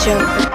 Joker.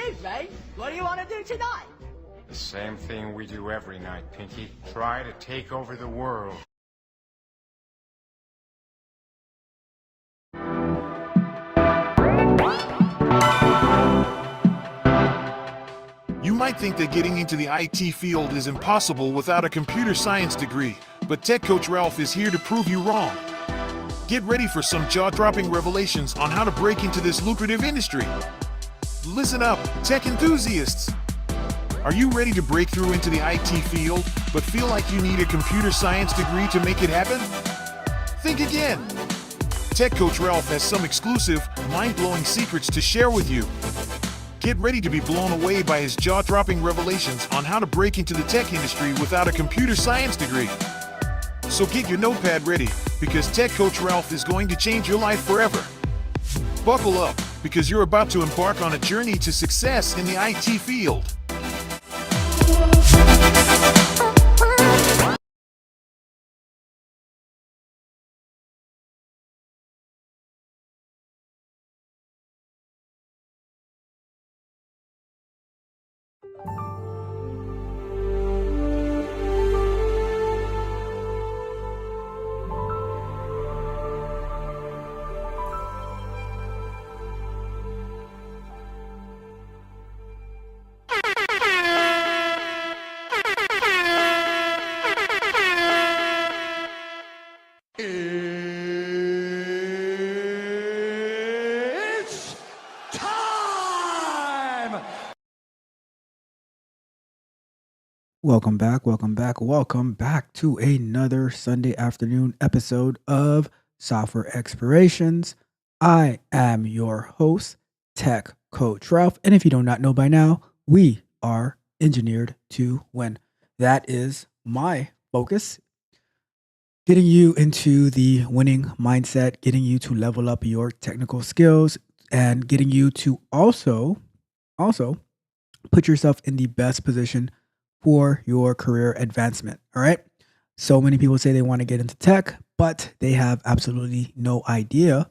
Chief, mate, what do you want to do tonight? The same thing we do every night, Pinky. Try to take over the world. You might think that getting into the IT field is impossible without a computer science degree, but Tech Coach Ralph is here to prove you wrong. Get ready for some jaw-dropping revelations on how to break into this lucrative industry. Listen up, tech enthusiasts! Are you ready to break through into the IT field, but feel like you need a computer science degree to make it happen? Think again! Tech Coach Ralph has some exclusive, mind-blowing secrets to share with you. Get ready to be blown away by his jaw-dropping revelations on how to break into the tech industry without a computer science degree. So get your notepad ready, because Tech Coach Ralph is going to change your life forever. Buckle up, because you're about to embark on a journey to success in the IT field. Welcome back to another Sunday afternoon episode of Software Explorations. I am your host, Tech Coach Ralph, and if you do not know by now, we are engineered to win. That is my focus, getting you into the winning mindset, getting you to level up your technical skills, and getting you to also put yourself in the best position for your career advancement. All right. So many people say they want to get into tech, but they have absolutely no idea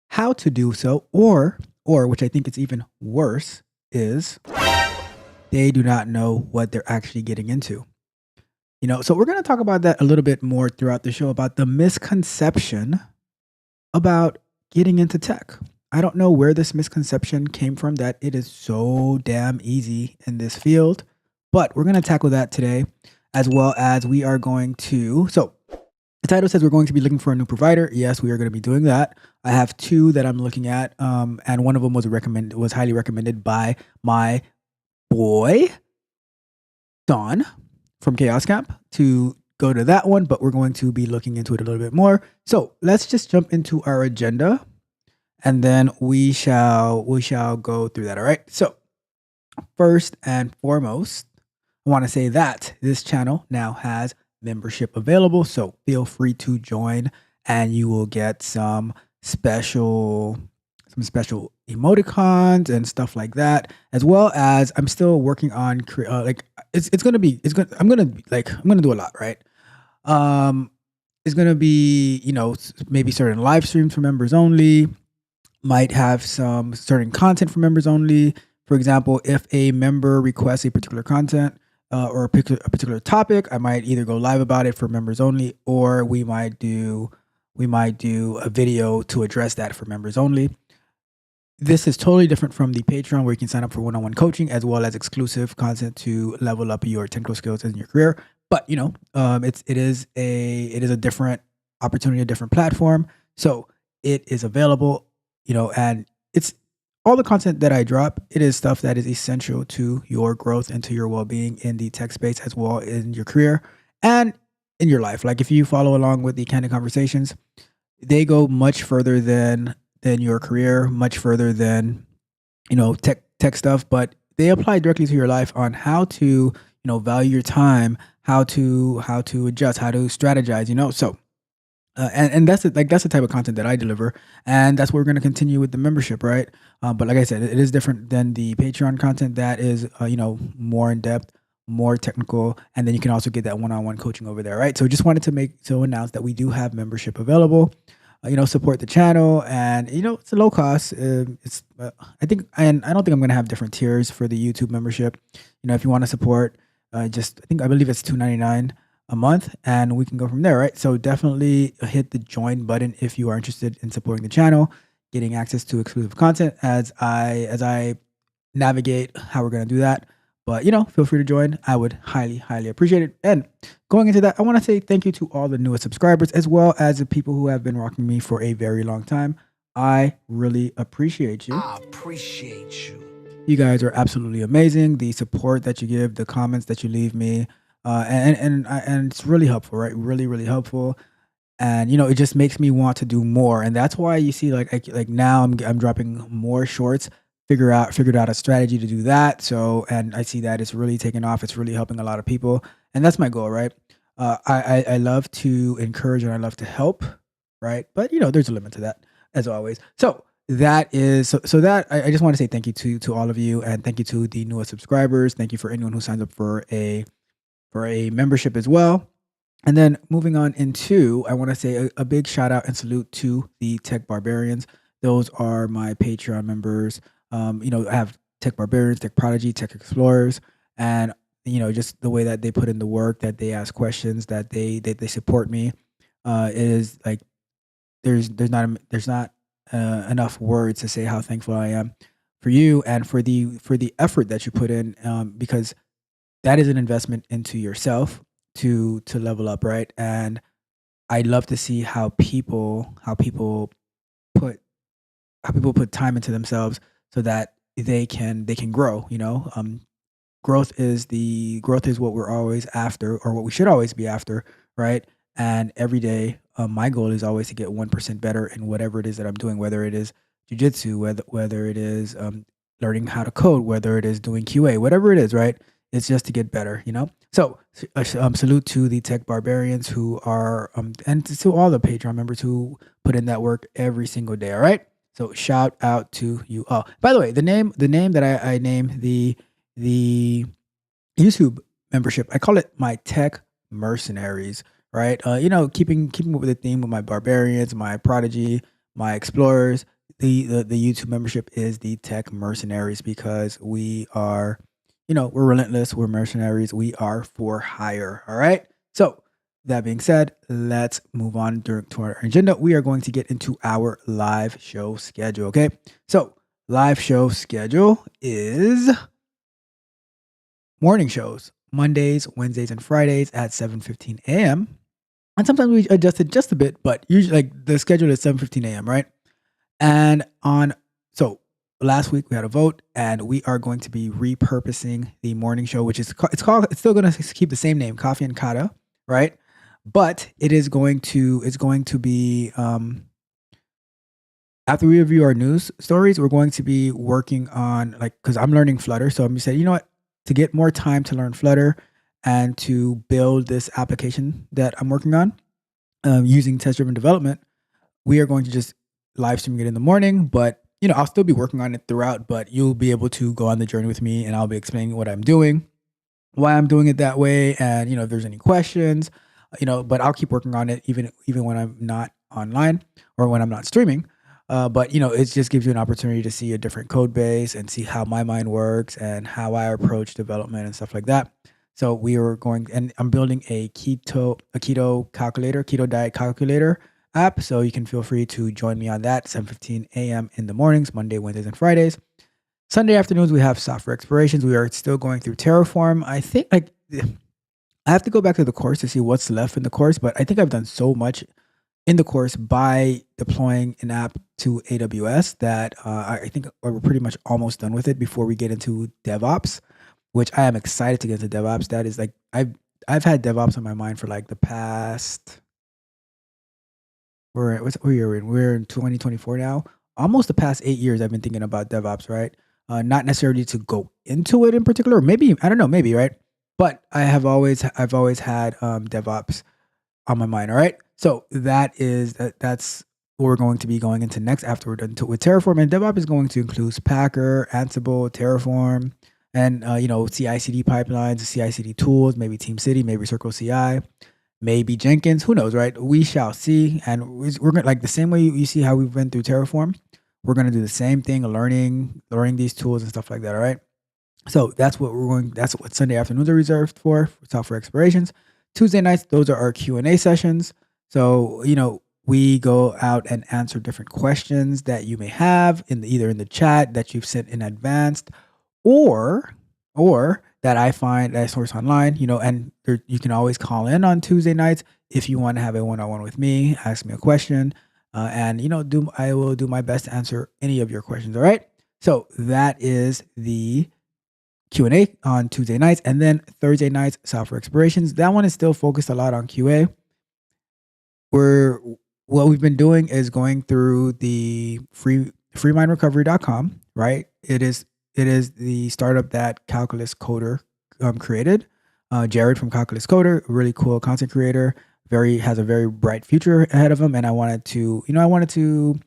how to do so, or which I think is even worse, is they do not know what they're actually getting into. So we're going to talk about that a little bit more throughout the show, about the misconception about getting into tech. I don't know where this misconception came from, that it is so damn easy in this field, but we're going to tackle that today, as well as we are going to. So the title says we're going to be looking for a new provider. Yes, we are going to be doing that. I have two that I'm looking at, and one of them was highly recommended by my boy Don from Chaos Camp to go to that one, but we're going to be looking into it a little bit more. So let's just jump into our agenda, and then we shall go through that. All right. So first and foremost, I want to say that this channel now has membership available, so feel free to join, and you will get some special emoticons and stuff like that, as well as I'm still working on I'm gonna do a lot, right? It's gonna be maybe certain live streams for members only, might have some certain content for members only. For example, if a member requests a particular content or a particular topic, I might either go live about it for members only, or we might do a video to address that for members only. This is totally different from the Patreon, where you can sign up for one-on-one coaching as well as exclusive content to level up your technical skills in your career. But it is a different opportunity, a different platform. So it is available, and it's all the content that I drop. It is stuff that is essential to your growth and to your well-being in the tech space, as well in your career and in your life. Like, if you follow along with the Candid Conversations, they go much further than your career, much further than tech stuff, but they apply directly to your life on how to value your time, how to adjust, how to strategize. So and that's it. Like, that's the type of content that I deliver, and that's what we're going to continue with the membership, right? But like I said, it is different than the Patreon content that is more in depth, more technical, and then you can also get that one-on-one coaching over there, right? So just wanted to announce that we do have membership available. Support the channel, and it's a low cost. It's I don't think I'm going to have different tiers for the YouTube membership. If you want to support, I believe it's $2.99 a month, and we can go from there, right? So definitely hit the join button if you are interested in supporting the channel, getting access to exclusive content as I navigate how we're going to do that. But feel free to join. I would highly appreciate it. And going into that, I want to say thank you to all the newest subscribers, as well as the people who have been rocking me for a very long time. I really appreciate you. I appreciate you. You guys are absolutely amazing. The support that you give, the comments that you leave me, and it's really helpful, right? Really helpful. And it just makes me want to do more. And that's why you see, like now I'm dropping more shorts. Figured out a strategy to do that. So, and I see that it's really taking off. It's really helping a lot of people, and that's my goal, right? I love to encourage and I love to help, right? But there's a limit to that, as always. So that is that I just want to say thank you to all of you, and thank you to the newest subscribers. Thank you for anyone who signs up for a membership as well. And then moving on into, I want to say a big shout out and salute to the Tech Barbarians. Those are my Patreon members. I have Tech Barbarians, Tech Prodigy, Tech Explorers, and just the way that they put in the work, that they ask questions, that they support me, is like there's not enough words to say how thankful I am for you and for the effort that you put in, because that is an investment into yourself to level up, right? And I love to see how people put time into themselves so that they can grow. growth is what we're always after, or what we should always be after, right? And every day, my goal is always to get 1% better in whatever it is that I'm doing, whether it is jujitsu, whether it is learning how to code, whether it is doing QA, whatever it is, right? It's just to get better, you know. So, salute to the tech barbarians who are, and to all the Patreon members who put in that work every single day. All right. So shout out to you all. By the way, the name that I named the YouTube membership, I call it my tech mercenaries. Right. Keeping up with the theme of my barbarians, my prodigy, my explorers. The YouTube membership is the tech mercenaries because we are, we're relentless, we're mercenaries, we are for hire. All right. So that being said, let's move on to our agenda. We are going to get into our live show schedule. Okay. So live show schedule is morning shows, Mondays, Wednesdays, and Fridays at 7:15 a.m. And sometimes we adjust it just a bit, but usually like the schedule is 7:15 a.m., right? And so last week we had a vote, and we are going to be repurposing the morning show, which is it's still going to keep the same name, Coffee and Kata, right? But it's going to be after we review our news stories, we're going to be working on because I'm learning Flutter, so I'm gonna say, to get more time to learn Flutter and to build this application that I'm working on using test-driven development, we are going to just live stream it in the morning, but I'll still be working on it throughout, but you'll be able to go on the journey with me, and I'll be explaining what I'm doing, why I'm doing it that way, and if there's any questions, but I'll keep working on it even when I'm not online or when I'm not streaming. But it just gives you an opportunity to see a different code base and see how my mind works and how I approach development and stuff like that. So I'm building a keto diet calculator app. So you can feel free to join me on that 7:15 a.m. in the mornings, Monday, Wednesdays, and Fridays. Sunday afternoons, we have software explorations. We are still going through Terraform. I think I have to go back to the course to see what's left in the course, but I think I've done so much in the course by deploying an app to AWS that I think we're pretty much almost done with it before we get into DevOps, which I am excited to get into DevOps. That is I've had DevOps on my mind for the past. What year are we in? We're in 2024 now. Almost the past 8 years, I've been thinking about DevOps, right? Not necessarily to go into it in particular. Maybe I don't know. Maybe right. But I've always had DevOps on my mind. All right. So that's what we're going to be going into next after we're done with Terraform. And DevOps is going to include Packer, Ansible, Terraform, and CI/CD pipelines, CI/CD tools, maybe TeamCity, maybe Circle CI, maybe Jenkins. Who knows, right? We shall see. And we're going the same way you see how we've been through Terraform. We're going to do the same thing, learning these tools and stuff like that. All right. So that's what Sunday afternoons are reserved for software explorations. Tuesday nights, those are our Q&A sessions. So, we go out and answer different questions that you may have either in the chat that you've sent in advance or that I find that I source online, and you can always call in on Tuesday nights if you want to have a one-on-one with me, ask me a question, and I will do my best to answer any of your questions. All right. So that is the Q&A on Tuesday nights, and then Thursday nights, software explorations. That one is still focused a lot on QA. What we've been doing is going through the freemindrecovery.com, right? It is the startup that Calculus Coder created. Jared from Calculus Coder, really cool content creator, has a very bright future ahead of him, and I wanted to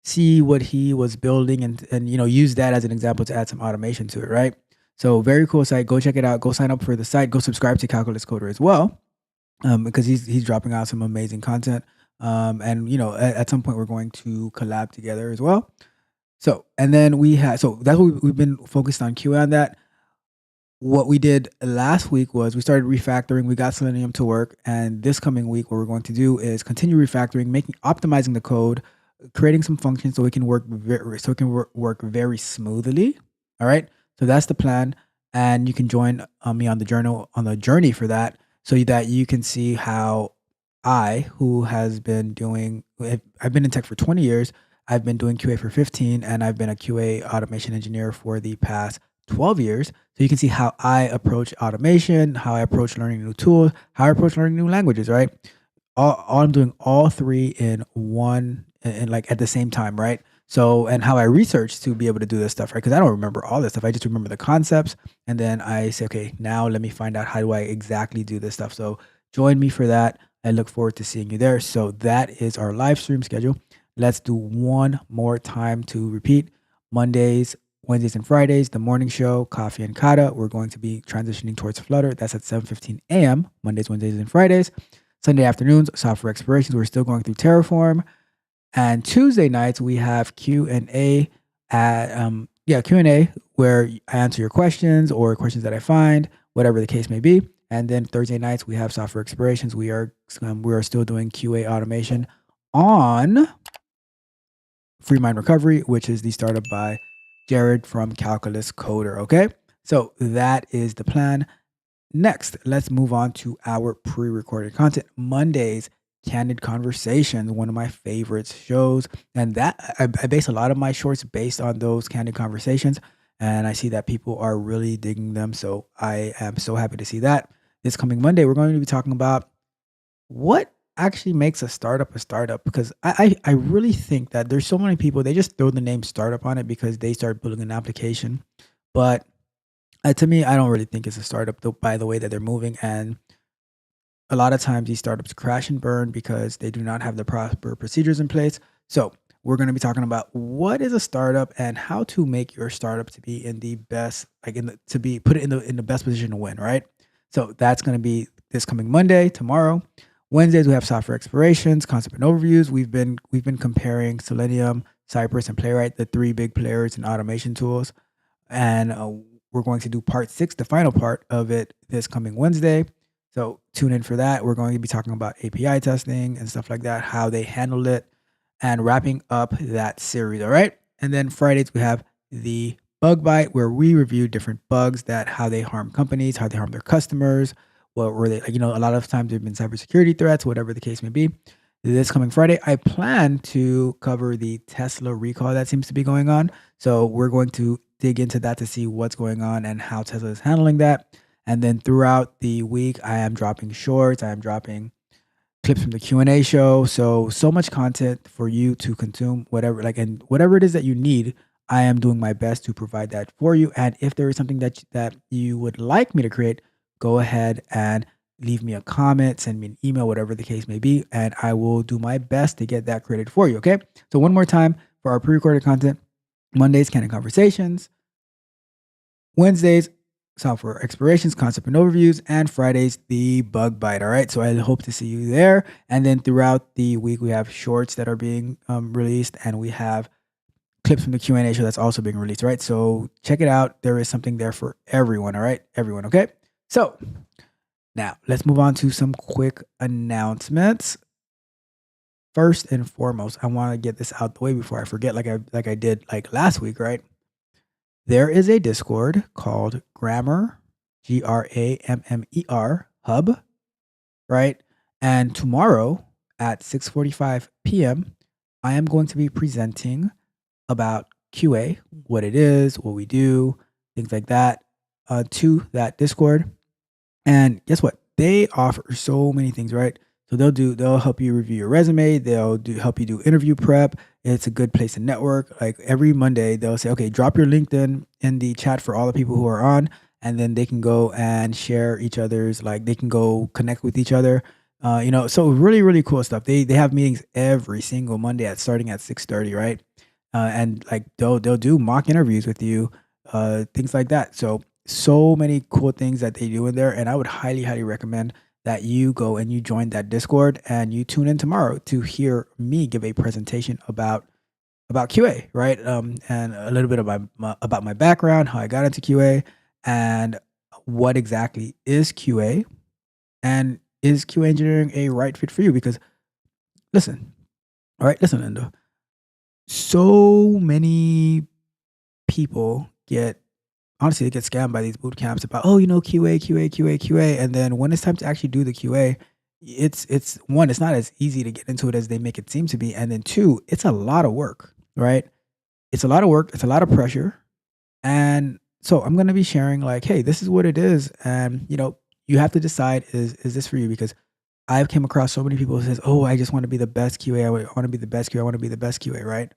see what he was building and use that as an example to add some automation to it, right? So very cool site. Go check it out. Go sign up for the site. Go subscribe to Calculus Coder as well, because he's dropping out some amazing content. And at some point we're going to collab together as well. So and then that's what we've been focused on QA on that. What we did last week was we started refactoring. We got Selenium to work, and this coming week, what we're going to do is continue refactoring, optimizing the code, creating some functions so it can work work very smoothly. All right. So that's the plan, and you can join me on the journey for that, so that you can see how I've been in tech for 20 years. I've been doing QA for 15, and I've been a QA automation engineer for the past 12 years. So you can see how I approach automation, how I approach learning new tools, how I approach learning new languages, right? All I'm doing all three in one and like at the same time, right? So and how I research to be able to do this stuff, right? Because I don't remember all this stuff. I just remember the concepts, and then I say, okay, now let me find out how do I exactly do this stuff. So join me for that. I look forward to seeing you there. So that is our live stream schedule. Let's do one more time to repeat. Mondays, Wednesdays, and Fridays, the morning show, Coffee and Kata. We're going to be transitioning towards Flutter. That's at 7:15 a.m. Mondays, Wednesdays, and Fridays. Sunday afternoons, software explorations. We're still going through Terraform. And Tuesday nights, we have Q&A at Q&A where I answer your questions or questions that I find, whatever the case may be. And then Thursday nights, we have software explorations. We are still doing QA automation on Free Mind Recovery, which is the startup by Jared from Calculus Coder. Okay, so that is the plan. Next, let's move on to our pre-recorded content. Mondays, Candid Conversations, one of my favorite shows. And that I base a lot of my shorts based on those candid conversations. And I see that people are really digging them. So I am so happy to see that. This coming Monday, we're going to be talking about what actually makes a startup, because I really think that there's so many people, they just throw the name startup on it because they start building an application. But to me, I don't really think it's a startup though, by the way that they're moving. And a lot of times these startups crash and burn because they do not have the proper procedures in place. So we're going to be talking about what is a startup and how to make your startup to be in the best, to be put it in the best position to win, right? So that's going to be this coming Monday, tomorrow. Wednesdays we have software explorations, concept and overviews. We've been comparing Selenium, Cypress, and Playwright, the three big players in automation tools, and we're going to do part 6, the final part of it, this coming Wednesday. So tune in for that. We're going to be talking about API testing and stuff like that, how they handled it, and wrapping up that series. All right. And then Fridays we have the bug bite, where we review different bugs, that how they harm companies, how they harm their customers. What were they, a lot of times there've been cybersecurity threats, whatever the case may be. This coming Friday, I plan to cover the Tesla recall that seems to be going on. So we're going to dig into that to see what's going on and how Tesla is handling that. And then throughout the week, I am dropping shorts. I am dropping clips from the Q&A show. So much content for you to consume, whatever it is that you need. I am doing my best to provide that for you. And if there is something that you would like me to create, go ahead and leave me a comment, send me an email, whatever the case may be, and I will do my best to get that created for you, okay? So one more time for our pre-recorded content: Mondays, Candid Conversations; Wednesdays, software explorations, concept and overviews; and Fridays, the bug bite, all right? So I hope to see you there. And then throughout the week, we have shorts that are being released, and we have clips from the Q&A show that's also being released, right? So check it out. There is something there for everyone, all right? Everyone, okay? So now let's move on to some quick announcements. First and foremost, I want to get this out the way before I forget, like I did last week, right? There is a Discord called Grammar, Grammer Hub, right? And tomorrow at 6:45 p.m., I am going to be presenting about QA, what it is, what we do, things like that, to that Discord. And guess what? They offer so many things, right? So they'll help you review your resume. They'll help you do interview prep. It's a good place to network. Like every Monday, they'll say, okay, drop your LinkedIn in the chat for all the people who are on, and then they can go and share each other's, they can go connect with each other. So really, really cool stuff. They have meetings every single Monday starting at 6:30, right? And they'll do mock interviews with you, things like that. So many cool things that they do in there, and I would highly, highly recommend that you go and you join that Discord and you tune in tomorrow to hear me give a presentation about QA, right? And a little bit about my background, how I got into QA, and what exactly is QA, and is QA engineering a right fit for you? Because listen, Linda, so many people they get scammed by these boot camps about, QA. And then when it's time to actually do the QA, it's one, it's not as easy to get into it as they make it seem to be. And then two, it's a lot of work, right? It's a lot of work. It's a lot of pressure. And so I'm gonna be sharing like, hey, this is what it is, and you have to decide is this for you? Because I've came across so many people who says, oh, I just want to be the best QA. I want to be the best QA. I want to be the best QA, right?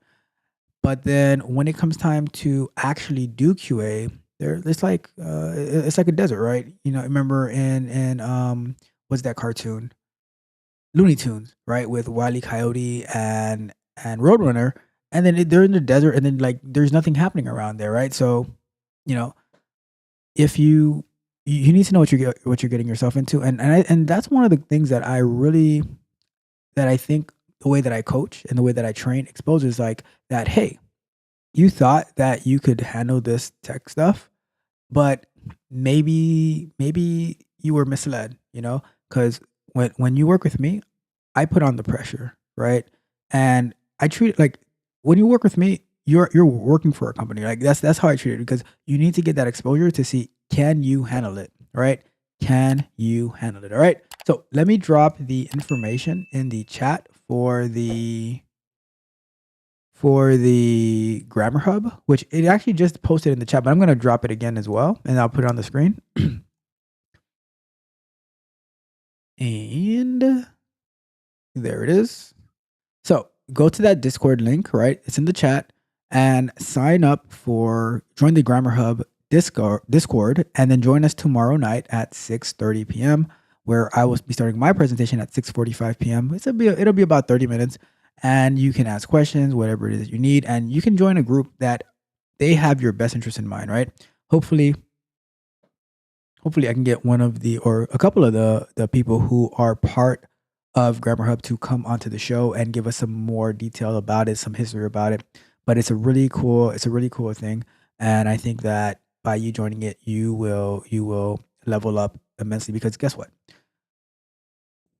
But then when it comes time to actually do QA, it's like a desert, right? Remember in what's that cartoon? Looney Tunes, right? With Wile E. Coyote and Roadrunner, and then they're in the desert, and then like there's nothing happening around there, right? So, you know, if you need to know what you're getting yourself into, and that's one of the things that I think the way that I coach and the way that I train exposes like that. Hey, you thought that you could handle this tech stuff, but maybe you were misled, because when you work with me, I put on the pressure, right? And I treat it like when you work with me, you're working for a company. Like that's how I treat it, because you need to get that exposure to see, can you handle it, right? Can you handle it? All right. So let me drop the information in the chat for the Grammar Hub, which it actually just posted in the chat, but I'm going to drop it again as well, and I'll put it on the screen. And there it is. So go to that Discord link, right? It's in the chat, and sign up join the Grammar Hub Discord, and then join us tomorrow night at 6:30 p.m., where I will be starting my presentation at 6:45 p.m. It'll be about 30 minutes, and you can ask questions, whatever it is that you need, and you can join a group that they have your best interest in mind, right? Hopefully I can get one of or a couple of the people who are part of Grammar Hub to come onto the show and give us some more detail about it, some history about it. But it's a really cool thing, and I think that by you joining it, you will level up immensely, because guess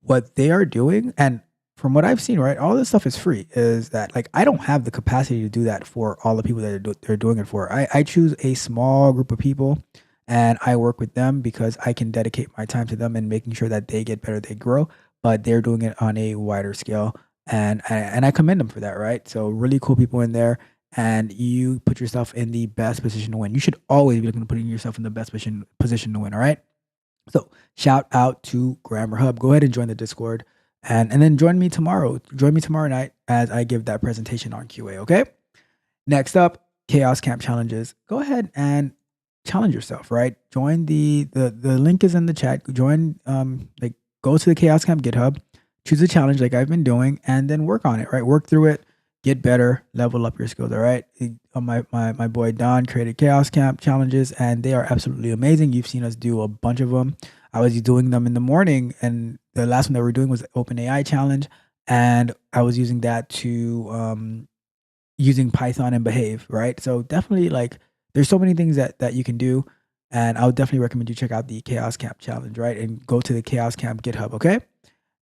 what they are doing, and from what I've seen, right, all this stuff is free. Is that like I don't have the capacity to do that for all the people that they're doing it for. I choose a small group of people, and I work with them because I can dedicate my time to them and making sure that they get better, they grow. But they're doing it on a wider scale, and I commend them for that, right? So really cool people in there, and you put yourself in the best position to win. You should always be looking to putting yourself in the best position to win. All right. So shout out to Grammar Hub. Go ahead and join the Discord, and then join me tomorrow. Join me tomorrow night as I give that presentation on QA. Okay. Next up, Chaos Camp challenges. Go ahead and challenge yourself. Right. Join the link is in the chat. Join go to the Chaos Camp GitHub, choose a challenge like I've been doing, and then work on it. Right. Work through it. Get better, level up your skills. All right. My boy Don created Chaos Camp challenges, and they are absolutely amazing. You've seen us do a bunch of them. I was doing them in the morning, and the last one that we're doing was the OpenAI challenge, and I was using that to using Python and Behave. Right. So definitely, like, there's so many things that you can do, and I would definitely recommend you check out the Chaos Camp challenge. Right, and go to the Chaos Camp GitHub. Okay.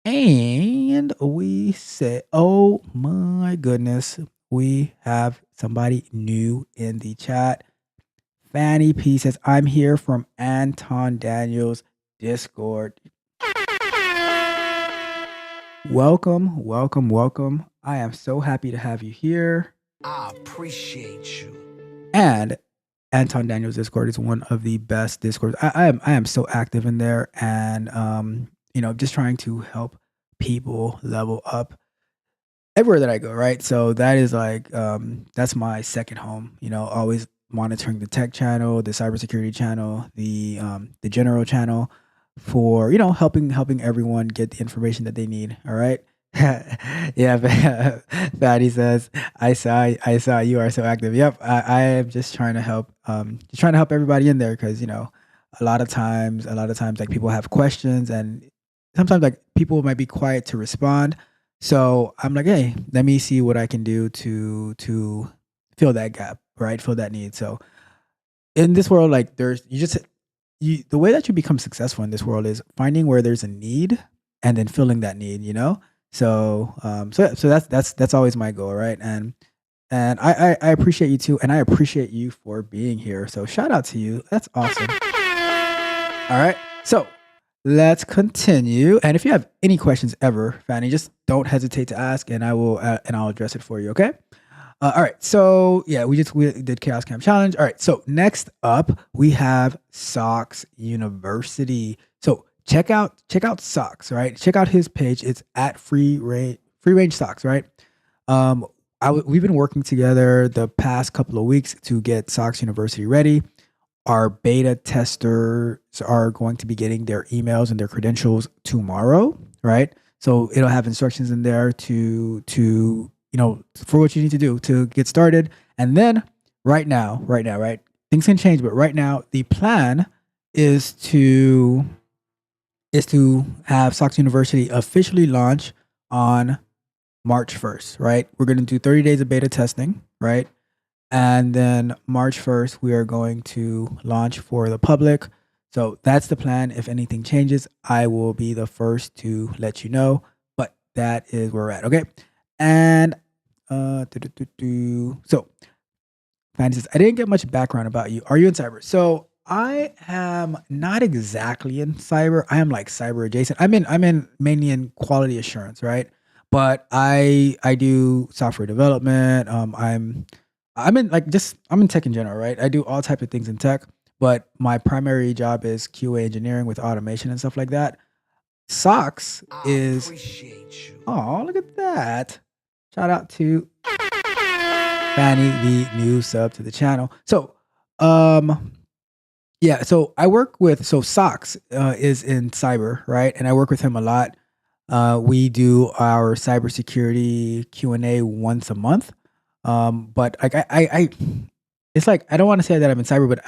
And we say, oh my goodness, we have somebody new in the chat. Fanny P says, I'm here from Anton Daniels Discord. Welcome, welcome, welcome. I am so happy to have you here. I appreciate you. And Anton Daniels Discord is one of the best Discords. I am so active in there, and just trying to help people level up everywhere that I go, right? So that is like that's my second home. Always monitoring the tech channel, the cybersecurity channel, the general channel, for helping everyone get the information that they need. All right. Yeah, Fatty says, I saw you are so active. Yep, I am just trying to help everybody in there, because a lot of times like people have questions, and sometimes like people might be quiet to respond. So I'm like, hey, let me see what I can do to fill that gap, right? Fill that need. So in this world, like the way that you become successful in this world is finding where there's a need and then filling that need, So that's always my goal, right? And I appreciate you too, and I appreciate you for being here. So shout out to you. That's awesome. All right. So let's continue. And if you have any questions ever, Fanny, just don't hesitate to ask, and I'll address it for you. Okay. All right. So yeah, we did Chaos Camp Challenge. All right. So next up we have Socks University. So check out Socks. Right. Check out his page. It's at free range Socks. Right. Um, we've been working together the past couple of weeks to get Socks University ready. Our beta testers are going to be getting their emails and their credentials tomorrow, right? So it'll have instructions in there for what you need to do to get started. And then right now, right? Things can change, but right now the plan is to have Sox University officially launch on March 1st, right? We're going to do 30 days of beta testing, right? And then March 1st, we are going to launch for the public. So that's the plan. If anything changes, I will be the first to let you know. But that is where we're at. Okay. And so Fanny says, I didn't get much background about you. Are you in cyber? So I am not exactly in cyber. I am like cyber adjacent. I'm in mainly in quality assurance, right? But I do software development. I'm in tech in general, right? I do all types of things in tech, but my primary job is QA engineering with automation and stuff like that. Socks I is appreciate you. oh, look at that. Shout out to Fanny, the new sub to the channel. So, um, yeah, so I work with Socks is in cyber, right? And I work with him a lot. We do our cybersecurity Q&A once a month. But like it's like I don't want to say that I'm in cyber, but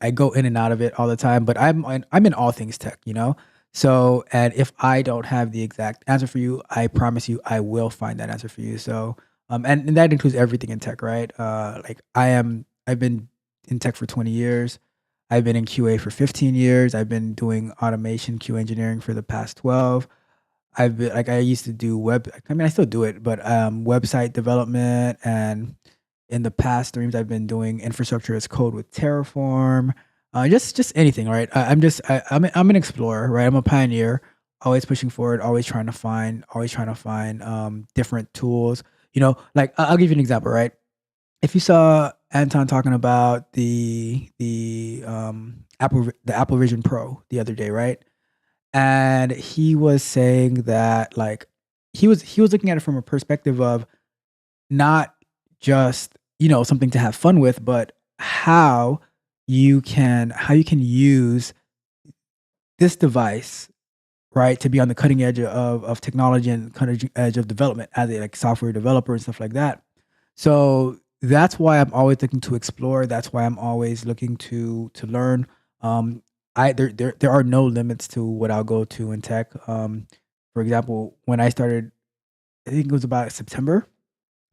I go in and out of it all the time. But I'm in all things tech, you know. So and if I don't have the exact answer for you, I promise you I will find that answer for you. So and that includes everything in tech, right? Like I've been in tech for 20 years. I've been in QA for 15 years. I've been doing automation QA engineering for the past 12. I've been like I used to do web. I mean, I still do it, but website development, and in the past streams, I've been doing infrastructure as code with Terraform. Just anything, right? I'm an explorer, right? I'm a pioneer, always pushing forward, always trying to find different tools. You know, like I'll give you an example, right? If you saw Anton talking about the Apple Vision Pro the other day, right? And he was saying that like he was looking at it from a perspective of not just something to have fun with, but how you can use this device, right, to be on the cutting edge of technology and cutting edge of development as a like software developer and stuff like that. So that's why I'm always looking to explore. That's why I'm always looking to learn. Um, there are no limits to what I'll go to in tech. For example, when I started, I think it was about September.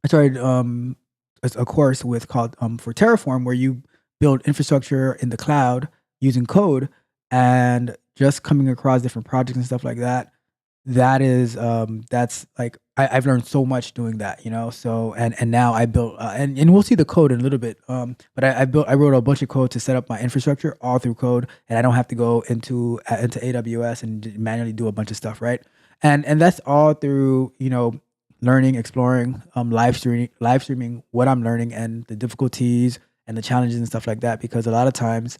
I started a course with called for Terraform, where you build infrastructure in the cloud using code, and just coming across different projects and stuff like that. That's like I've learned so much doing that, you know. So and now I built and we'll see the code in a little bit. But I wrote a bunch of code to set up my infrastructure all through code, and I don't have to go into AWS and manually do a bunch of stuff, right? And that's all through learning, exploring, live streaming what I'm learning and the difficulties and the challenges and stuff like that. Because a lot of times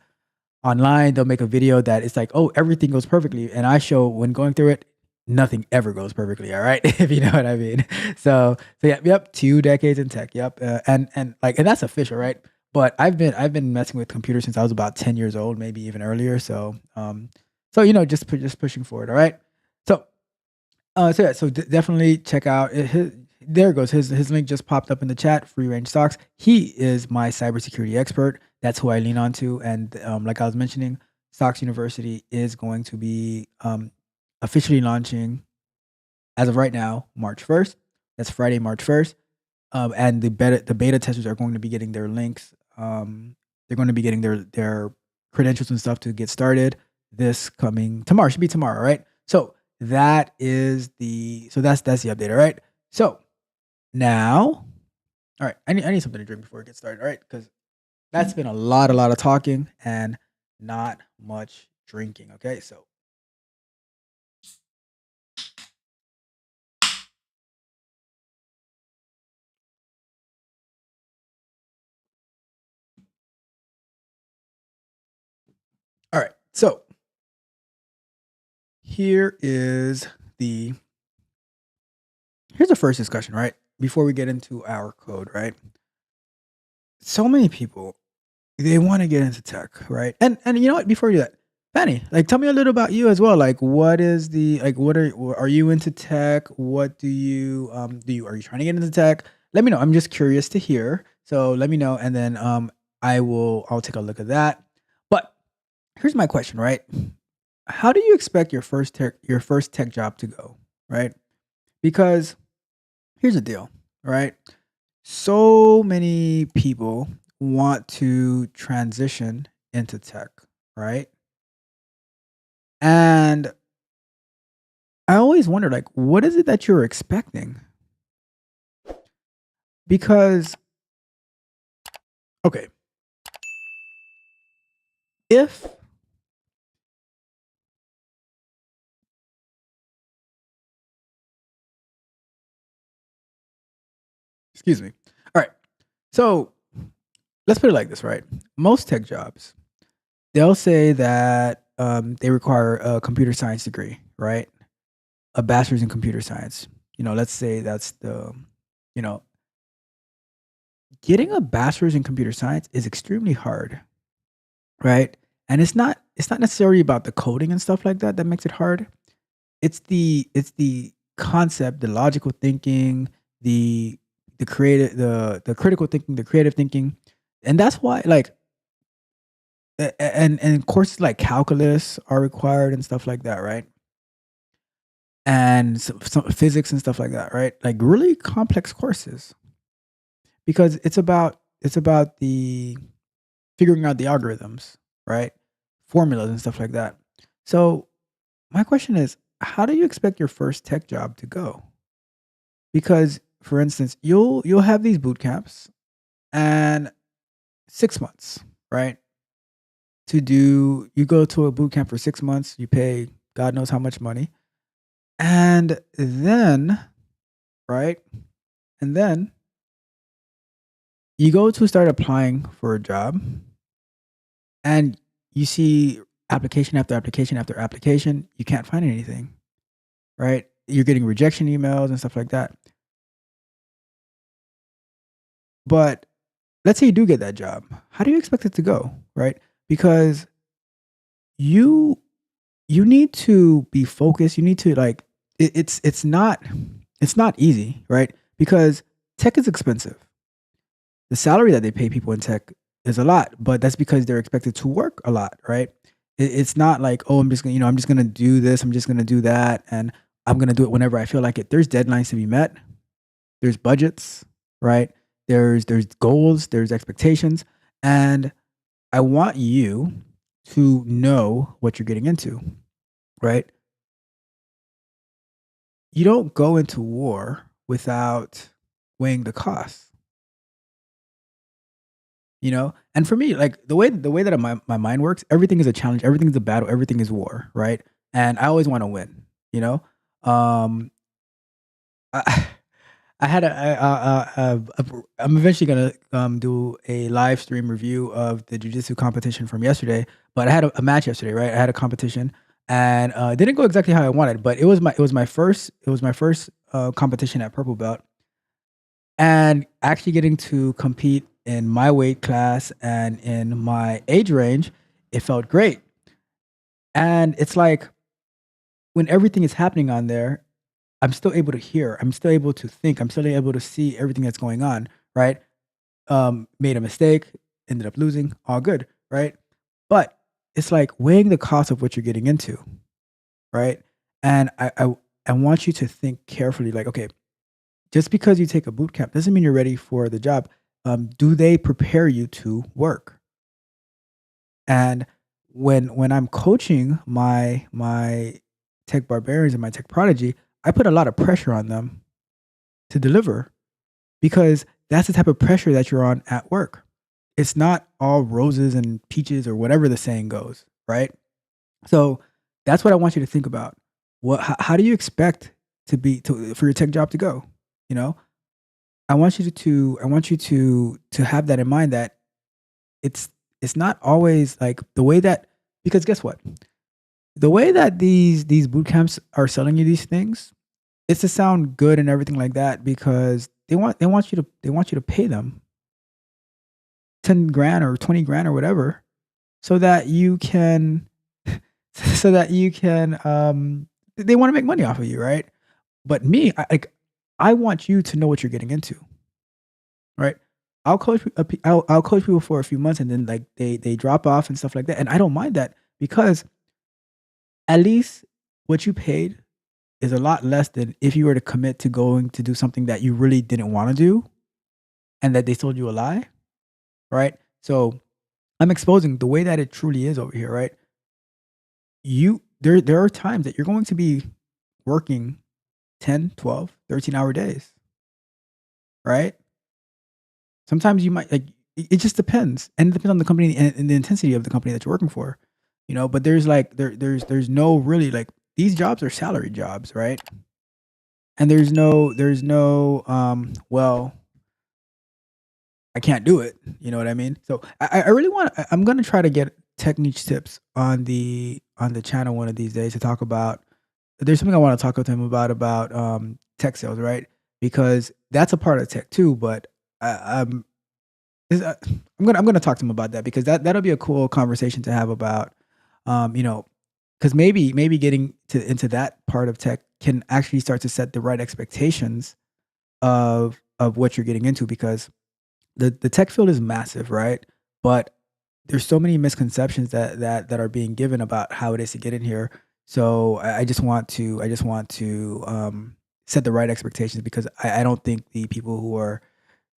online they'll make a video that it's like, oh, everything goes perfectly, and I show when going through it, nothing ever goes perfectly. All right, if you know what I mean. So yep, 2 decades in tech. Yep, and that's official, right? But I've been messing with computers since I was about 10 years old, maybe even earlier. So just pushing forward. All right. So so yeah, so definitely check out there it goes. His link just popped up in the chat. Free range stocks. He is my cybersecurity expert. That's who I lean on to. And like I was mentioning, Stocks University is going to be officially launching as of right now, March 1st. That's Friday, March 1st. And the beta testers are going to be getting their links. They're going to be getting their credentials and stuff to get started this coming tomorrow. Should be tomorrow, right? So that's the update. All right. So now, all right. I need something to drink before we get started. All right, because that's been a lot of talking and not much drinking. Okay, so So here is the here's the first discussion, right? Before we get into our code, right? So many people they want to get into tech, right? And you know what? Before you do that, Fanny, like tell me a little about you as well. Like what is the like what are you into tech? What do you are you trying to get into tech? Let me know. I'm just curious to hear. So let me know and then I'll take a look at that. But here's my question, right? How do you expect your first tech job to go, right? Because here's the deal, right? So many people want to transition into tech, right? And I always wonder, like, what is it that you're expecting? Because, okay, if, excuse me. All right. So let's put it like this, right? Most tech jobs, they'll say that they require a computer science degree, right? A bachelor's in computer science. Let's say that's you know, getting a bachelor's in computer science is extremely hard, right? And it's not necessarily about the coding and stuff like that that makes it hard. It's the concept, the logical thinking, the creative the critical thinking, the creative thinking. And that's why like and courses like calculus are required and stuff like that, right? And some physics and stuff like that, right? Like really complex courses because it's about the figuring out the algorithms, right? Formulas and stuff like that. So my question is, how do you expect your first tech job to go? Because for instance, you'll have these boot camps and 6 months, right? You go to a boot camp for 6 months, you pay God knows how much money. And then, right? And then you go to start applying for a job and you see application after application after application, you can't find anything, right? You're getting rejection emails and stuff like that. But let's say you do get that job. How do you expect it to go, right? Because you you need to be focused. You need to like it's not easy, right? Because tech is expensive. The salary that they pay people in tech is a lot, but that's because they're expected to work a lot, right? It's not like, oh, I'm just gonna do this, I'm just gonna do that, and I'm gonna do it whenever I feel like it. There's deadlines to be met. There's budgets, right? There's goals, there's expectations, and I want you to know what you're getting into, right? You don't go into war without weighing the costs, you know? And for me, like the way that my mind works, everything is a challenge, everything is a battle, everything is war, right? And I always want to win, you know? Um I, I had I'm eventually gonna do a live stream review of the jujitsu competition from yesterday. But I had a match yesterday, right? I had a competition, and it didn't go exactly how I wanted. But it was my first competition at purple belt, and actually getting to compete in my weight class and in my age range, it felt great. And it's like when everything is happening on there, I'm still able to hear. I'm still able to think. I'm still able to see everything that's going on, right? Made a mistake, ended up losing, all good, right? But it's like weighing the cost of what you're getting into, right? And I want you to think carefully, like, okay, just because you take a boot camp doesn't mean you're ready for the job. Do they prepare you to work? And when I'm coaching my tech barbarians and my tech prodigy, I put a lot of pressure on them to deliver because that's the type of pressure that you're on at work. It's not all roses and peaches or whatever the saying goes, right? So that's what I want you to think about. How do you expect for your tech job to go? You know, I want you to have that in mind that it's it's not always like the way that Because guess what? The way that these boot camps are selling you these things, it's to sound good and everything like that because they want you to pay them 10 grand or 20 grand or whatever so that you can so that you can they want to make money off of you, right? But me, I want you to know what you're getting into, right? I'll coach people for a few months and then like they drop off and stuff like that, and I don't mind that because at least what you paid is a lot less than if you were to commit to going to do something that you really didn't want to do and that they told you a lie, right? So I'm exposing the way that it truly is over here, right? There are times that you're going to be working 10, 12, 13-hour days, right? Sometimes you might like it just depends. And it depends on the company and the intensity of the company that you're working for. But there's like there's no really like these jobs are salary jobs, right? And there's no well, I can't do it. You know what I mean? So I really I'm gonna try to get technique tips on the channel one of these days to talk about. There's something I want to talk with him about tech sales, right? Because that's a part of tech too. But I'm I'm gonna talk to him about that because that'll be a cool conversation to have about you know because maybe getting into that part of tech can actually start to set the right expectations of what you're getting into because the tech field is massive, right? But there's so many misconceptions that are being given about how it is to get in here. So I just want to set the right expectations because I don't think the people who are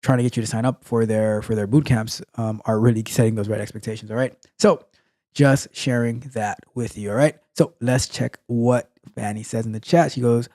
trying to get you to sign up for their boot camps are really setting those right expectations. All right. So just sharing that with you. All right. So let's check what Fanny says in the chat. She goes,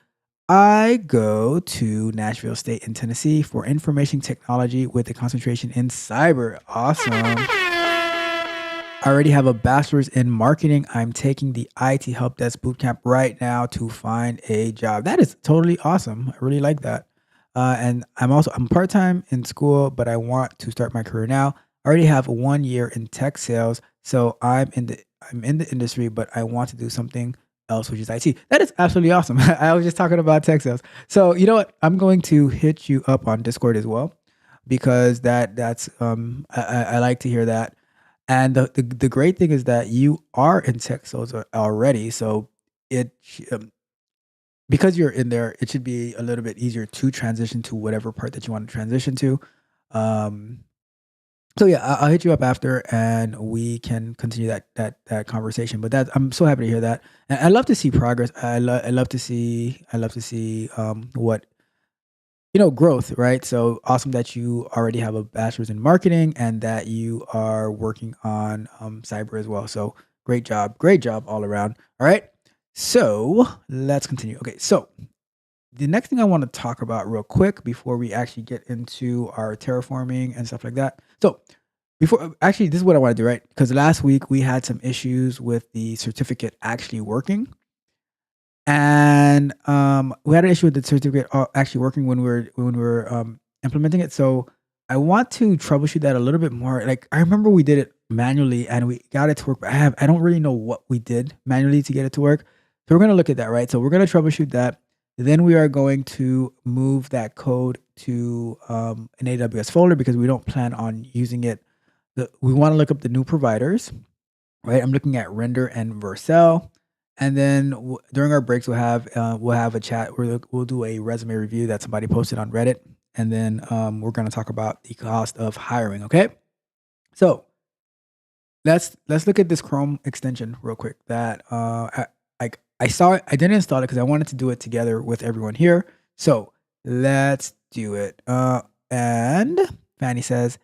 I go to Nashville State in Tennessee for information technology with a concentration in cyber. Awesome. I already have a bachelor's in marketing. I'm taking the IT help desk bootcamp right now to find a job. That is totally awesome. I really like that. And I'm part-time in school, but I want to start my career now. I already have 1 year in tech sales, so I'm in the industry, but I want to do something else, which is IT. That is absolutely awesome. I was just talking about tech sales. So you know what? I'm going to hit you up on Discord as well because that's I like to hear that. And the great thing is that you are in tech sales already, so it because you're in there, it should be a little bit easier to transition to whatever part that you want to transition to. Um, so yeah, I'll hit you up after, and we can continue that conversation. But I'm so happy to hear that, and I love to see progress. I love to see what growth, right? So awesome that you already have a bachelor's in marketing and that you are working on cyber as well. So great job all around. All right. So let's continue. Okay. So the next thing I want to talk about real quick before we actually get into our terraforming and stuff like that. So actually, this is what I want to do, right? Because last week we had some issues with the certificate actually working. And we had an issue with the certificate actually working when we were implementing it. So I want to troubleshoot that a little bit more. Like I remember we did it manually and we got it to work, but I don't really know what we did manually to get it to work. So we're gonna look at that, right? So we're gonna troubleshoot that. Then we are going to move that code to an AWS folder because we don't plan on using it. We want to look up the new providers, right? I'm looking at Render and Vercel. And then during our breaks, we'll have a chat. We'll do a resume review that somebody posted on Reddit, and then we're going to talk about the cost of hiring. Okay, so let's look at this Chrome extension real quick. That I saw it. I didn't install it because I wanted to do it together with everyone here. So let's do it. And Fanny says,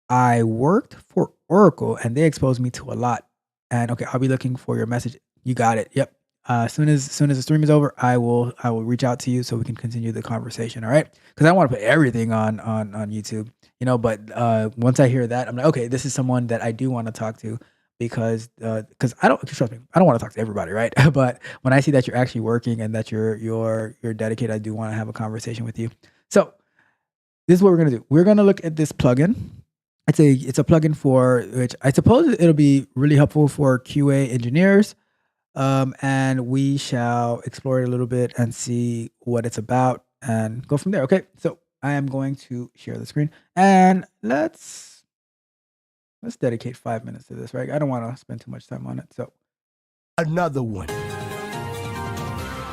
I worked for Oracle and they exposed me to a lot. And okay, I'll be looking for your message. You got it. Yep. As soon as the stream is over, I will reach out to you so we can continue the conversation. All right. Because I want to put everything on YouTube, but once I hear that, I'm like, okay, this is someone that I do want to talk to because I don't trust me. I don't want to talk to everybody, right? But when I see that you're actually working and that you're dedicated, I do want to have a conversation with you. So this is what we're gonna do. We're gonna look at this plugin. it's a plugin for which I suppose it'll be really helpful for QA engineers. And we shall explore it a little bit and see what it's about and go from there. Okay, so I am going to share the screen and let's dedicate 5 minutes to this, right? I don't want to spend too much time on it. So Another one.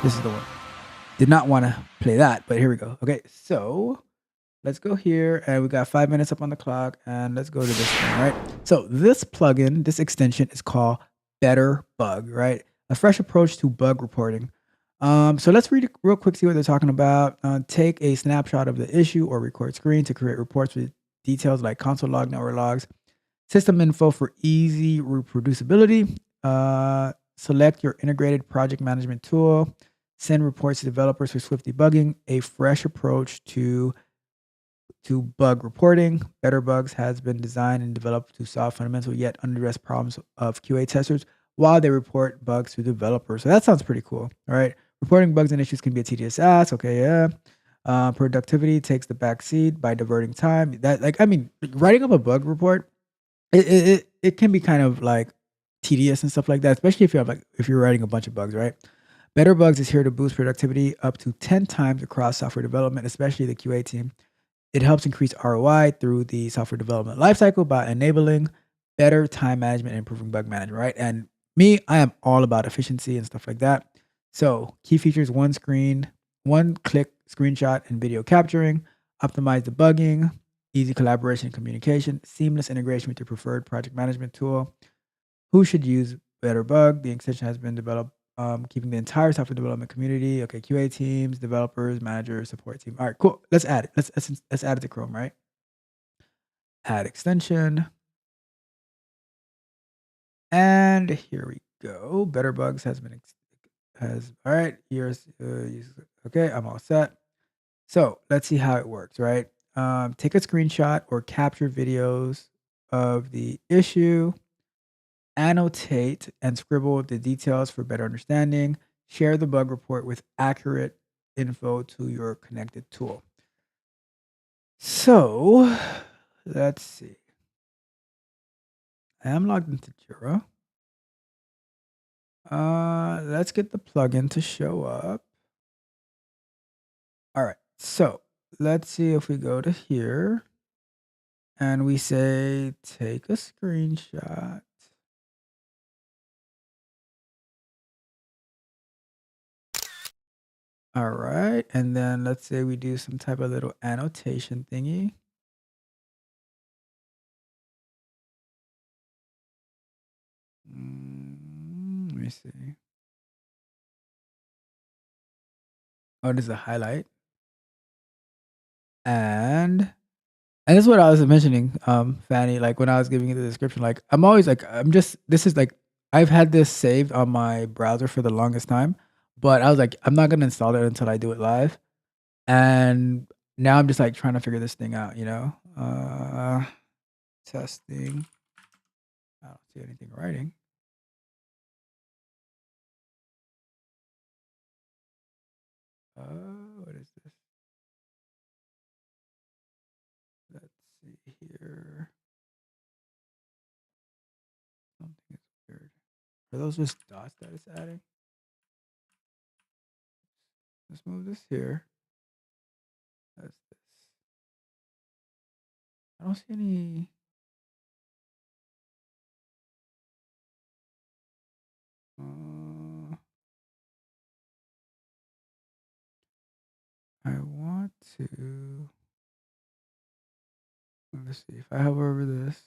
this is the one. Did not want to play that, but here we go. Okay, so let's go here and we got 5 minutes up on the clock and let's go to this one, right? So this plugin, this extension is called Better Bug, right? A fresh approach to bug reporting. So let's read it real quick, see what they're talking about. Take a snapshot of the issue or record screen to create reports with details like console log, network logs, system info for easy reproducibility. Select your integrated project management tool. Send reports to developers for swift debugging. A fresh approach to bug reporting. Better Bugs has been designed and developed to solve fundamental yet unaddressed problems of QA testers while they report bugs to developers. So that sounds pretty cool. All right. Reporting bugs and issues can be a tedious task. Okay, yeah. Productivity takes the back seat by diverting time. Writing up a bug report, it can be kind of like tedious and stuff like that, especially if you're writing a bunch of bugs, right? Better Bugs is here to boost productivity up to 10 times across software development, especially the QA team. It helps increase ROI through the software development lifecycle by enabling better time management and improving bug management, right? And me, I am all about efficiency and stuff like that. So, key features: one screen, one click screenshot and video capturing, optimize debugging, easy collaboration and communication, seamless integration with your preferred project management tool. Who should use Better Bug? The extension has been developed keeping the entire software development community. Okay, QA teams, developers, managers, support team. All right, cool. Let's add it. Let's add it to Chrome, right? Add extension, and here we go. Better Bugs has been has all right. Here's okay. I'm all set. So let's see how it works, right? Take a screenshot or capture videos of the issue. Annotate and scribble the details for better understanding. Share the bug report with accurate info to your connected tool. So let's see. I am logged into Jira. Let's get the plugin to show up. All right. So let's see if we go to here and we say take a screenshot. All right. And then let's say we do some type of little annotation thingy. Let me see. Oh, this is a highlight. And this is what I was mentioning, Fanny, like when I was giving you the description, like I'm always like this is like I've had this saved on my browser for the longest time, but I was like, I'm not gonna install it until I do it live. And now I'm just like trying to figure this thing out, you know? Testing. I don't see anything writing. What is this? Let's see here. Something is weird. Are those just dots that it's adding? Let's move this here. That's this. I don't see any. I want to. Let's see if I hover over this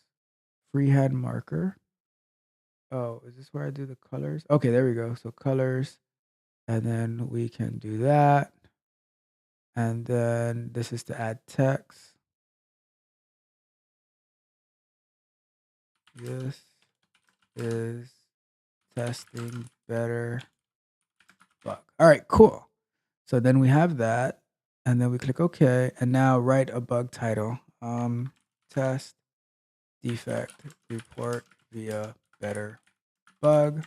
freehand marker. Oh, is this where I do the colors? Okay, there we go. So colors, and then we can do that. And then this is to add text. This is testing better bug. All right, cool. So then we have that, and then we click OK, and now write a bug title. Test defect report via better bug.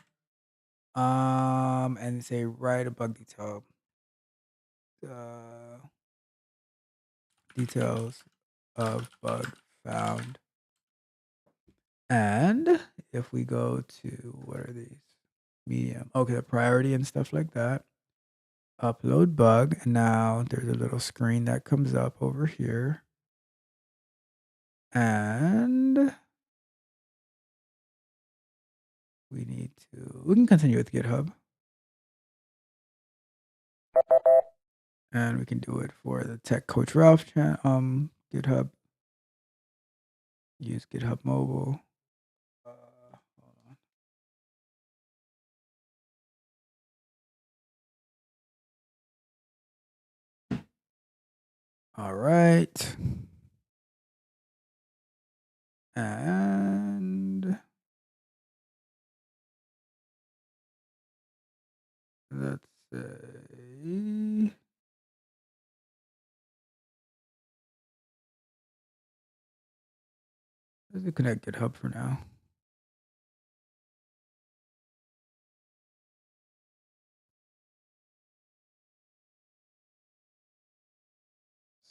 And say write a bug detail. Details of bug found And if we go to, what are these? Medium. Okay, the priority and stuff like that. Upload bug. And now there's a little screen that comes up over here. And we can continue with GitHub. And we can do it for the Tech Coach Ralph GitHub. Use GitHub Mobile. Hold on. All right. And let's say let's connect GitHub for now.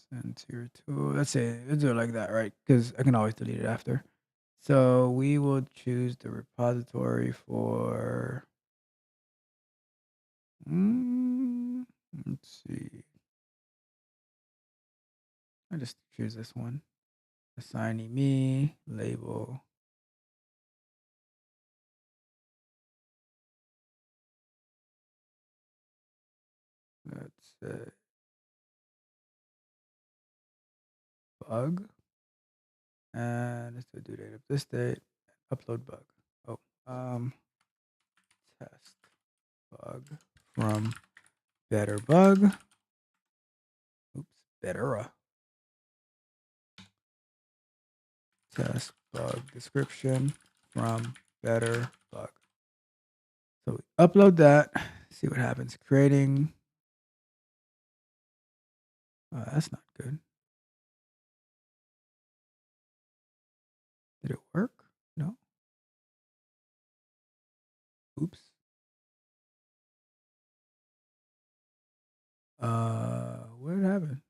Send to your tool. Let's do it like that, right? Because I can always delete it after. So we will choose the repository for. Let's see. I just choose this one. Assignee me label. Let's say bug. And let's do due date of this date. Upload bug. Oh, test bug from better bug. Oops, better. Test bug description from better bug. So we upload that. See what happens. Creating. Oh, that's not good. Did it work? No. Oops. What happened?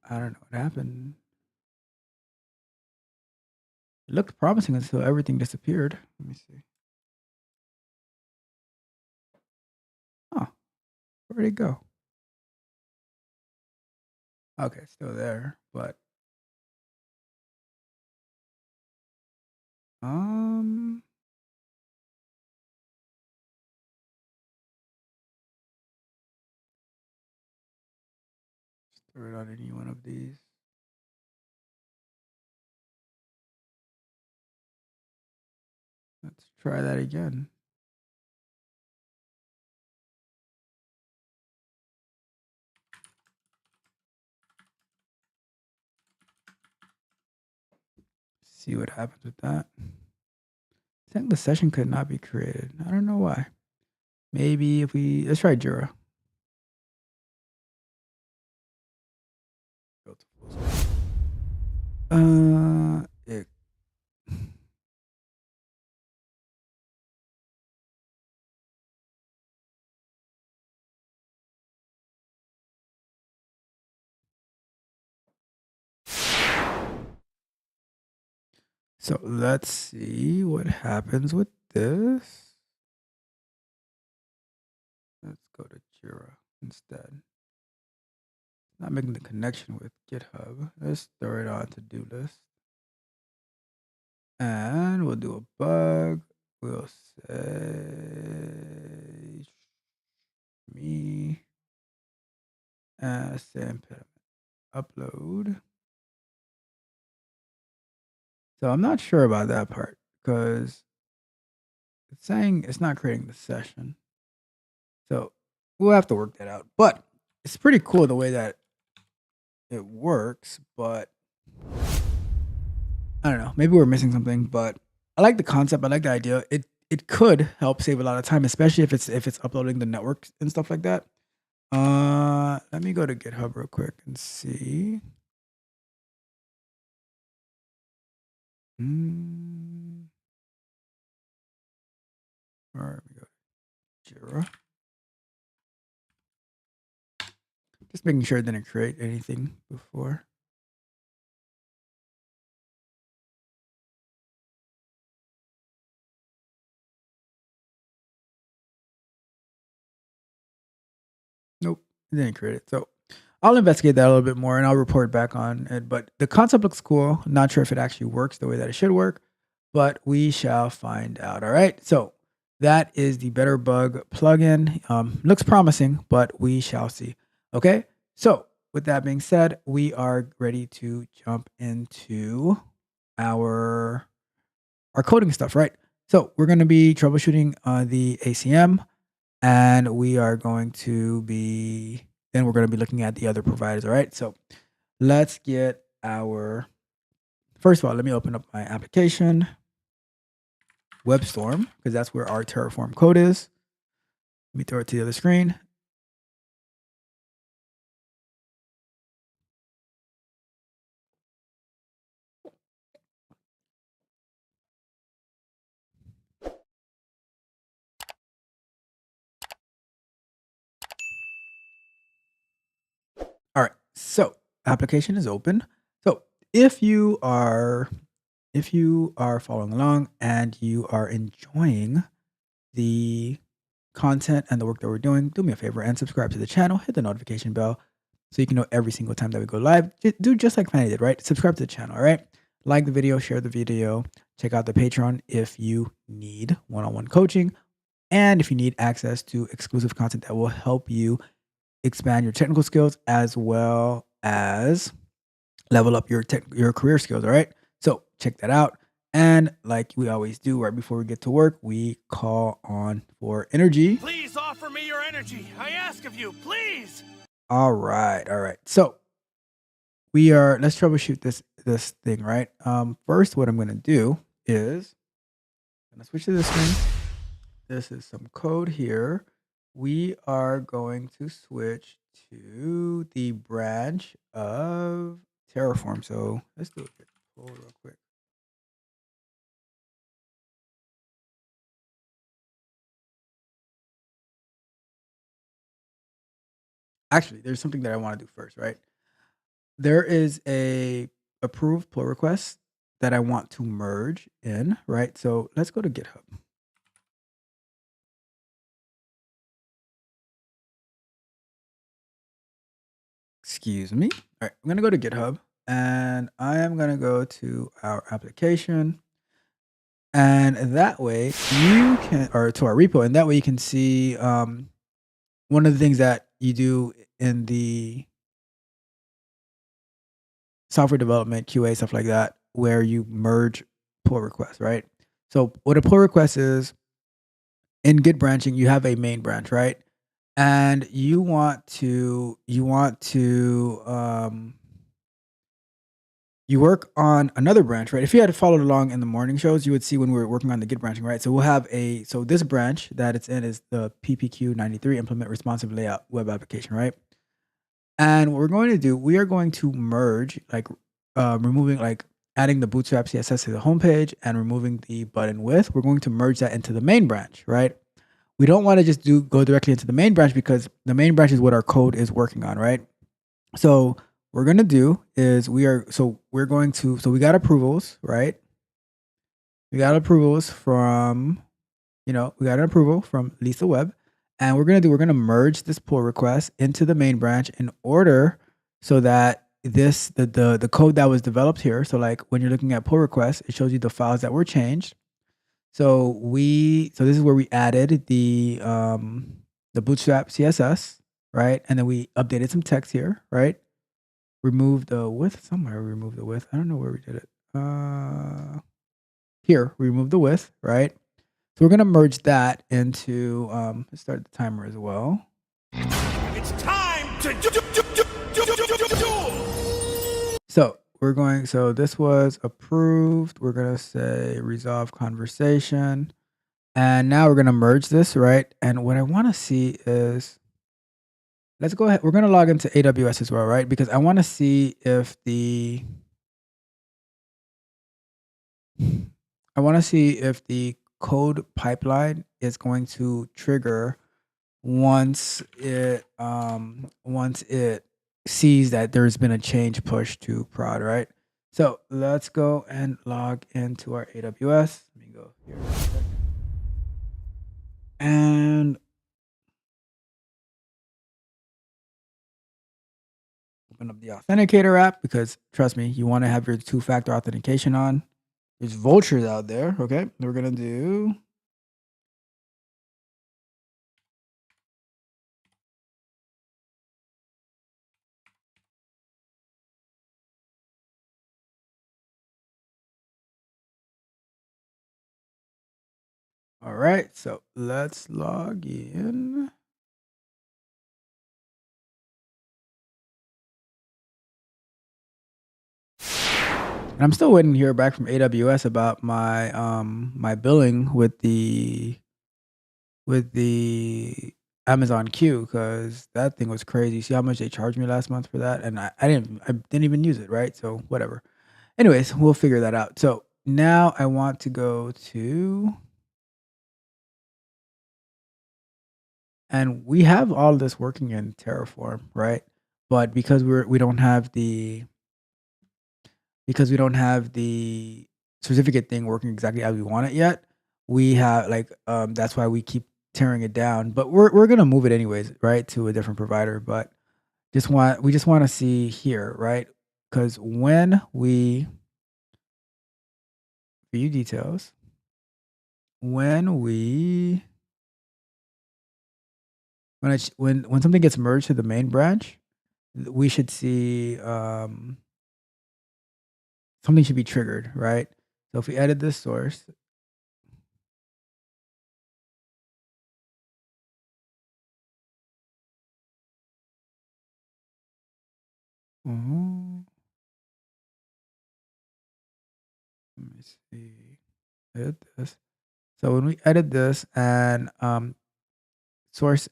I don't know what happened. It looked promising until everything disappeared. Let me see. Oh, where'd it go? Okay, it's still there, but throw it on any one of these. Let's try that again. See what happens with that. Saying the session could not be created. I don't know why. Maybe if let's try Jira. It, so let's see what happens with this. Let's go to Jira instead. Not making the connection with GitHub. Let's throw it on to-do list. And we'll do a bug. We'll say me as impediment. Upload. So I'm not sure about that part because it's saying it's not creating the session. So we'll have to work that out. But it's pretty cool the way that it works, but I don't know. Maybe we're missing something, but I like the concept. I like the idea. It could help save a lot of time, especially if it's uploading the networks and stuff like that. Let me go to GitHub real quick and see. All right, we go to Jira. Just making sure it didn't create anything before. didn't create it. So I'll investigate that a little bit more and I'll report back on it. But the concept looks cool. Not sure if it actually works the way that it should work, but we shall find out. All right. So that is the Better Bug plugin. Looks promising, but we shall see. Okay. So with that being said, we are ready to jump into our coding stuff, right? So we're going to be troubleshooting the ACM, and we are going to be then we're going to be looking at the other providers. All right. So let's get our first of all, let me open up my application, WebStorm, because that's where our Terraform code is. Let me throw it to the other screen. All right. So application is open. So if you are following along and you are enjoying the content and the work that we're doing, do me a favor and subscribe to the channel, hit the notification bell so you can know every single time that we go live. Do just like Fanny did, right? Subscribe to the channel, all right? Like the video, share the video, check out the Patreon if you need one-on-one coaching and if you need access to exclusive content that will help you expand your technical skills as well as level up your career skills, all right? So check that out. And like we always do, right before we get to work, we call on for energy. Please offer me your energy. I ask of you, please. All right, all right. So let's troubleshoot this thing, right? First, what I'm gonna do is I'm gonna switch to this thing. This is some code here. We are going to switch to the branch of Terraform. So let's do a quick pull real quick. Actually, there's something that I want to do first, right? There is a approved pull request that I want to merge in, right? So let's go to GitHub. Excuse me. All right, I'm gonna go to GitHub and I am gonna go to our application. And that way you can, or to our repo, and that way you can see one of the things that you do in the software development, QA, stuff like that, where you merge pull requests, right? So what a pull request is in Git branching, you have a main branch, right? And you want to you work on another branch, right? If you had followed along in the morning shows, you would see when we were working on the Git branching, right? So we'll have so this branch that it's in is the PPQ93 implement responsive layout web application, right? And what we're going to do, we are going to merge, like removing, like adding the Bootstrap CSS to the homepage and removing the button width. We're going to merge that into the main branch, right? We don't want to just go directly into the main branch because the main branch is what our code is working on, right? So what we're going to do is we got approvals, right? We got approvals from, we got an approval from Lisa Webb. And we're going to merge this pull request into the main branch in order so that the code that was developed here. So like when you're looking at pull requests, it shows you the files that were changed. So this is where we added the Bootstrap CSS, right? And then we updated some text here, right? Removed the width somewhere. We removed the width. I don't know where we did it. Here we removed the width, right? So we're gonna merge that into. Let's start the timer as well. It's time to do. So we're going. So this was approved. We're gonna say resolve conversation, and now we're gonna merge this, right? And what I want to see is, let's go ahead. We're gonna log into AWS as well, right? Because I want to see if the code pipeline is going to trigger once it sees that there's been a change push to prod, right? So let's go and log into our AWS. Let me go here and Open up the Authenticator app because trust me, you want to have your 2-factor authentication on. There's vultures out there. Okay, we're gonna do. All right, so let's log in. And I'm still waiting to hear back from AWS about my my billing with the Amazon Q because that thing was crazy. See how much they charged me last month for that, and I didn't even use it, right? So whatever. Anyways, we'll figure that out. So now I want to go to, and we have all of this working in Terraform, right? But because we don't have the certificate thing working exactly as we want it yet, we have like that's why we keep tearing it down. But we're gonna move it anyways, right, to a different provider. But we just want to see here, right? Because when we view details, when something gets merged to the main branch, we should see something should be triggered, right? So if we edit this source, let me see, edit this. So when we edit this and source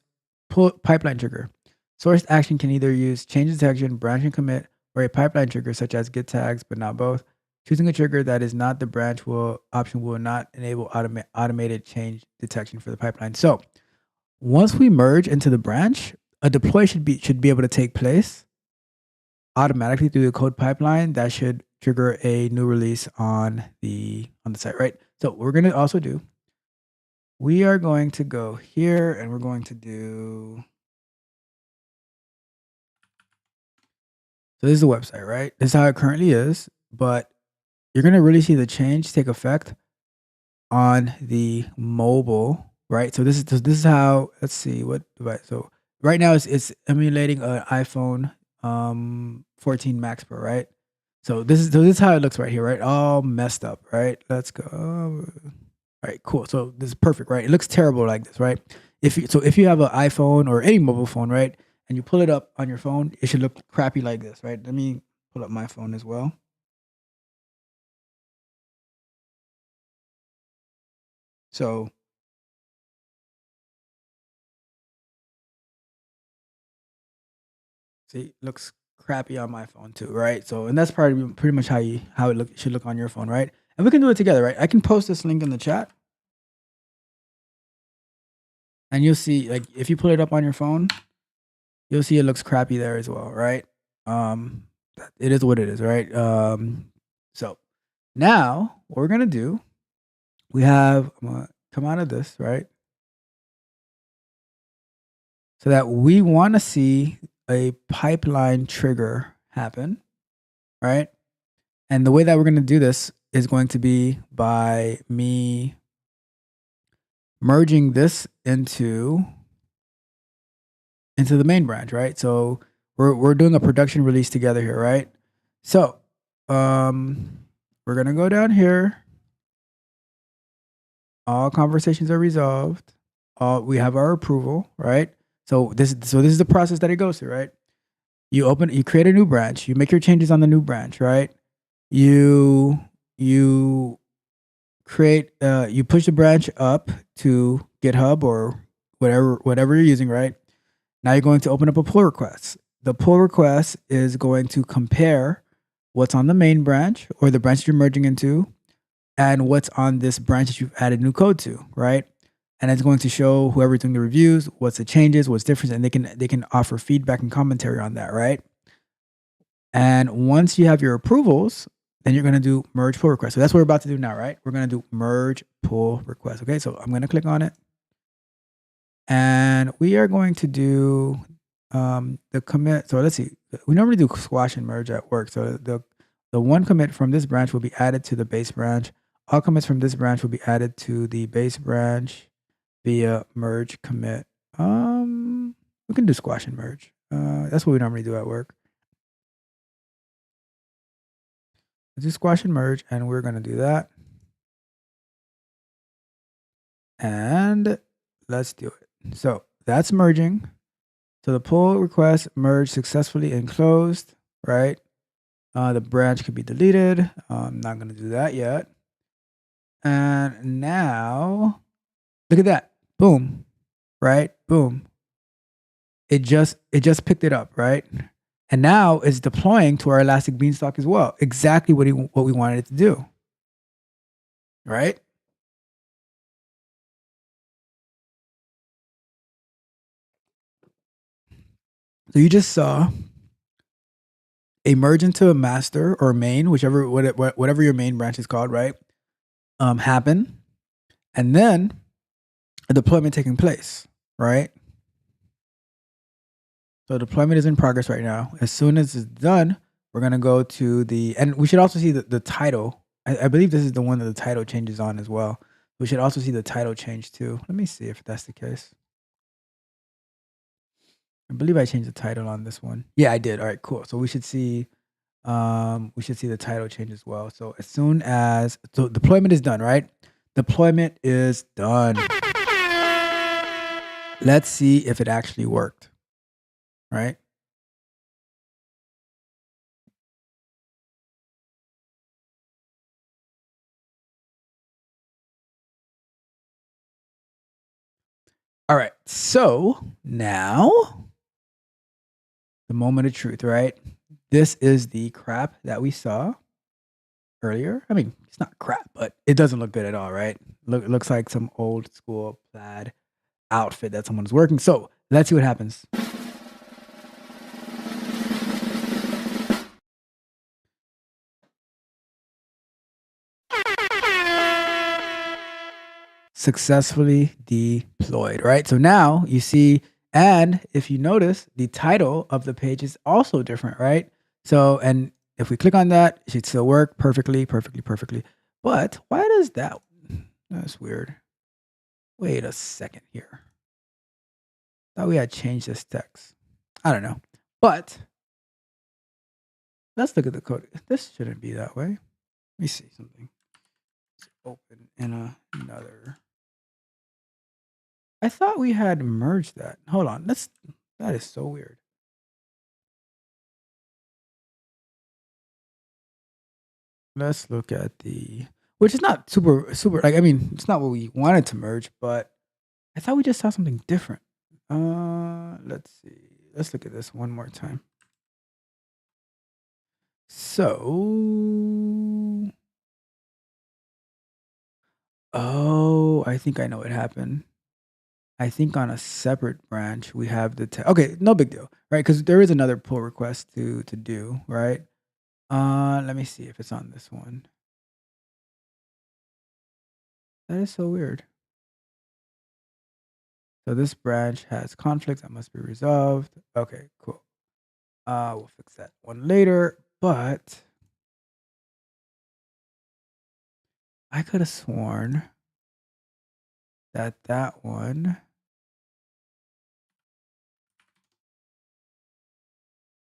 pull pipeline trigger, source action can either use change detection, branch and commit, or a pipeline trigger such as get tags, but not both. Choosing a trigger that is not the branch option will not enable automated change detection for the pipeline. So once we merge into the branch, a deploy should be able to take place automatically through the code pipeline. That should trigger a new release on the site, right? So what we're going to also do, we are going to go here and we're going to do. So this is the website, right? This is how it currently is, but you're going to really see the change take effect on the mobile, right? So this is how, let's see what device. So right now it's emulating an iPhone 14 Max Pro, right? So this is how it looks right here, right? All messed up, right? Let's go. All right, cool. So this is perfect, right? It looks terrible like this, right? If you have an iPhone or any mobile phone, right, and you pull it up on your phone, it should look crappy like this, right? Let me pull up my phone as well. So see, it looks crappy on my phone too, right? So, and that's pretty much how it should look on your phone, right? And we can do it together, right? I can post this link in the chat, and you'll see, like, if you pull it up on your phone, you'll see it looks crappy there as well, right? It is what it is, right? So now what we're gonna do, I'm gonna come out of this, right? So that we want to see a pipeline trigger happen, right? And the way that we're going to do this is going to be by me merging this into the main branch, right? So we're doing a production release together here, right? So we're going to go down here. All conversations are resolved. We have our approval, right? So this is the process that it goes through, right? You create a new branch, you make your changes on the new branch, right? You create you push the branch up to GitHub or whatever you're using, right? Now you're going to open up a pull request. The pull request is going to compare what's on the main branch or the branch you're merging into and what's on this branch that you've added new code to, right? And it's going to show whoever's doing the reviews what's the changes, what's different, and they can offer feedback and commentary on that, right? And once you have your approvals, then you're going to do merge pull request. So that's what we're about to do now, right? We're going to do merge pull request. Okay, so I'm going to click on it. And we are going to do the commit. So let's see. we normally do squash and merge at work. So the one commit from this branch will be added to the base branch. All commits from this branch will be added to the base branch via merge commit. We can do squash and merge. That's what we normally do at work. Let's do squash and merge, and we're gonna do that. And let's do it. So that's merging. So the pull request merged successfully and closed, right? The branch could be deleted. I'm not gonna do that yet. And now, look at that. Boom, right? Boom. It just picked it up, right? And now it's deploying to our Elastic Beanstalk as well. Exactly what we wanted it to do, right? So you just saw a merge into a master or main, whatever your main branch is called, right? Happen, and then a deployment taking place, right? So deployment is in progress right now. As soon as it's done, we're gonna go to and we should also see the title. I believe this is the one that the title changes on as well. We should also see the title change too. Let me see if that's the case. I believe I changed the title on this one. Yeah, I did. All right, cool. So we should see the title change as well. So as soon as deployment is done, right? Deployment is done. Let's see if it actually worked. Right? All right. So now the moment of truth, right? This is the crap that we saw earlier. I mean, it's not crap, but it doesn't look good at all, right? It looks like some old school plaid outfit that someone's working. So let's see what happens. Successfully deployed, right? So now you see, and if you notice, the title of the page is also different, right? So, and if we click on that, it should still work perfectly. But why does that? That's weird. Wait a second here. Thought we had changed this text. I don't know. But let's look at the code. This shouldn't be that way. Let me see something. Let's open in another. I thought we had merged that. Hold on. That is so weird. Let's look at which is not super like, I mean, it's not what we wanted to merge, but I thought we just saw something different. Let's see. Let's look at this one more time. So, oh, I think I know what happened. I think on a separate branch we have okay, no big deal, right? Because there is another pull request to do, right? Let me see if it's on this one. That is so weird. So this branch has conflicts that must be resolved. Okay, cool. We'll fix that one later, but I could have sworn that one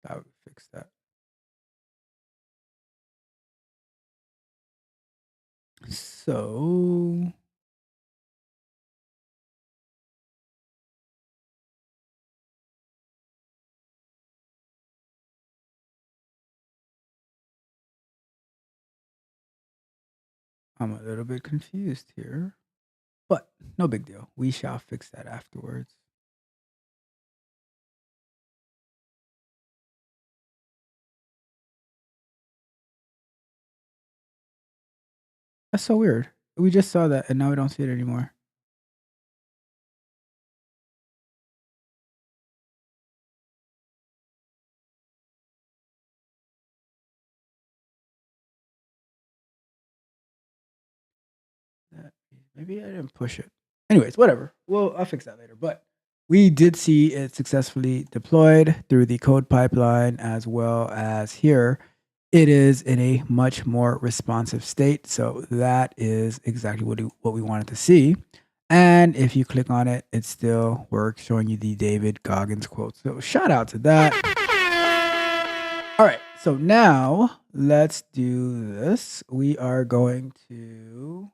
that would fix that. So I'm a little bit confused here, but no big deal. We shall fix that afterwards. That's so weird. We just saw that and now we don't see it anymore. Maybe I didn't push it. Anyways, whatever. Well, I'll fix that later. But we did see it successfully deployed through the code pipeline, as well as here. It is in a much more responsive state. So that is exactly what we wanted to see. And if you click on it, it still works, showing you the David Goggins quote. So shout out to that. All right. So now let's do this. We are going to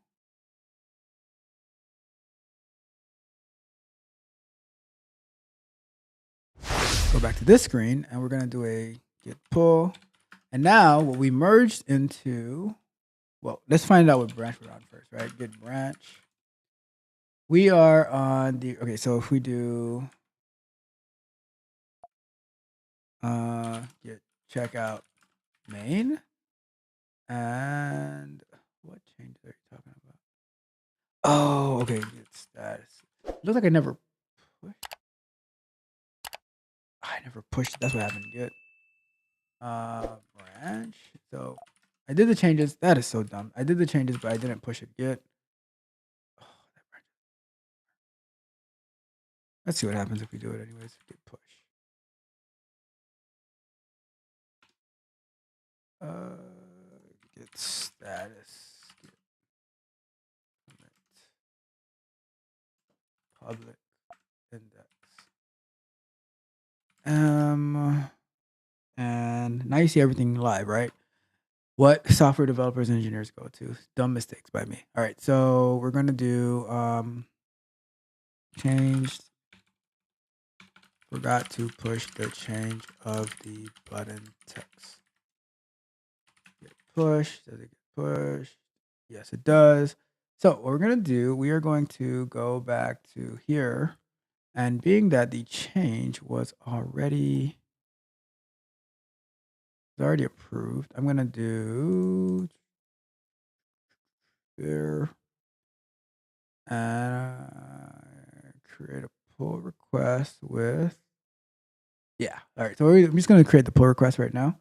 go back to this screen, and we're going to do a git pull. And now what we merged into, well, let's find out what branch we're on first, right? Git branch. We are on the, okay, so if we do git checkout main, and what changes are you talking about? Oh, okay, git status. Looks like I never pushed. That's what happened. Git branch. So I did the changes. That is so dumb. I did the changes, but I didn't push it. Git. Oh, that branch. Let's see what happens if we do it anyways. Git push. Git status. Git commit. Public index. And now you see everything live, right? What software developers and engineers go to. Dumb mistakes by me. All right, so we're gonna do changed. Forgot to push the change of the button text. Get pushed. Does it get pushed? Yes, it does. So what we're gonna do, we are going to go back to here, and being that the change was already approved, I'm gonna do there and create a pull request with, yeah. All right, so I'm just gonna create the pull request right now,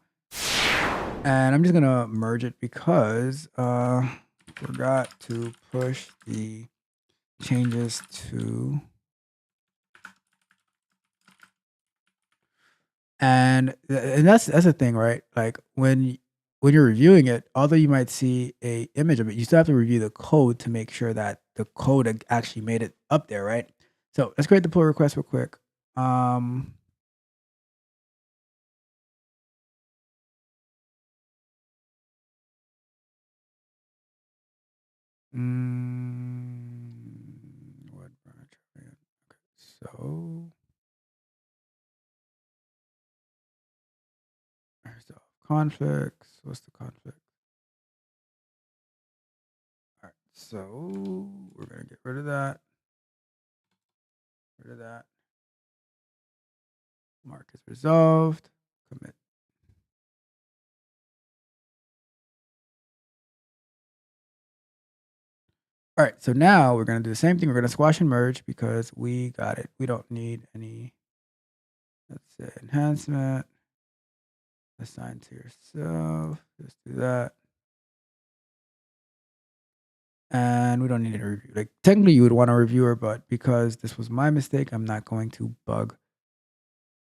and I'm just gonna merge it because forgot to push the changes to, and that's the thing, right? Like when you're reviewing it, although you might see a image of it, you still have to review the code to make sure that the code actually made it up there, right? So let's create the pull request real quick. What branch are we in? Okay, so resolve conflicts. What's the conflict? All right, so we're gonna get rid of that. Rid of that. Mark is resolved. Commit. All right, so now we're gonna do the same thing. We're gonna squash and merge because we got it. We don't need any, let's say, enhancement. Assign to yourself. Just do that. And we don't need a review. Like technically you would want a reviewer, but because this was my mistake, I'm not going to bug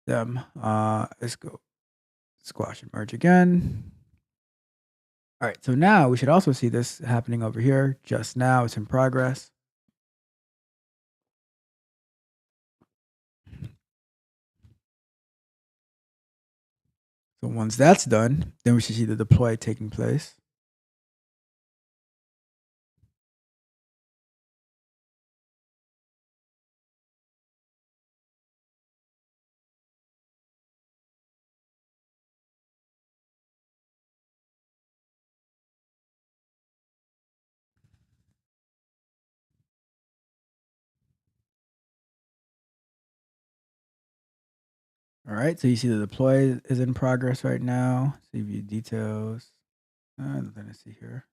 them. Let's go squash and merge again. All right, so now we should also see this happening over here. Just now, it's in progress. So once that's done, then we should see the deploy taking place. All right, so you see the deploy is in progress right now. See view details. Nothing to see here.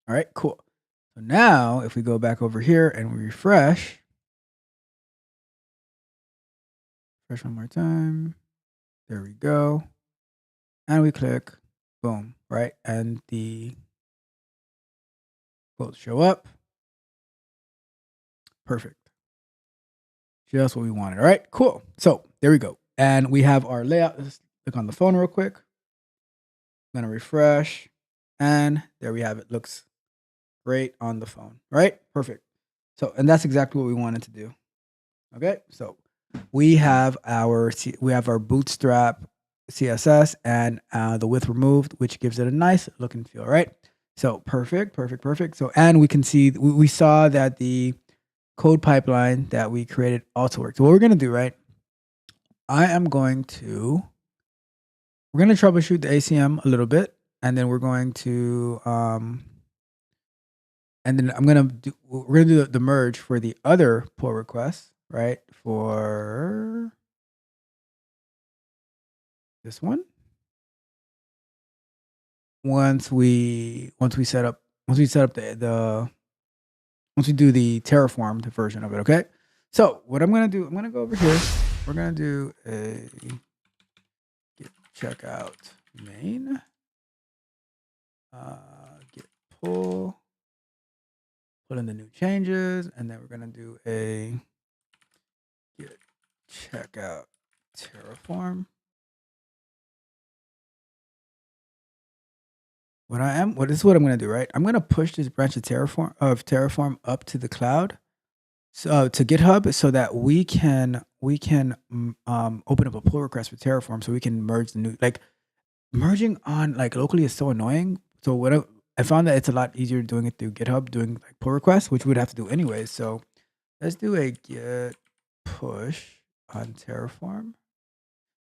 All right, cool. So now if we go back over here and we refresh one more time. There we go. And we click, boom, right? And the quotes show up. Perfect. Just what we wanted. All right, cool. So there we go. And we have our layout. Let's click on the phone real quick. I'm gonna refresh. And there we have it. Looks great on the phone. Right? Perfect. So, and that's exactly what we wanted to do. Okay, so we have our bootstrap CSS and the width removed, which gives it a nice look and feel, right? So perfect. So, and we can see, we saw that the code pipeline that we created also works. So what we're going to do, right? We're going to troubleshoot the ACM a little bit, and then we're going to, and then we're going to do the merge for the other pull requests, right? For this one. Once we do the Terraform version of it, okay? So what I'm gonna do, I'm gonna go over here. We're gonna do a git checkout main, git pull in the new changes, and then we're gonna do a git checkout Terraform. This is what I'm gonna do, right? I'm gonna push this branch of Terraform up to the cloud, so to GitHub, so that we can open up a pull request for Terraform, so we can merge the new, like merging on like locally is so annoying. So what I found that it's a lot easier doing it through GitHub, doing like pull requests, which we'd have to do anyways. So let's do a git push on Terraform.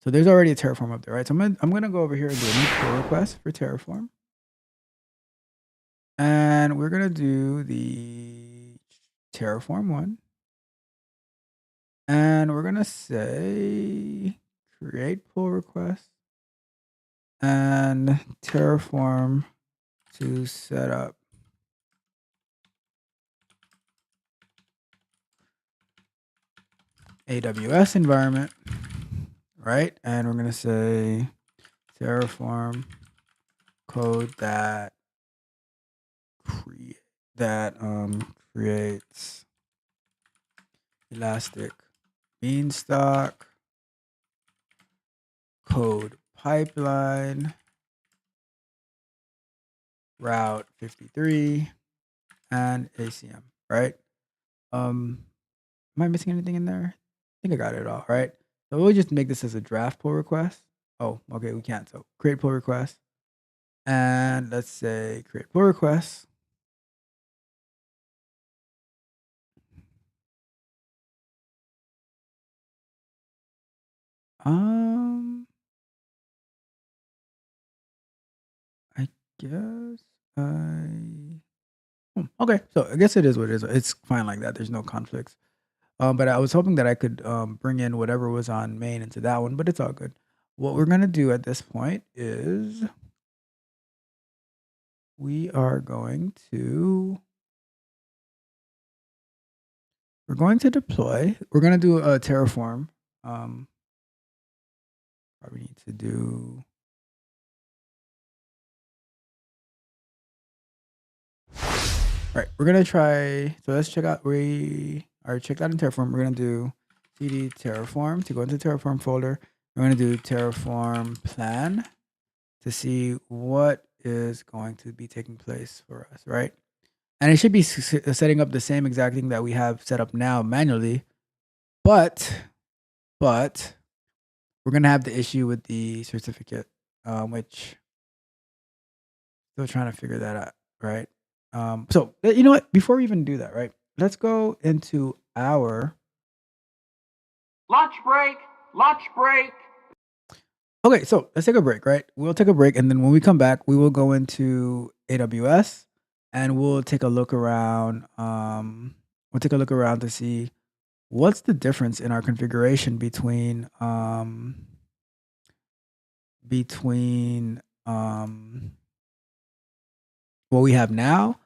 So there's already a Terraform up there, right? So I'm gonna go over here and do a new pull request for Terraform. And we're going to do the Terraform one. And we're going to say create pull request and Terraform to set up AWS environment, right? And we're going to say Terraform code that creates elastic beanstalk code pipeline route 53 and ACM, right? Am I missing anything in there? I think I got it all, right? So we'll just make this as a draft pull request. Oh, okay, we can't. So create pull request. And let's say create pull request. I guess okay. So I guess it is what it is. It's fine like that. There's no conflicts. But I was hoping that I could bring in whatever was on main into that one, but it's all good. What we're gonna do at this point is we're going to deploy. We're gonna do a Terraform. Probably need to do. All right, we're gonna try. So let's check out. We already checked out in Terraform. We're gonna do cd Terraform to go into the Terraform folder. We're gonna do Terraform plan to see what is going to be taking place for us, right? And it should be setting up the same exact thing that we have set up now manually, but we're gonna have the issue with the certificate, which still trying to figure that out, right? So you know what? Before we even do that, right? Let's go into our Lunch break! Lunch break! Okay, so let's take a break, right? We'll take a break, and then when we come back, we will go into AWS and we'll take a look around. We'll take a look around to see what's the difference in our configuration between what we have now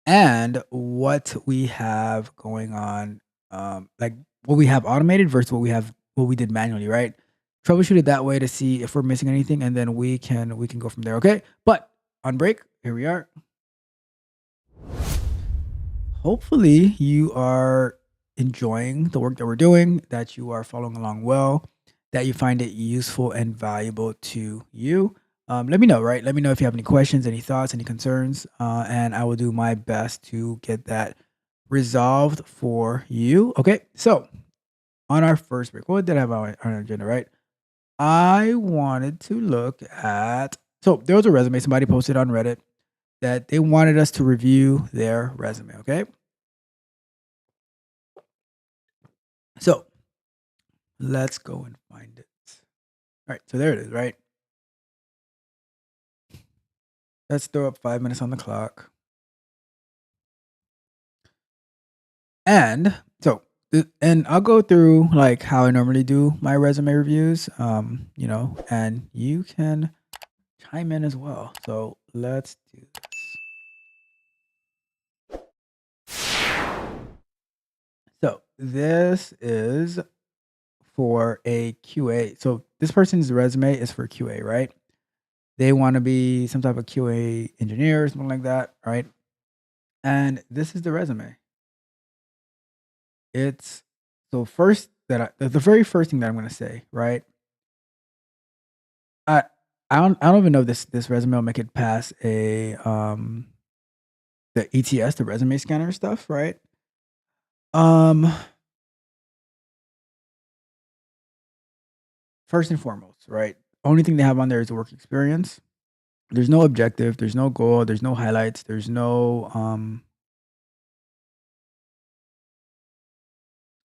and what we have going on, like what we have automated versus what we did manually, right? Troubleshoot it that way to see if we're missing anything, and then we can go from there. Okay, but on break, here we are. Hopefully you are enjoying the work that we're doing, that you are following along well, that you find it useful and valuable to you. Let me know, right? Let me know if you have any questions, any thoughts, any concerns, and I will do my best to get that resolved for you. Okay, so on our first break, what did I have on our agenda, right? I wanted to look at, so there was a resume somebody posted on Reddit that they wanted us to review their resume. Okay, so let's go and find it. All right, so there it is, right? Let's throw up 5 minutes on the clock. And so, and I'll go through like how I normally do my resume reviews, and you can chime in as well. So let's do this. So this is for a QA. So this person's resume is for QA, right? They want to be some type of QA engineer or something like that, right? And this is the resume. It's so first that the very first thing that I'm gonna say, right? I I don't even know if this resume will make it past a the ETS, the resume scanner stuff, right? Um First and foremost, right? Only thing they have on there is the work experience. There's no objective, there's no goal, there's no highlights, there's no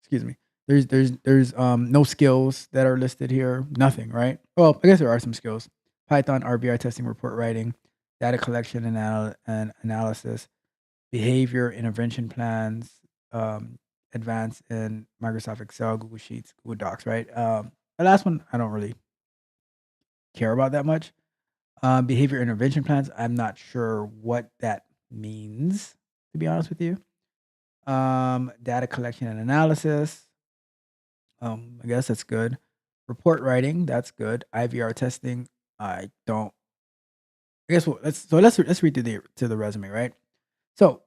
excuse me. There's no skills that are listed here. Nothing, right? Well, I guess there are some skills. Python, RBI testing, report writing, data collection and analysis, behavior intervention plans, advanced in Microsoft Excel, Google Sheets, Google Docs, right? The last one I don't really care about that much. Behavior intervention plans, I'm not sure what that means, to be honest with you. Data collection and analysis. I guess that's good. Report writing, that's good. IVR testing, I don't. I guess let's read through the resume, right? So,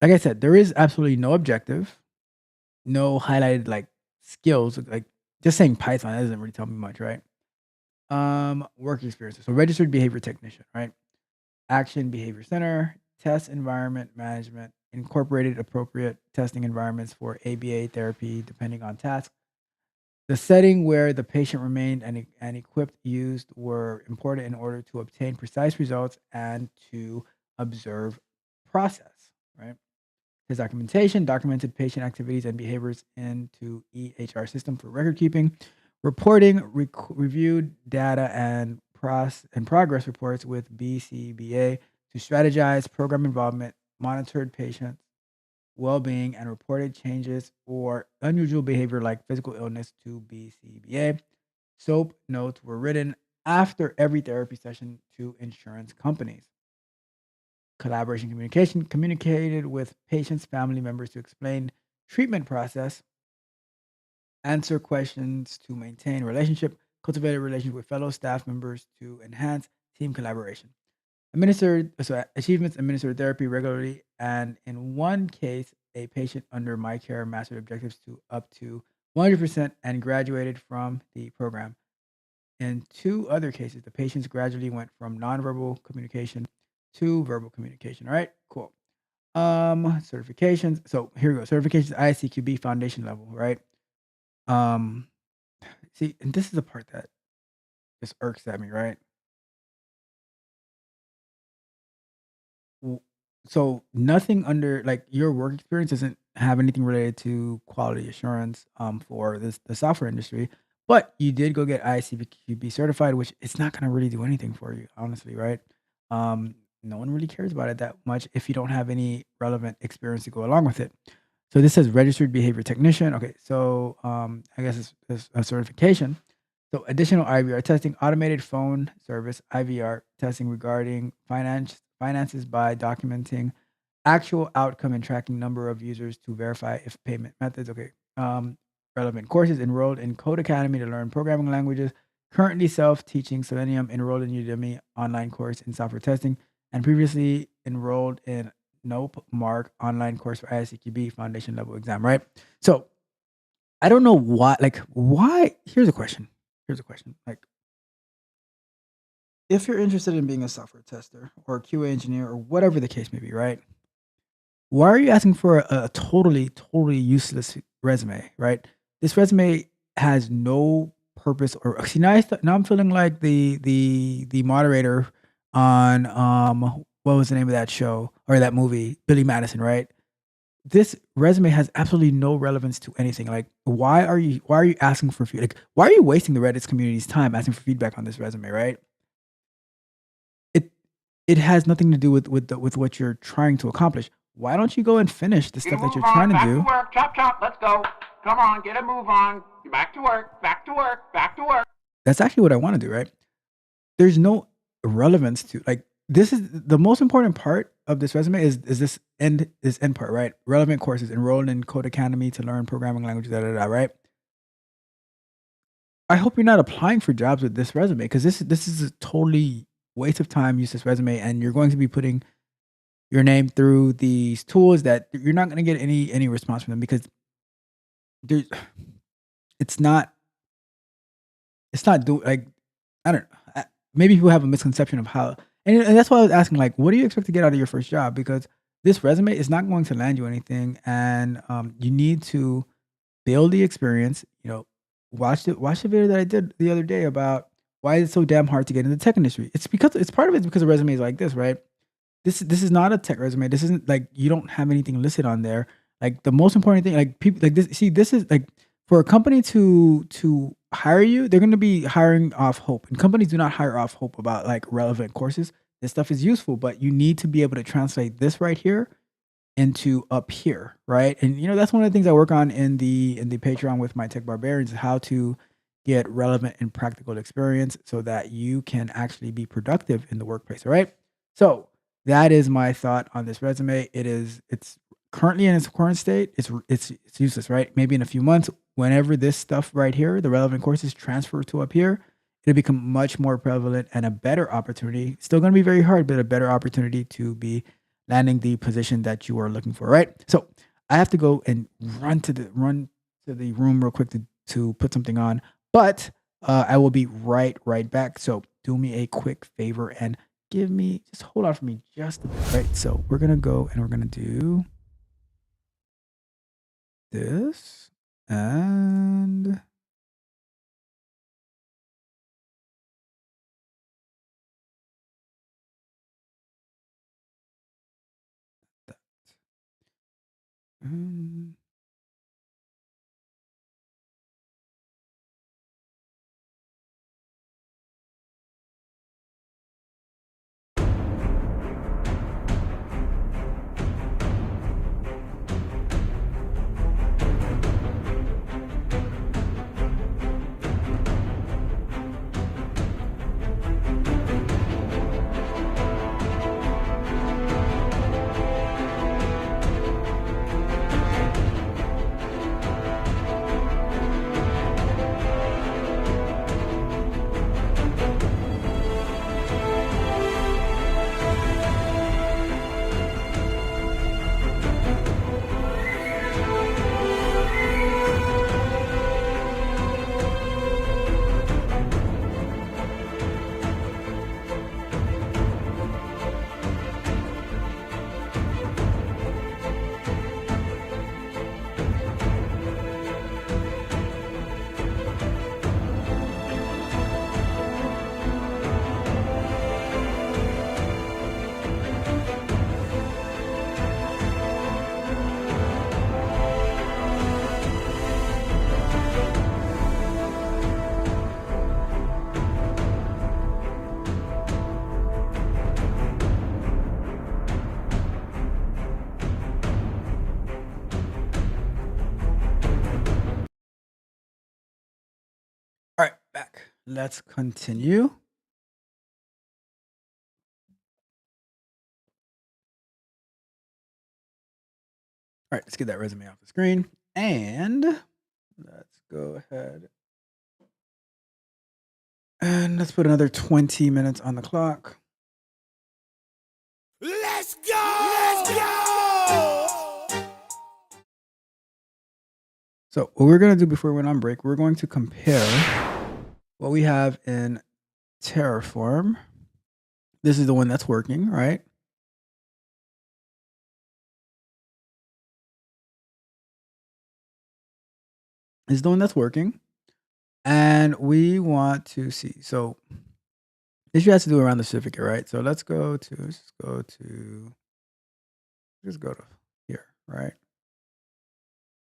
like I said, there is absolutely no objective, no highlighted like skills. Like just saying Python that doesn't really tell me much, right? Work experiences. So registered behavior technician, right? Action behavior center, test environment management, incorporated appropriate testing environments for ABA therapy depending on task. The setting where the patient remained and equipped used were important in order to obtain precise results and to observe process, right? His documentation documented patient activities and behaviors into EHR system for record keeping, reporting, reviewed data and progress reports with BCBA to strategize program involvement, monitored patients well-being and reported changes or unusual behavior like physical illness to BCBA. SOAP notes were written after every therapy session to insurance companies. Collaboration communication communicated with patients, family members to explain treatment process, answer questions to maintain relationship, cultivated relationship with fellow staff members to enhance team collaboration. Achievements administered therapy regularly, and in one case, a patient under my care mastered objectives to up to 100% and graduated from the program. In two other cases, the patients gradually went from nonverbal communication to verbal communication. All right, cool. Certifications. So here we go. Certifications ICQB foundation level, right? Um, see, and this is the part that just irks at me, right? W- So nothing under like your work experience doesn't have anything related to quality assurance for the software industry, but you did go get ICQB certified, which it's not going to really do anything for you, honestly, right? No one really cares about it that much if you don't have any relevant experience to go along with it. So this says registered behavior technician. Okay, so I guess it's a certification. So additional IVR testing, automated phone service IVR testing regarding finances by documenting actual outcome and tracking number of users to verify if payment methods. Okay. Relevant courses enrolled in Code Academy to learn programming languages. Currently self-teaching Selenium, enrolled in Udemy online course in software testing, and previously enrolled in Nope. Mark online course for ISCQB foundation level exam, right? So I don't know why. Like, why? Here's a question. Like, if you're interested in being a software tester or a QA engineer or whatever the case may be, right? Why are you asking for a totally useless resume, right? This resume has no purpose or see now I'm feeling like the moderator on what was the name of that show or that movie, Billy Madison, right? This resume has absolutely no relevance to anything. Like, why are you asking for feedback? Like, why are you wasting the Reddit's community's time asking for feedback on this resume, right? It it has nothing to do with what you're trying to accomplish. Why don't you go and finish the Get a stuff that move you're on. trying to Back to do? work. Chop, chop. Let's go. Come on, get a move on. Back to work. Back to work. Back to work. That's actually what I want to do, right? There's no relevance to like this is the most important part of this resume is this end part, right? Relevant courses enrolled in Code Academy to learn programming languages, right? I hope you're not applying for jobs with this resume because this is a totally waste of time, useless resume, and you're going to be putting your name through these tools that you're not going to get any response from them because there's it's not do like I don't know. Maybe people have a misconception of how, and that's why I was asking, like, what do you expect to get out of your first job? Because this resume is not going to land you anything, and you need to build the experience. You know, watch the video that I did the other day about why it's so damn hard to get into the tech industry. It's part of it's because of resumes like this, right? This is not a tech resume. This isn't like you don't have anything listed on there. Like the most important thing, like people like this. See, this is like for a company to hire you, they're going to be hiring off hope, and companies do not hire off hope about like relevant courses. This stuff is useful, but you need to be able to translate this right here into up here, right? And that's one of the things I work on in the Patreon with my tech barbarians, is how to get relevant and practical experience so that you can actually be productive in the workplace. All right. So that is my thought on this resume. It's currently in its current state. It's useless, right? Maybe in a few months, whenever this stuff right here, the relevant courses transfer to up here, it'll become much more prevalent and a better opportunity. Still going to be very hard, but a better opportunity to be landing the position that you are looking for, right? So I have to go and run to the room real quick to put something on, but I will be right back. So do me a quick favor and just hold on for me just a bit, right? So we're gonna go and we're gonna do this and that. Mm. All right, back. Let's continue. All right, let's get that resume off the screen. And let's go ahead and let's put another 20 minutes on the clock. Let's Let's go! Let's go! So what we're gonna do before we went on break, we're going to compare what we have in Terraform. This is the one that's working, right? This is the one that's working. And we want to see. So this you have to do around the certificate, right? So let's go to here, right?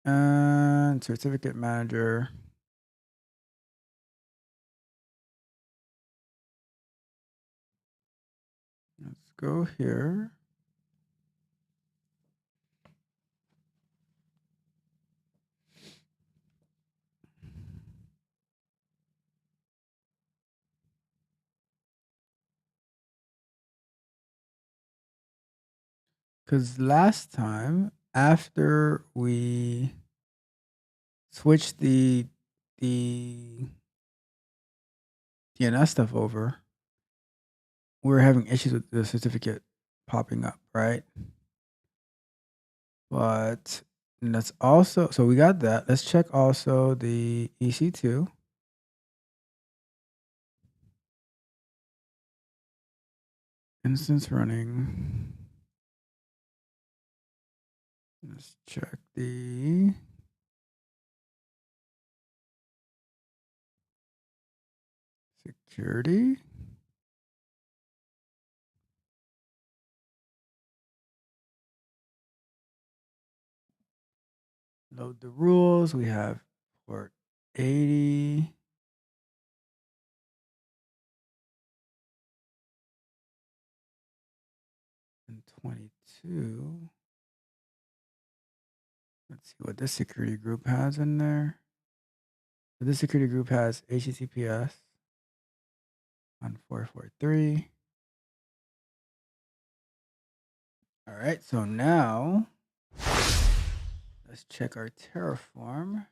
And certificate manager. Let's go here. Because last time, after we switched the DNS stuff over, we were having issues with the certificate popping up, right? But let's also, so we got that. Let's check also the EC2. Instance running. Let's check the security. Load the rules. We have port 80. And 22. Let's see what this security group has in there. So this security group has HTTPS on 443. All right, so now let's check our Terraform.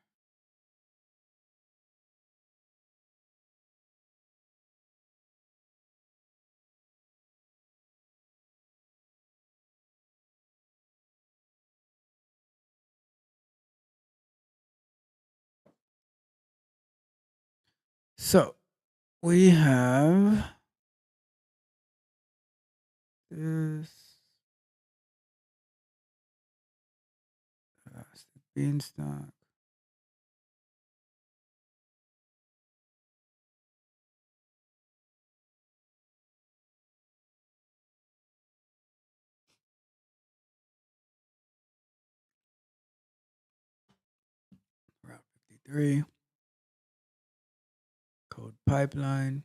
So we have this beanstalk. Route 53. Code pipeline.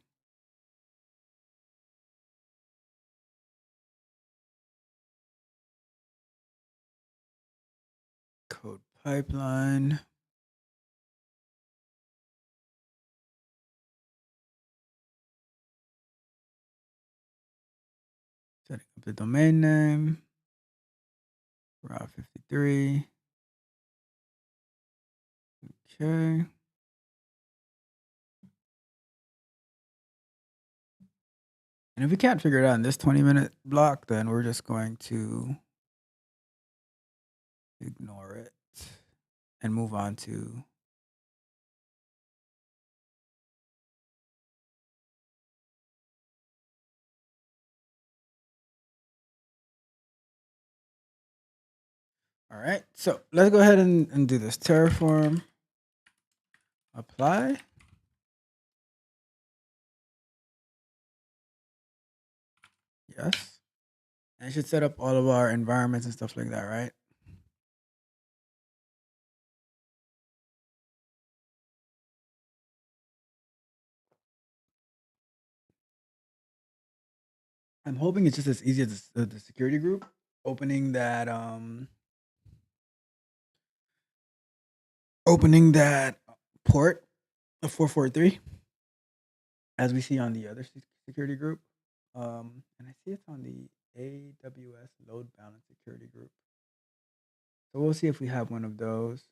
Code pipeline. Setting up the domain name. Route 53. Okay. And if we can't figure it out in this 20-minute block, then we're just going to ignore it and move on to all right. So let's go ahead and do this. Terraform apply. Yes. And it should set up all of our environments and stuff like that, right? I'm hoping it's just as easy as the security group opening that port of 443 as we see on the other security group. And I see it's on the AWS load balance security group. So we'll see if we have one of those.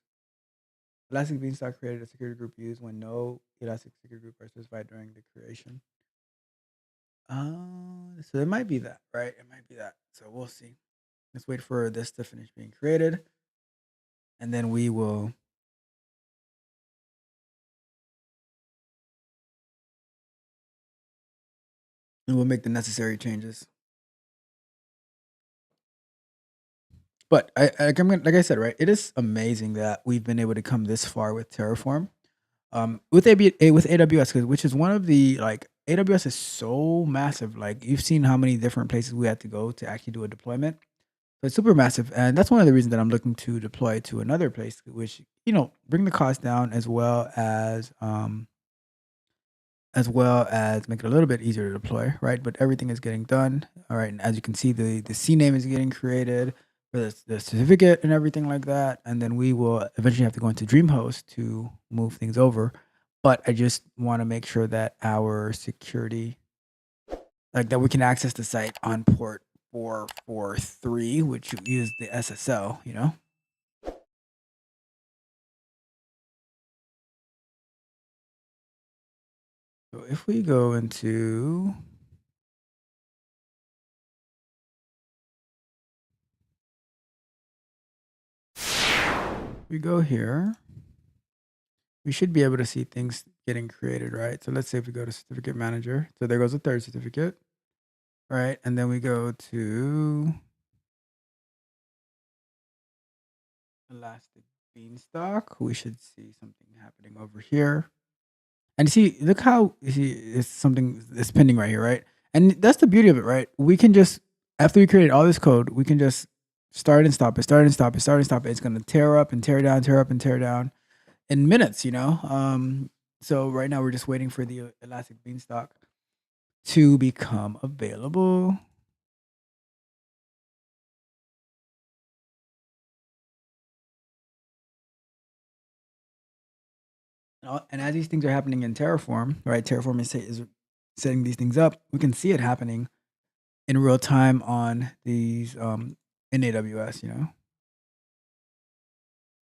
Elastic Beanstalk created a security group used when no Elastic security group are specified during the creation. So it might be that, right? It might be that. So we'll see. Let's wait for this to finish being created, and then we'll make the necessary changes. But like I said, right? It is amazing that we've been able to come this far with Terraform. With with AWS, which is one of the like AWS is so massive. Like you've seen how many different places we had to go to actually do a deployment. So it's super massive, and that's one of the reasons that I'm looking to deploy to another place, which bring the cost down as well as make it a little bit easier to deploy, right? But everything is getting done. All right. And as you can see, the C name is getting created for the certificate and everything like that. And then we will eventually have to go into DreamHost to move things over. But I just want to make sure that our security, like that we can access the site on port 443, which is the SSL. So if we go into we go here, we should be able to see things getting created, right? So let's say if we go to certificate manager, so there goes the third certificate, right? And then we go to Elastic Beanstalk. We should see something happening over here. And you see, look how you see it's something that's pending right here, right? And that's the beauty of it, right? We can just after we created all this code, we can just start and stop it, start and stop it, start and stop it. It's gonna tear up and tear down, tear up and tear down in minutes. So right now we're just waiting for the Elastic Beanstalk to become available. And as these things are happening in Terraform, right? Terraform is setting these things up. We can see it happening in real time on these in AWS. I don't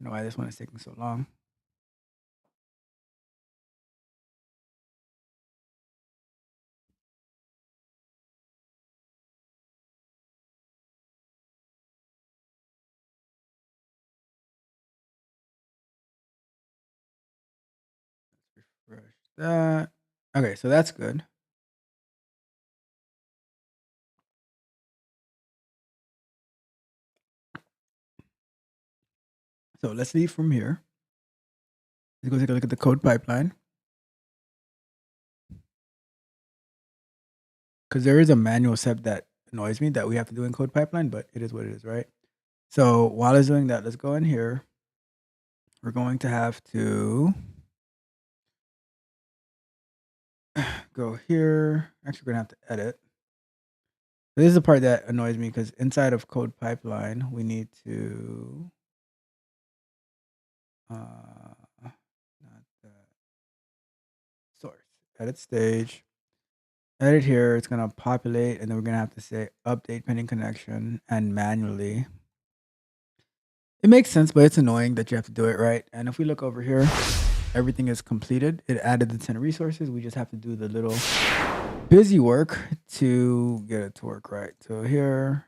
know why this one is taking so long. Let's refresh that. Okay, so that's good. So let's leave from here. Let's go take a look at the code pipeline. Because there is a manual step that annoys me that we have to do in code pipeline, but it is what it is, right? So while it's doing that, let's go in here. We're going to have to go here. Actually, we're going to have to edit. This is the part that annoys me because inside of code pipeline, we need to not the source. Edit stage. Edit here. It's going to populate, and then we're going to have to say update pending connection and manually. It makes sense, but it's annoying that you have to do it, right? And if we look over here, everything is completed. It added the 10 resources. We just have to do the little busy work to get it to work right. So here,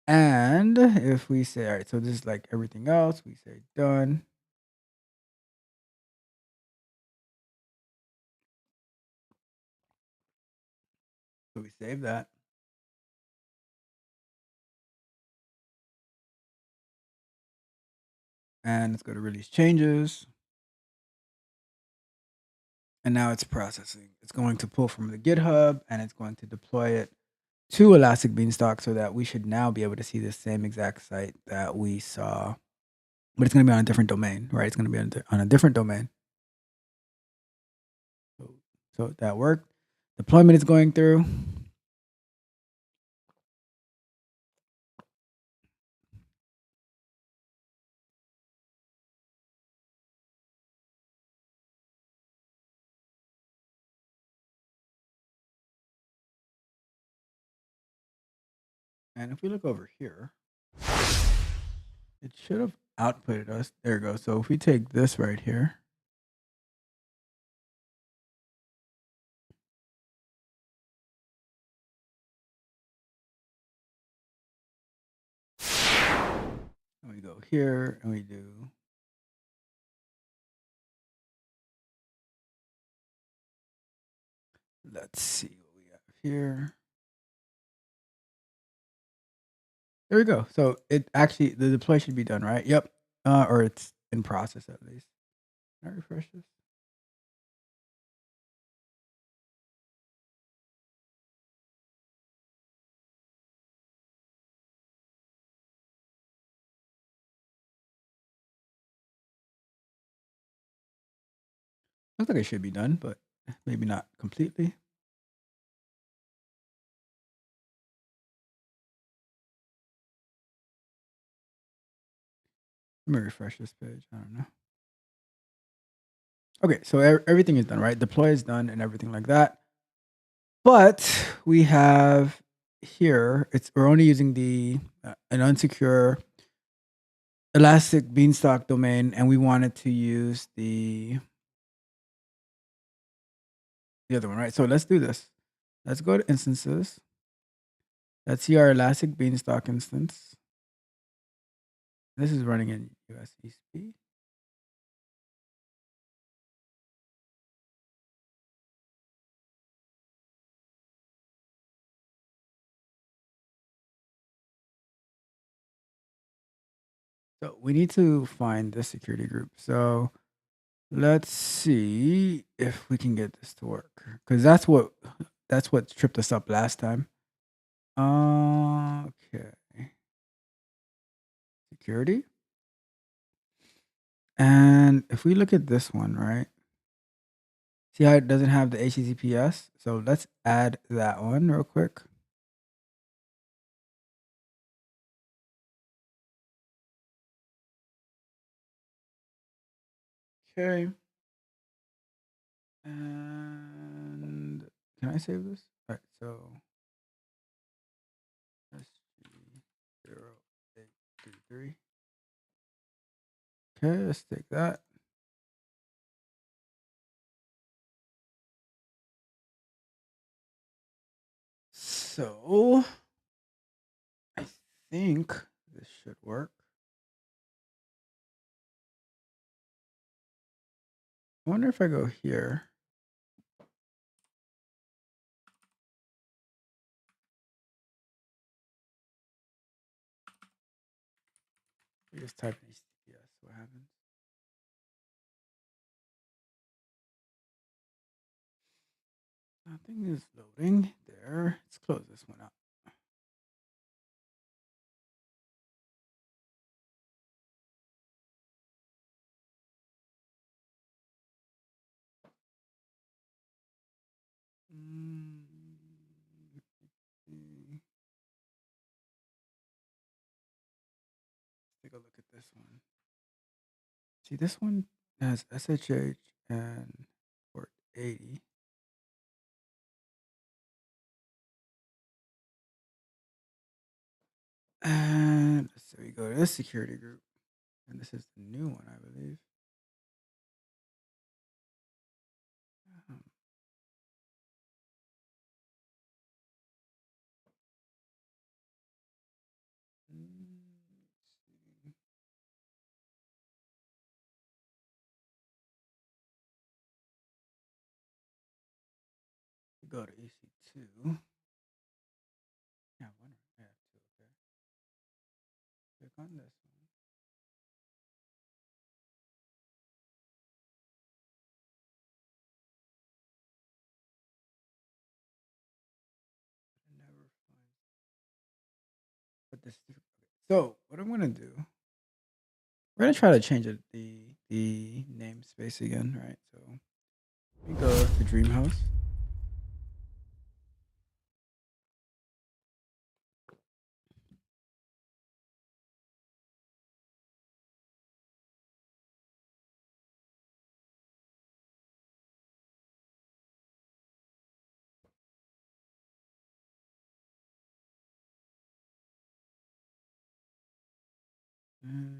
and if we say, all right, so this is like everything else, we say done. So we save that. And let's go to release changes. And now it's processing. It's going to pull from the GitHub and it's going to deploy it to Elastic Beanstalk so that we should now be able to see the same exact site that we saw, but it's going to be on a different domain, right? It's going to be on a different domain. So that worked. Deployment is going through. And if we look over here, it should have outputted us. There we go. So if we take this right here, here and we do let's see what we have here. There we go. So it actually the deploy should be done, right? Yep. Or it's in process at least. Can I refresh this? Looks like it should be done, but maybe not completely. Let me refresh this page. I don't know. Okay, so everything is done, right? Deploy is done and everything like that. But we have here, we're only using the an unsecure Elastic Beanstalk domain, and we wanted to use the other one, right? So let's do this. Let's go to instances. Let's see our Elastic Beanstalk instance. This is running in USESP. So we need to find the security group. So let's see if we can get this to work, because that's what tripped us up last time. Okay. Security. And if we look at this one, right? See how it doesn't have the HTTPS? So let's add that one real quick. Okay. And can I save this? All right, so SG0833. Okay, let's take that. So I think this should work. I wonder if I go here. We just type in HTTPS. What happens? Nothing is loading there. Let's close this one out. Take a look at this one. See, this one has SHH and port 80. And so we go to this security group. And this is the new one, I believe. Go to EC2. Yeah, one. Yeah, two. Okay. Click on this one. I never find. But this. Okay. So what I'm gonna do? We're gonna try to change it the namespace again, right? So we go to Dreamhouse. Mm.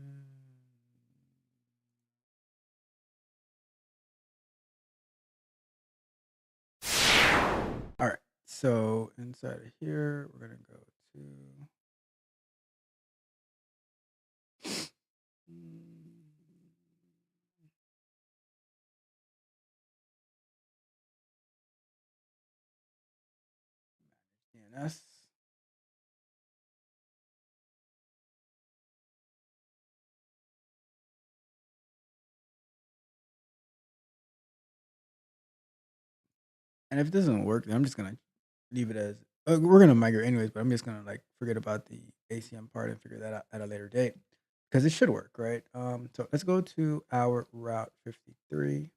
All right. So inside of here, we're gonna go to DNS. And if it doesn't work, then I'm just gonna leave it as we're gonna migrate anyways. But I'm just gonna like forget about the ACM part and figure that out at a later date because it should work, right? So let's go to our Route 53.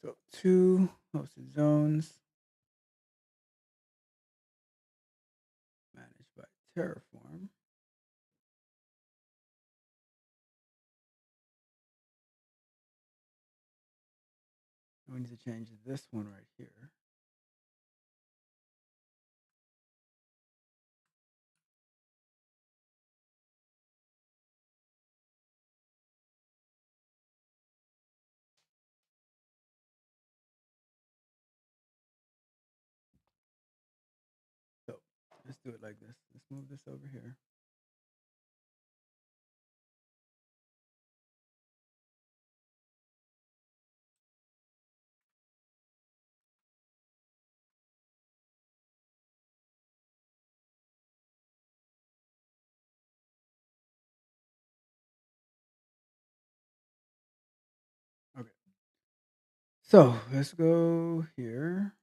So 2 hosted zones managed by Terraform. We need to change this one right here. So let's do it like this. Let's move this over here. Okay. So let's go here.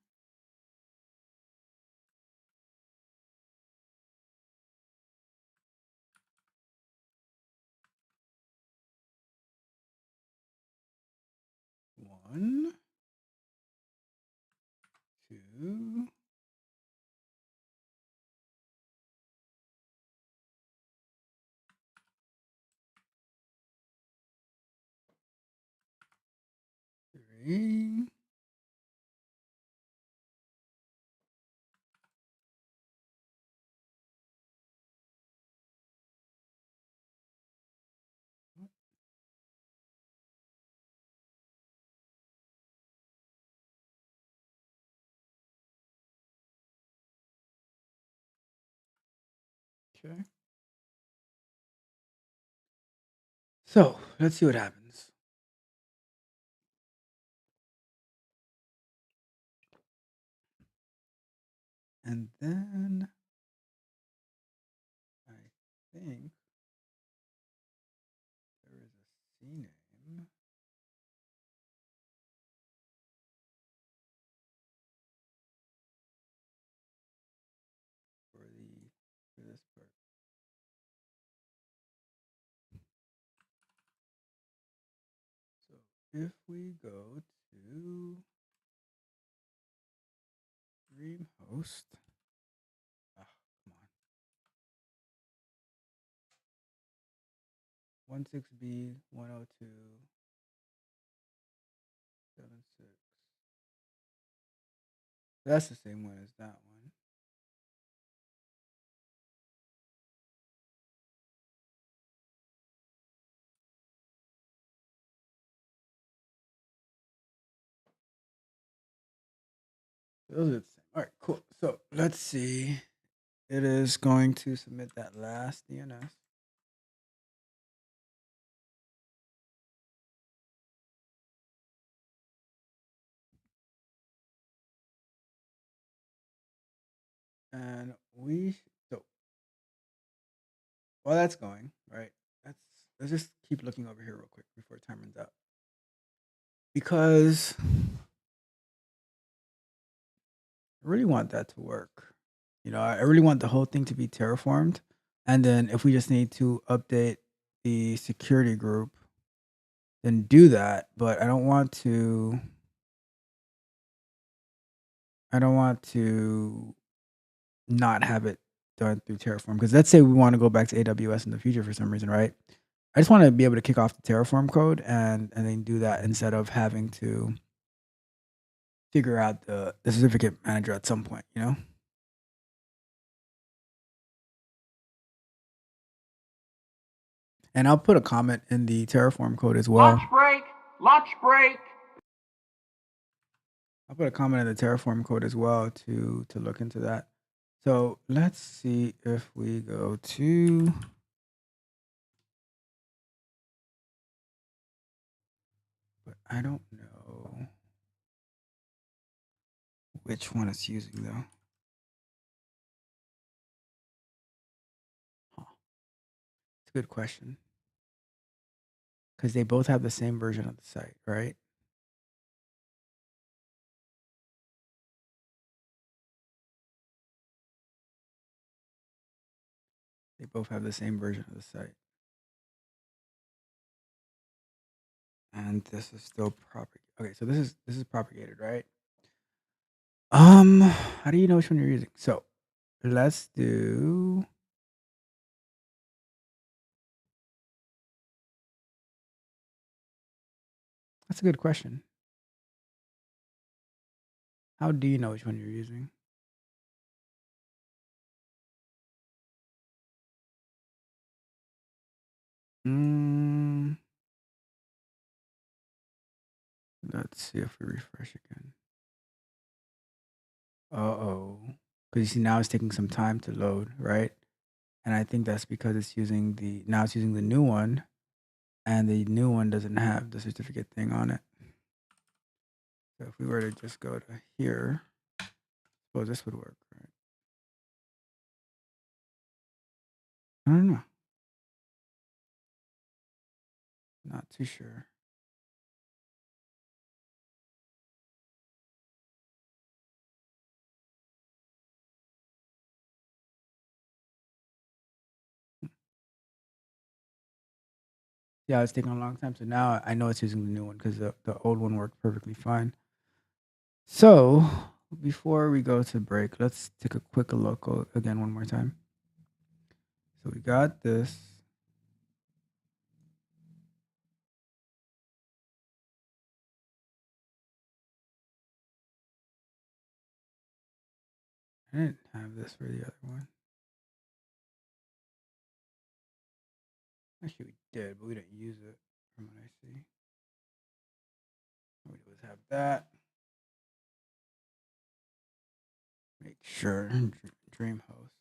One, two, three. Okay. So let's see what happens. And then I think there is a C name for this part. So if we go to Dream Host, come on, 16B 102.76. That's the same one as that one. Those are the same. All right, cool. So let's see. It is going to submit that last DNS. And so while that's going, right? Let's just keep looking over here real quick before time runs out. Because I really want that to work. I really want the whole thing to be terraformed. And then if we just need to update the security group, then do that. But I don't want to not have it done through Terraform. Because let's say we want to go back to AWS in the future for some reason, right? I just want to be able to kick off the Terraform code and then do that instead of having to figure out the certificate manager at some point, And I'll put a comment in the Terraform code as well. Lunch break! Lunch break! I'll put a comment in the Terraform code as well to look into that. So let's see if we go to I don't know which one it's using though. Huh. It's a good question because they both have the same version of the site, right? They both have the same version of the site. And this is still propagated. Okay, so this is propagated, right? How do you know which one you're using? So let's do. That's a good question. How do you know which one you're using? Mm, let's see if we refresh again. Uh-oh. Because you see now it's taking some time to load, right? And I think that's because it's using the new one, and the new one doesn't have the certificate thing on it. So if we were to just go to here, suppose this would work, right? I don't know. Not too sure. Yeah, it's taking a long time. So now I know it's using the new one because the old one worked perfectly fine. So before we go to break, let's take a quick look again one more time. So we got this. I didn't have this for the other one. Actually, we did, but we didn't use it from what I see. What we do is have that. Make sure Dream Host.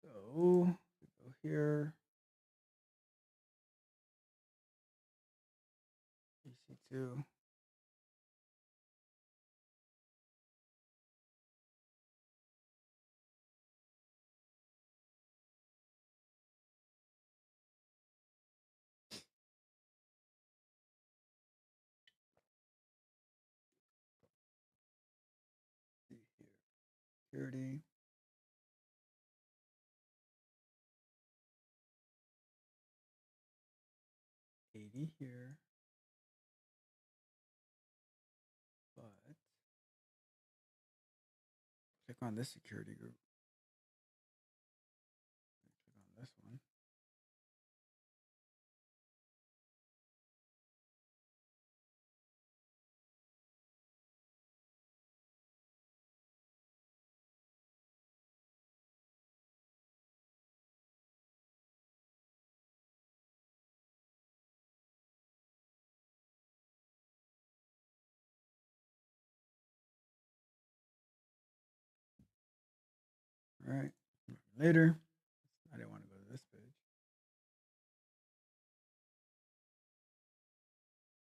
So we go here. EC2. See here. Security. 80 here. But click on this security group. Click on this one. All right. Later. I didn't want to go to this page.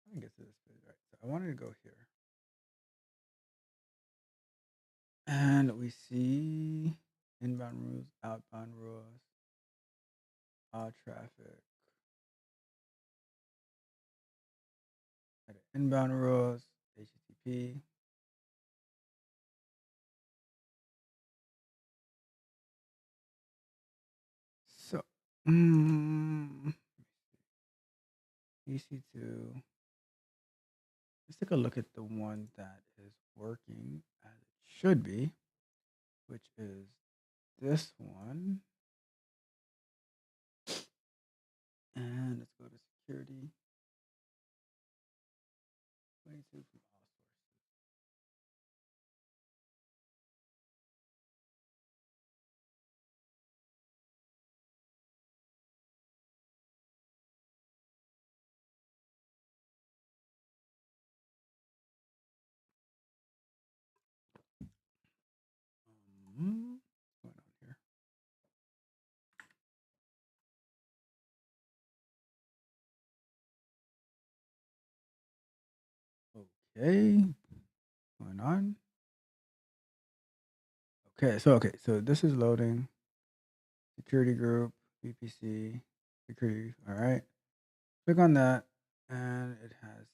I can get to this page. Right. So I wanted to go here. And we see inbound rules, outbound rules, all traffic. Inbound rules, HTTP. So, EC2. Let's take a look at the one that is working as it should be, which is this one. And let's go to security. 22 from all sources. Okay, going on. Okay, so this is loading. Security group, VPC, security. All right. Click on that, and it has this.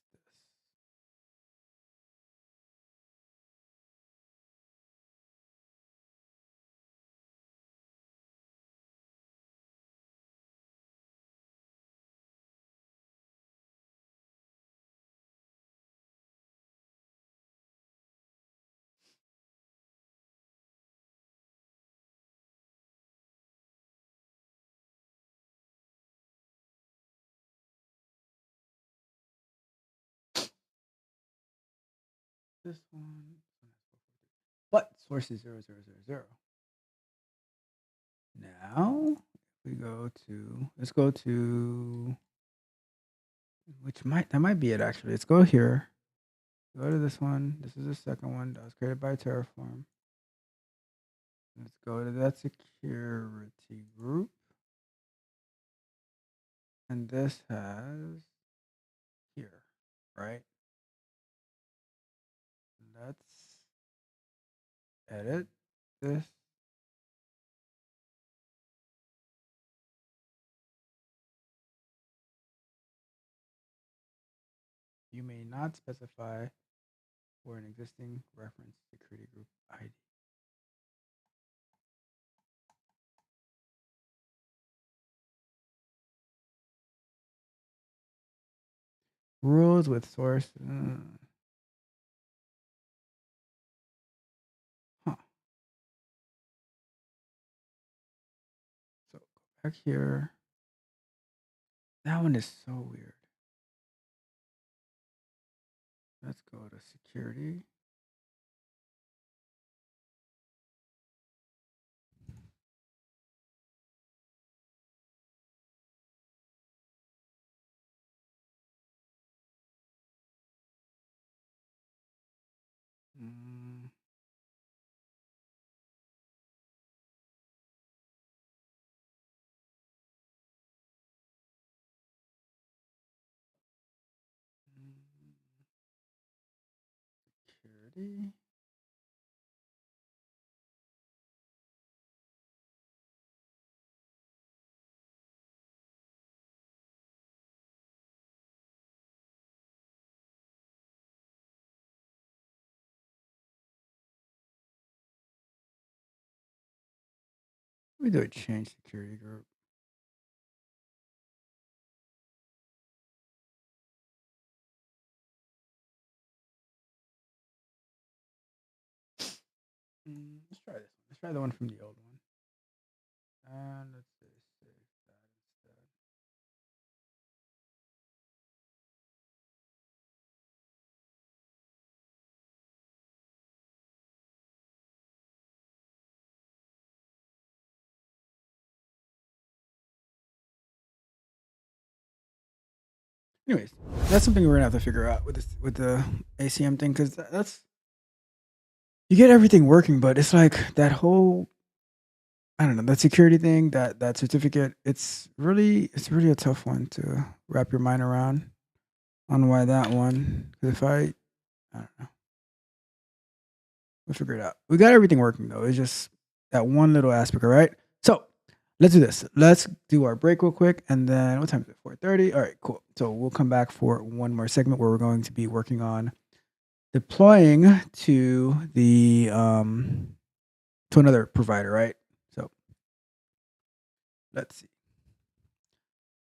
This one. But source is 0000. Now we go to, let's go to, that might be it actually. Let's go here. Go to this one. This is the second one that was created by Terraform. Let's go to that security group. And this has here, right? Let's edit this. You may not specify for an existing reference security group ID. Rules with source. Huh. So go back here. That one is so weird. Let's go to security. Mm. Security. Let me do a change security group. Let's try this one. Let's try the one from the old one. And let's say save that instead. Anyways, that's something we're gonna have to figure out with this with the ACM thing because that's you get everything working, but it's like that whole I don't know that security thing that certificate. It's really a tough one to wrap your mind around on why that one. Because if I don't know, we'll figure it out. We got everything working though. It's just that one little aspect. All right. So let's do this. Let's do our break real quick, and then what time is it? 4:30. All right, cool. So we'll come back for one more segment where we're going to be working on deploying to the to another provider, right? So let's see.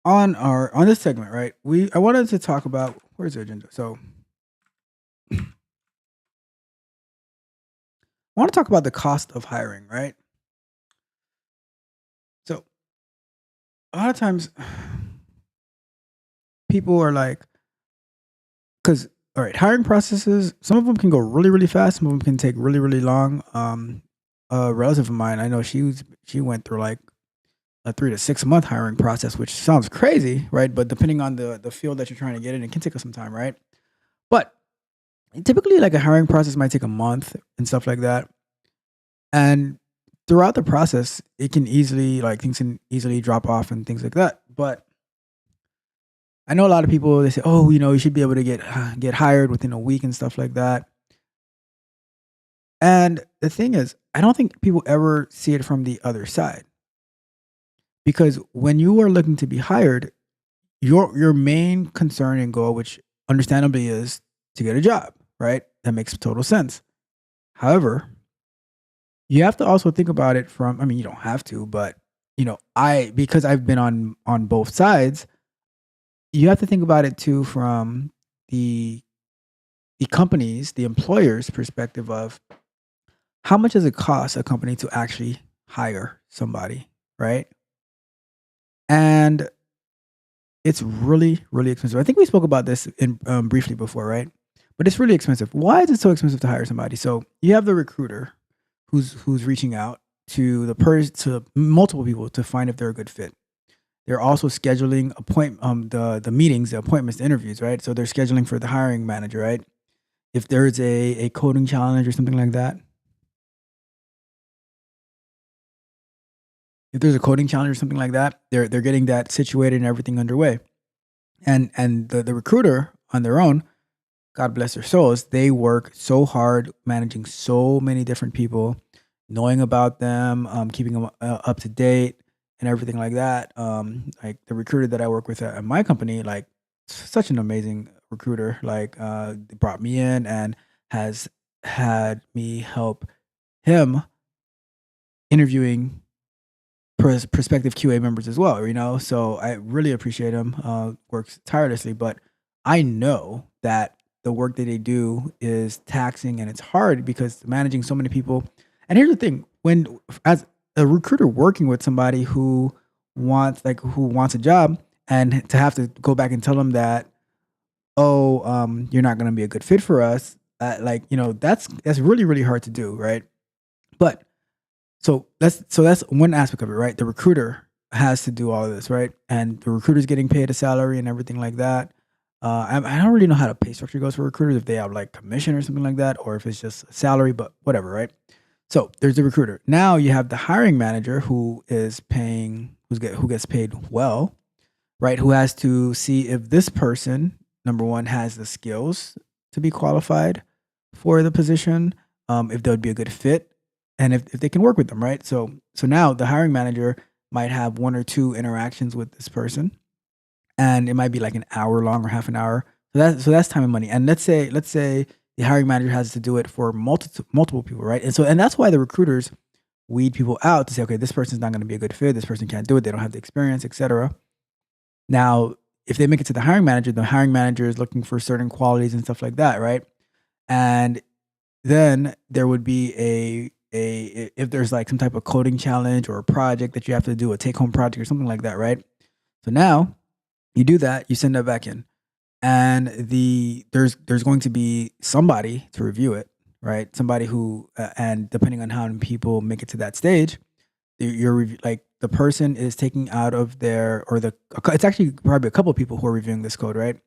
On this segment, right? I wanted to talk about where's the agenda. So I want to talk about the cost of hiring, right? So a lot of times people are like, because all right, hiring processes, some of them can go really, really fast, some of them can take really, really long. A relative of mine, I know she went through like a 3 to 6 month hiring process, which sounds crazy, right? But depending on the field that you're trying to get in, it can take us some time, right? But typically, like a hiring process might take a month and stuff like that. And throughout the process, things can easily drop off and things like that. But I know a lot of people, they say, oh, you should be able to get hired within a week and stuff like that. And the thing is, I don't think people ever see it from the other side, because when you are looking to be hired, your main concern and goal, which understandably is to get a job, right? That makes total sense. However, you have to also think about it from, I mean, you don't have to, but because I've been on both sides, you have to think about it too from the companies, the employers' perspective of how much does it cost a company to actually hire somebody, right? And it's really, really expensive. I think we spoke about this in briefly before, right? But it's really expensive. Why is it so expensive to hire somebody? So you have the recruiter who's reaching out to to multiple people to find if they're a good fit. They're also scheduling the meetings, the appointments, the interviews, right? So they're scheduling for the hiring manager, right? If there's a coding challenge or something like that. If there's a coding challenge or something like that, they're getting that situated and everything underway. And the recruiter on their own, God bless their souls, they work so hard managing so many different people, knowing about them, keeping them up to date and everything like that. Like the recruiter that I work with at my company, like such an amazing recruiter, like brought me in and has had me help him interviewing prospective QA members as well, so I really appreciate him, works tirelessly, but I know that the work that they do is taxing and it's hard because managing so many people. And here's the thing, when as a recruiter working with somebody who wants a job, and to have to go back and tell them that, oh, you're not going to be a good fit for us, that's really, really hard to do, right? But so that's one aspect of it, right? The recruiter has to do all of this, right? And the recruiter's getting paid a salary and everything like that. I don't really know how the pay structure goes for recruiters, if they have like commission or something like that, or if it's just a salary, but whatever, right? So there's the recruiter. Now you have the hiring manager who is who gets paid well, right? Who has to see if this person, number one, has the skills to be qualified for the position, if they would be a good fit, and if they can work with them, right? So now the hiring manager might have one or two interactions with this person, and it might be like an hour long or half an hour. So that's time and money. And let's say the hiring manager has to do it for multiple people, right? And that's why the recruiters weed people out to say, okay, this person's not going to be a good fit. This person can't do it. They don't have the experience, etc. Now, if they make it to the hiring manager is looking for certain qualities and stuff like that, right? And then there would be if there's like some type of coding challenge or a project that you have to do, a take-home project or something like that, right? So now you do that, you send that back in, and there's going to be somebody to review it, right? Somebody who, and depending on how many people make it to that stage, the person is taking out of it's actually probably a couple of people who are reviewing this code, right?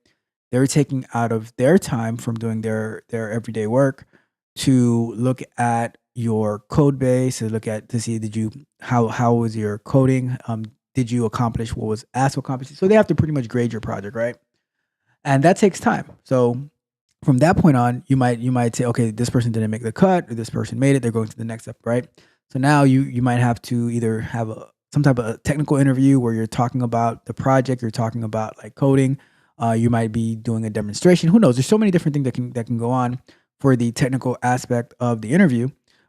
They're taking out of their time from doing their everyday work to look at your code base, to see how was your coding, did you accomplish what was asked to accomplish? So they have to pretty much grade your project, right? And that takes time. So from that point on, you might say, okay, this person didn't make the cut, or this person made it, they're going to the next step, right? So now you might have to either have some type of technical interview where you're talking about the project, you're talking about like coding, you might be doing a demonstration. Who knows? There's so many different things that can go on for the technical aspect of the interview,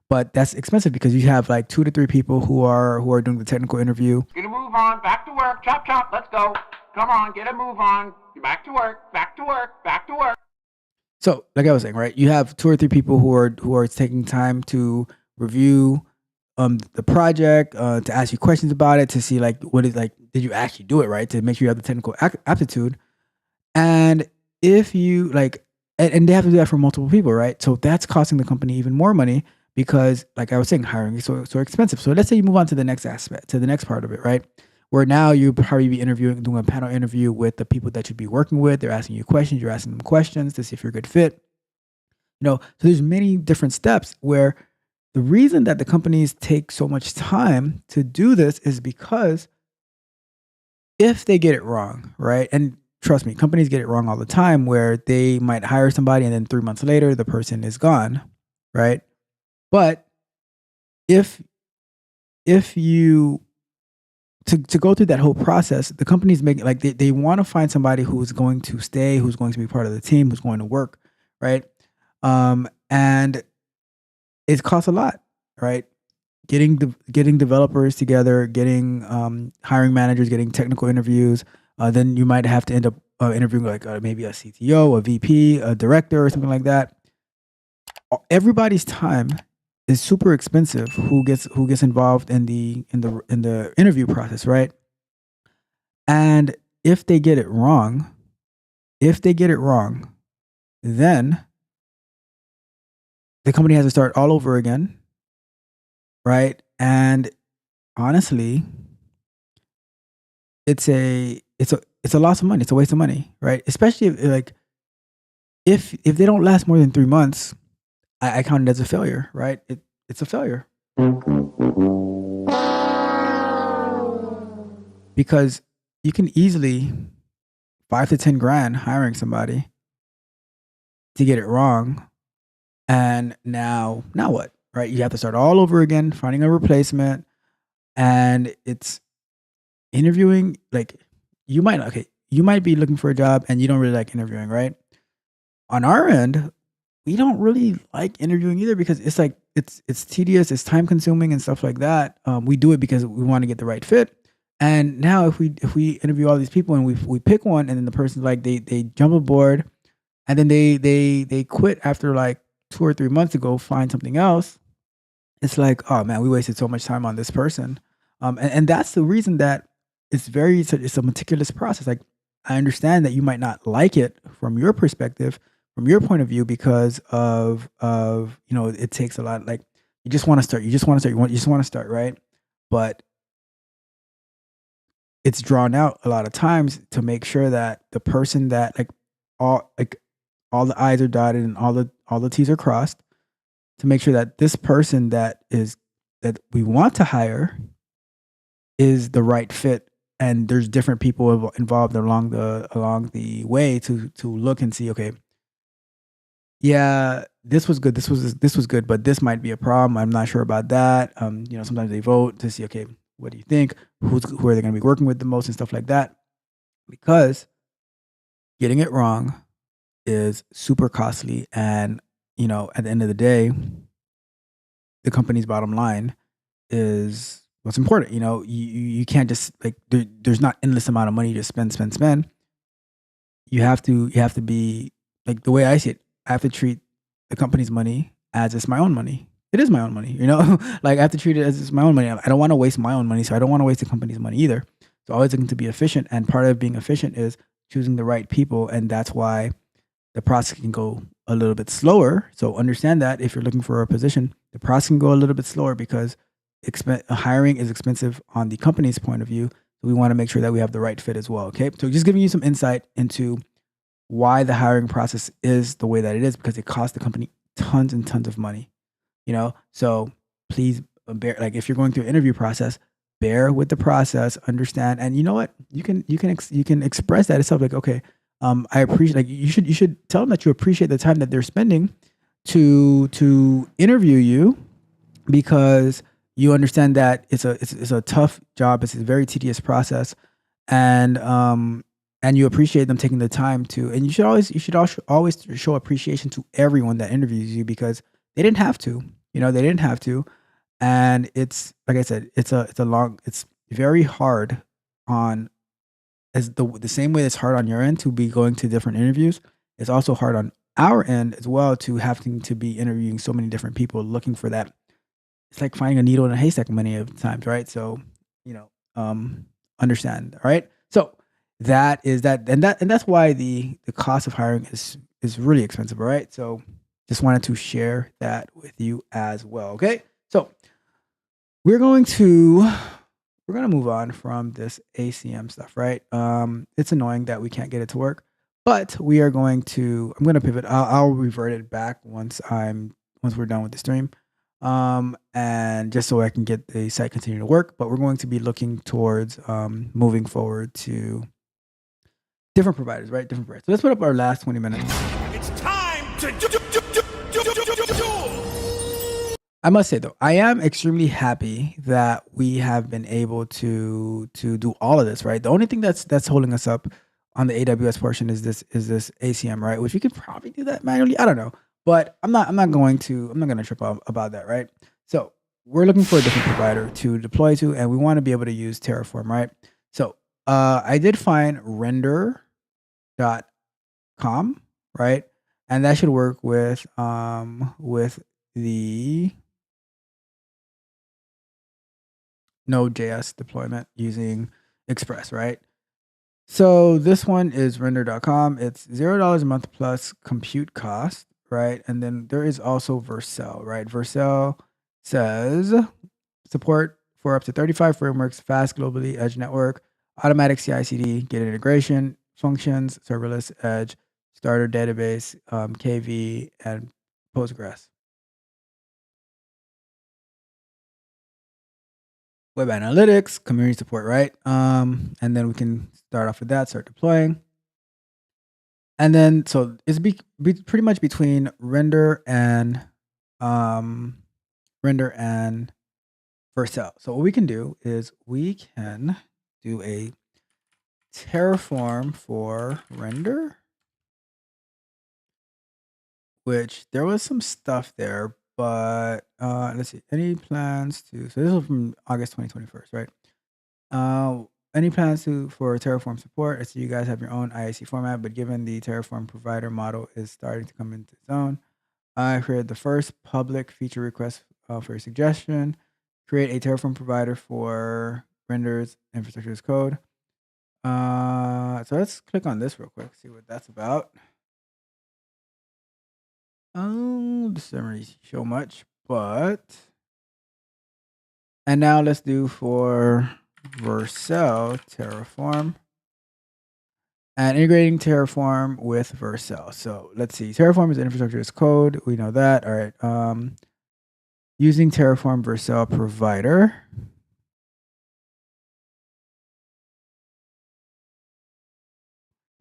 but that's expensive because you have like 2 to 3 people who are doing the technical interview. Get a move on, back to work, chop chop, let's go. Come on, get a move on. Back to work, back to work, back to work. So, like I was saying, right? You have 2 or 3 people who are taking time to review the project, to ask you questions about it, to see like did you actually do it right, to make sure you have the technical aptitude. And if you and they have to do that for multiple people, right? So that's costing the company even more money because, like I was saying, hiring is so expensive. So let's say you move on to the next aspect, to the next part of it, right? Where now you probably be doing a panel interview with the people that you'd be working with. They're asking you questions, you're asking them questions to see if you're a good fit. So there's many different steps where the reason that the companies take so much time to do this is because if they get it wrong, right? And trust me, companies get it wrong all the time where they might hire somebody and then 3 months later the person is gone, right? But if you to go through that whole process, the companies make like they want to find somebody who's going to stay, who's going to be part of the team, who's going to work, right? And it costs a lot, right? Getting developers together, getting hiring managers, getting technical interviews. Then you might have to end up interviewing like maybe a CTO, a VP, a director, or something like that. Everybody's time is super expensive. Who gets involved in the interview process, right? And if they get it wrong, then the company has to start all over again, right? And honestly, it's a loss of money. It's a waste of money, right? Especially if they don't last more than 3 months, I count it as a failure, right? It's a failure because you can easily 5 to 10 grand hiring somebody to get it wrong, and now what, right? You have to start all over again, finding a replacement, and it's interviewing. Like you might be looking for a job and you don't really like interviewing, right? On our end, we don't really like interviewing either because it's like it's tedious, it's time consuming and stuff like that. We do it because we want to get the right fit. And now if we interview all these people and we pick one and then the person's like they jump aboard and then they quit after like 2 or 3 months to go find something else, it's like, oh man, we wasted so much time on this person. And that's the reason that it's a meticulous process. Like I understand that you might not like it from your perspective, from your point of view, because of it takes a lot. Like you just want to start, you just want to start, right? But it's drawn out a lot of times to make sure that the person that all the I's are dotted and all the T's are crossed, to make sure that this person that we want to hire is the right fit. And there's different people involved along the way to look and see, okay, yeah, this was good, this was good, but this might be a problem. I'm not sure about that. Sometimes they vote to see, okay, what do you think? Who are they going to be working with the most and stuff like that? Because getting it wrong is super costly, and at the end of the day, the company's bottom line is what's important. You can't just there's not endless amount of money to spend. You have to be like, the way I see it, I have to treat the company's money as it's my own money. It is my own money, like I have to treat it as it's my own money. I don't want to waste my own money, so I don't want to waste the company's money either. So always looking to be efficient, and part of being efficient is choosing the right people, and that's why the process can go a little bit slower. So understand that if you're looking for a position, the process can go a little bit slower because hiring is expensive on the company's point of view. So we want to make sure that we have the right fit as well. Okay, so just giving you some insight into why the hiring process is the way that it is, because it costs the company tons and tons of money. So please bear, like if you're going through an interview process, bear with the process, understand, and you know what, you can express that itself, like, okay, I appreciate, like you should tell them that you appreciate the time that they're spending to interview you, because you understand that it's a tough job, it's a very tedious process, and you appreciate them taking the time to, and you should always show appreciation to everyone that interviews you, because they didn't have to, they didn't have to. And it's, like I said, it's very hard on, as the same way it's hard on your end to be going to different interviews, it's also hard on our end as well to having to be interviewing so many different people looking for that. It's like finding a needle in a haystack many of the times, right? So, understand, all right? So that is that, and that's why the cost of hiring is really expensive, all right? So just wanted to share that with you as well, okay? So we're going to move on from this ACM stuff, right? It's annoying that we can't get it to work, but I'm going to pivot. I'll revert it back once we're done with the stream. And just so I can get the site continue to work, but we're going to be looking towards moving forward to different providers, right? Different providers. So let's put up our last 20 minutes. It's time to duel! I must say though, I am extremely happy that we have been able to do all of this, right? The only thing that's holding us up on the AWS portion is this ACM, right? Which we could probably do that manually. I don't know, but I'm not going to trip out about that, right? So we're looking for a different provider to deploy to, and we want to be able to use Terraform, right? So I did find render.com, right? And that should work with the Node.js deployment using Express, right? So this one is render.com. It's $0 a month plus compute cost, right? And then there is also Vercel, right? Vercel says support for up to 35 frameworks, fast globally edge network, automatic CI/CD, Git integration, functions, serverless edge, starter database, KV, and Postgres. Web analytics, community support, right? And then we can start off with that, start deploying. And then, so it's pretty much between render and Vercel. So what we can do is we can do a Terraform for render, which there was some stuff there, but let's see, any plans to, so this is from August 2021, right? Any plans for Terraform support? I see you guys have your own IAC format, but given the Terraform provider model is starting to come into its own, I created the first public feature request for a suggestion. Create a Terraform provider for renders infrastructure as code. So let's click on this real quick, see what that's about. This doesn't really show much, but and now let's do for Vercel Terraform and integrating Terraform with Vercel. So let's see. Terraform is infrastructure as code. We know that. All right. Using Terraform Vercel provider.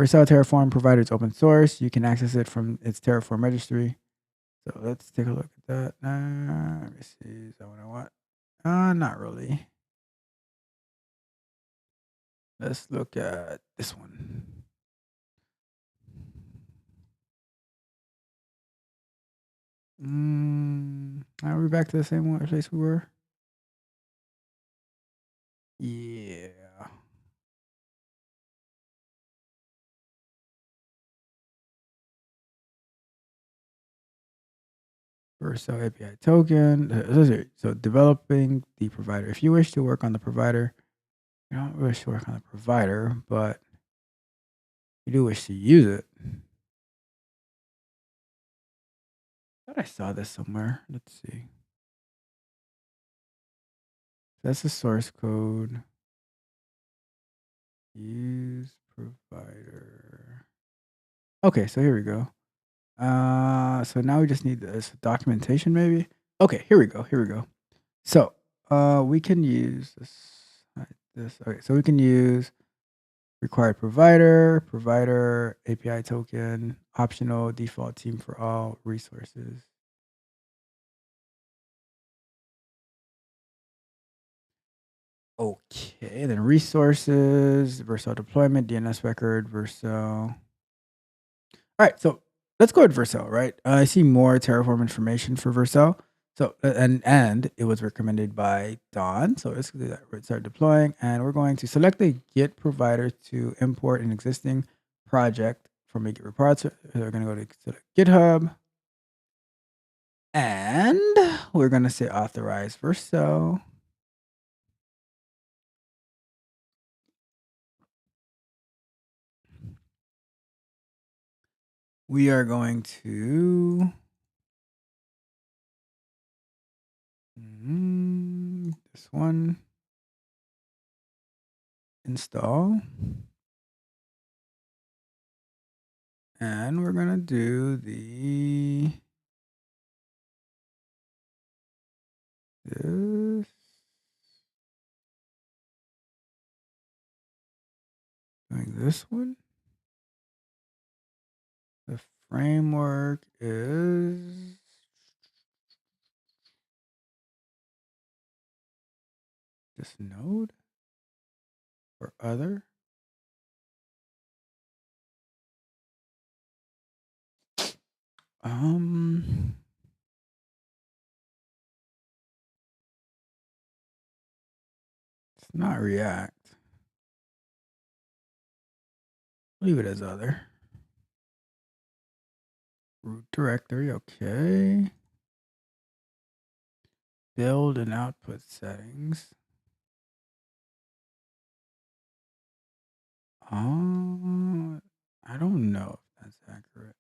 Vercel Terraform provider is open source. You can access it from its Terraform registry. So let's take a look at that. Let me see. Is that what I want? Not really. Let's look at this one. Are we back to the same place we were? Yeah. Vercel API token. So developing the provider. If you wish to work on the provider, you don't wish to work on the provider, but you do wish to use it. I thought I saw this somewhere. Let's see. That's the source code. Use provider. Okay, so here we go. So now we just need this documentation, maybe. Okay, here we go. So, we can use this. Okay, so we can use required provider, API token, optional default team for all resources. Okay, then resources, Vercel deployment, DNS record, Vercel. All right, so let's go with Vercel, right? I see more Terraform information for Vercel. So, and it was recommended by Don. So let's do that. We're start deploying, and we're going to select a Git provider to import an existing project from a Git repository. We're going to go to select GitHub, and we're going to say authorize Vercel. We are going to this one install, and we're gonna do this doing this one. The framework is this node or other. It's not React. Leave it as other. Root directory, okay. Build and output settings. I don't know if that's accurate.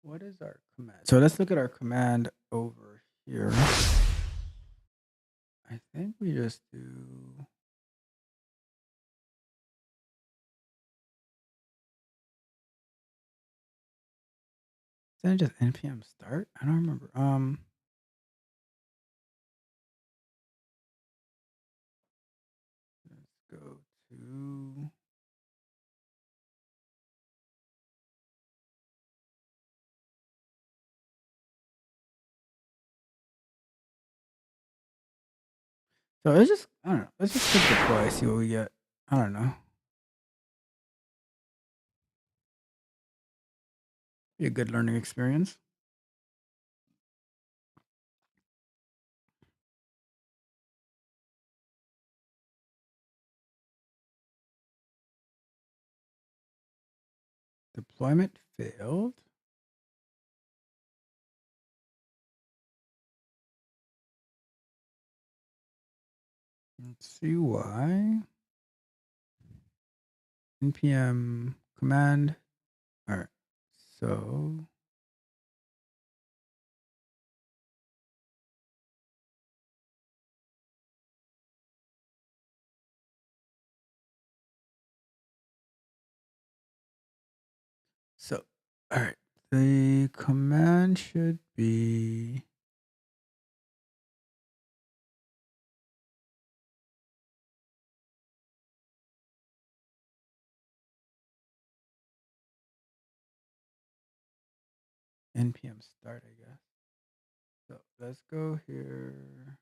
What is our command? So let's look at our command over here. I think we just do. Is that just npm start? I don't remember. Let's go to. So let's just, I don't know. Let's just click deploy, see what we get. I don't know. Be a good learning experience. Deployment failed. Let's see why. npm command. All right. So all right. The command should be npm start, I guess. So let's go here.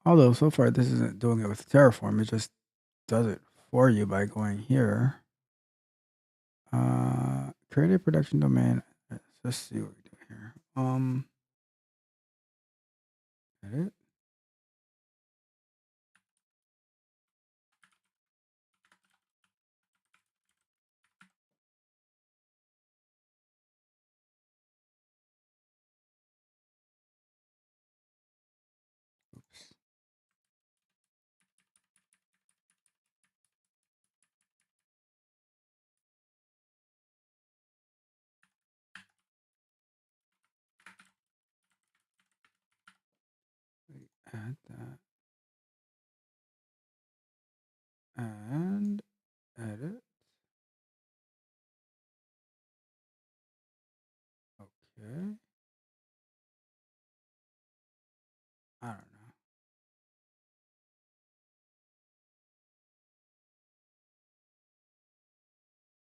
Although so far this isn't doing it with Terraform, it just does it for you by going here. Create a production domain. Let's see what we do here. Edit. Oops. We add that and edit. Okay. I don't know.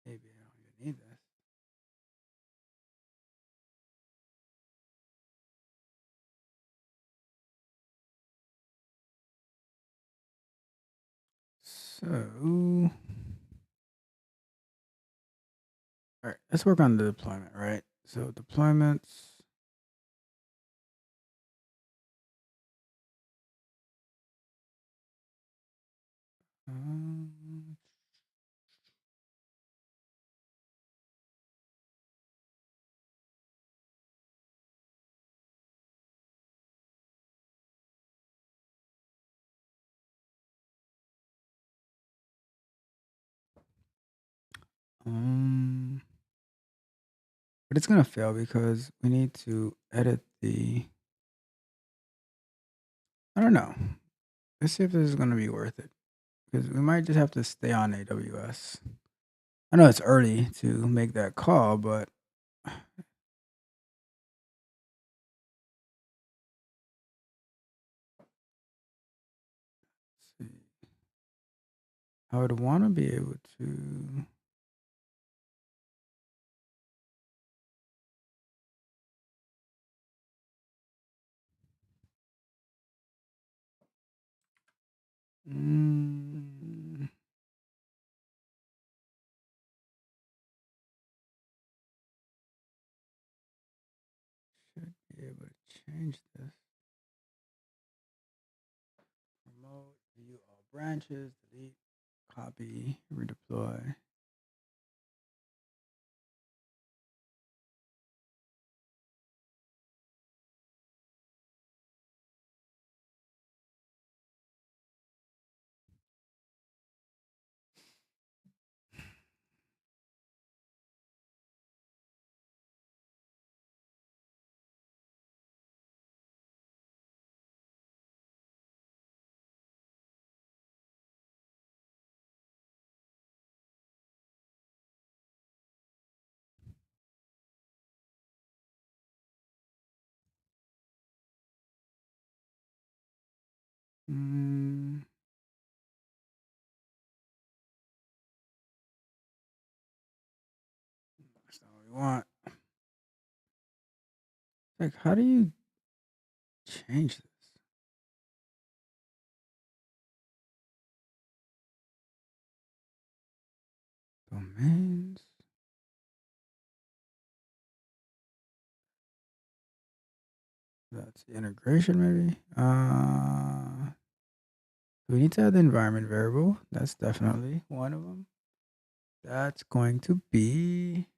Maybe I don't even need this. So, all right, let's work on the deployment, right? So deployments. Um, Um, but it's gonna fail because we need to edit the. I don't know. Let's see if this is gonna be worth it because we might just have to stay on AWS. I know it's early to make that call, but let's see. I would want to be able to. Mm, should be able to change this. Remote, view all branches, delete, copy, redeploy. Mm, that's not what we want. Like, how do you change this? Domains. That's the integration, maybe. We need to add the environment variable. That's definitely one of them. That's going to be.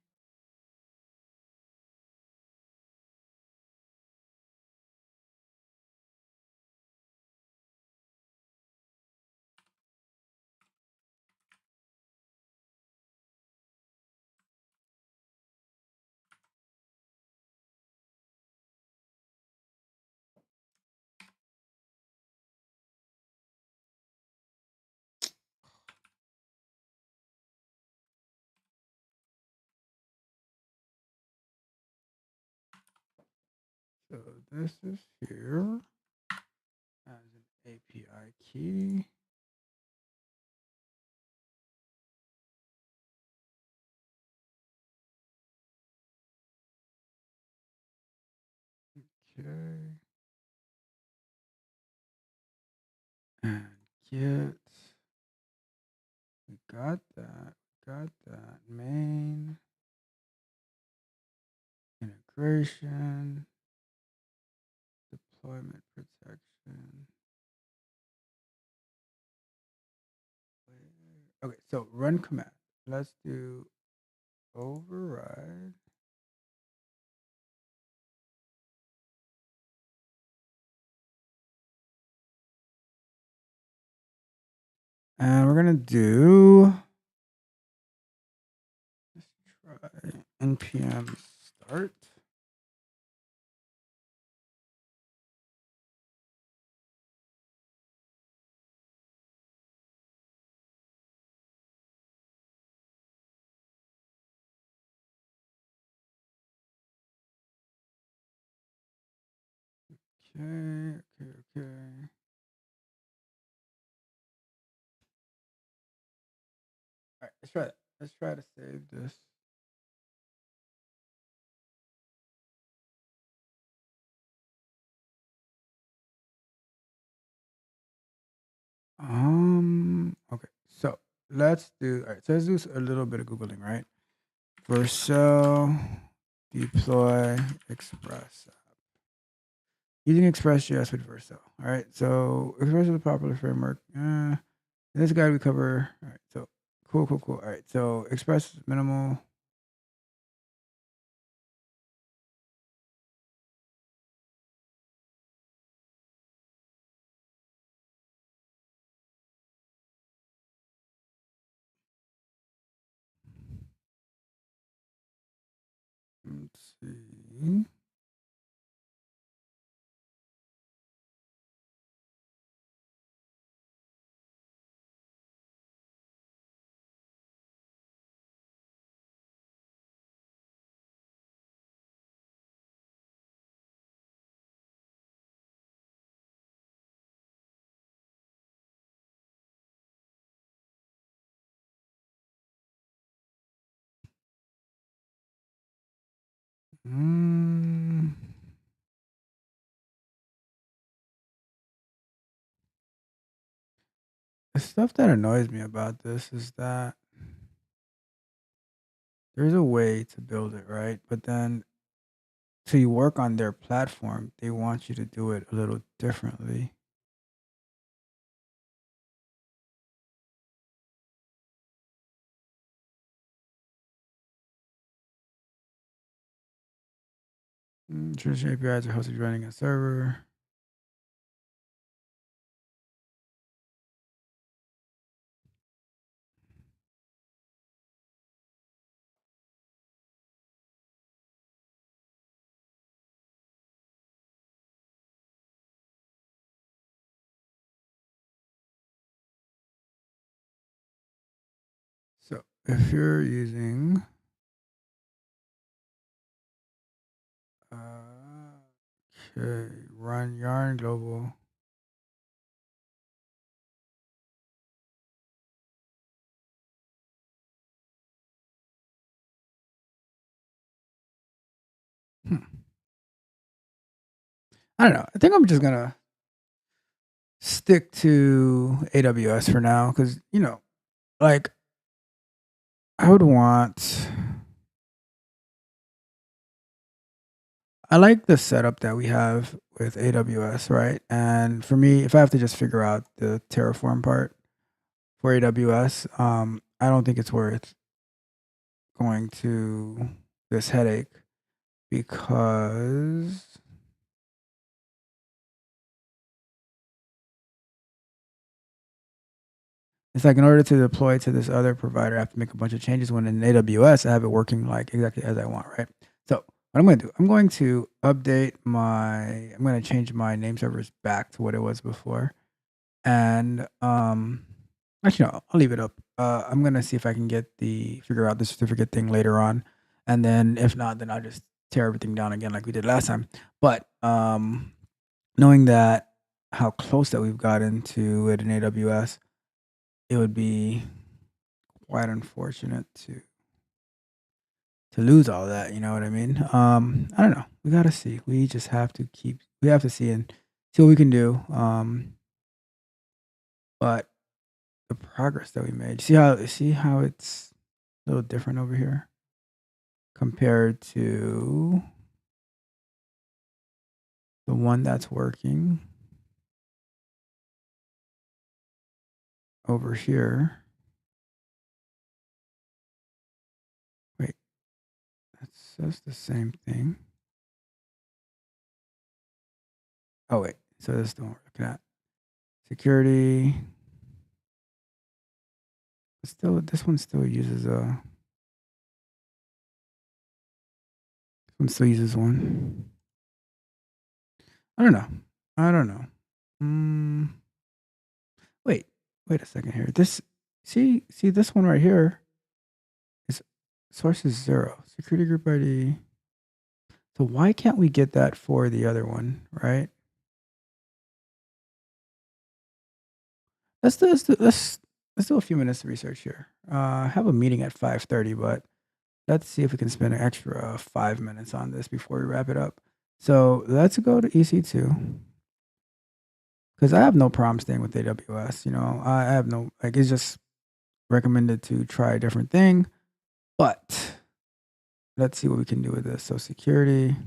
So this is here as an API key. Okay. And get. We got that. Got that. Main. Integration. Deployment protection. Okay, so run command. Let's do override. And we're gonna do. Let's try npm start. Okay. All right, let's try it. Let's try to save this. Okay. So let's do. All right. So let's do a little bit of googling, right? Vercel deploy Express using Express.js with Vercel. All right. So Express is a popular framework. In this guide we cover. All right. So cool. All right. So Express is minimal. Let's see. Mm. The stuff that annoys me about this is that there's a way to build it, right? But then to you work on their platform, they want you to do it a little differently. Traditional APIs are hosted running a server. So if you're using okay, run yarn global. Hmm. I don't know. I think I'm just gonna stick to AWS for now because like I would want. I like the setup that we have with AWS, right? And for me, if I have to just figure out the Terraform part for AWS, I don't think it's worth going to this headache because it's like in order to deploy to this other provider, I have to make a bunch of changes. When in AWS, I have it working like exactly as I want, right? So what I'm going to do, I'm going to I'm going to change my name servers back to what it was before. And actually, no, I'll leave it up. I'm going to see if I can figure out the certificate thing later on. And then if not, then I'll just tear everything down again like we did last time. But knowing that how close that we've gotten to it in AWS, it would be quite unfortunate to lose all that. You know what I mean? I don't know. We gotta see. We just have to We have to see and see what we can do. But the progress that we made. See how it's a little different over here compared to the one that's working over here. Wait, that says the same thing. Oh wait, so this is the one we're looking at. Security. Still, this one still uses one. I don't know. I don't know. Wait, wait a second here. See this one right here is source is 0. Security group ID. So why can't we get that for the other one, right? Let's do a few minutes of research here. I have a meeting at 5:30, but let's see if we can spend an extra 5 minutes on this before we wrap it up. So let's go to EC2 because I have no problem staying with AWS. I have no like. It's just recommended to try a different thing, but let's see what we can do with this. So security.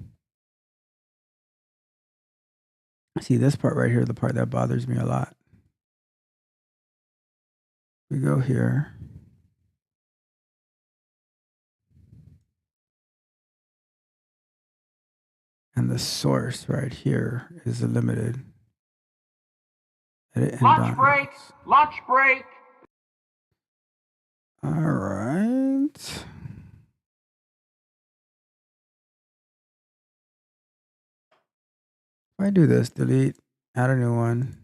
See this part right here, the part that bothers me a lot. We go here. And the source right here is the limited. Lunch break! Lunch break! All right. If I do this, delete, add a new one,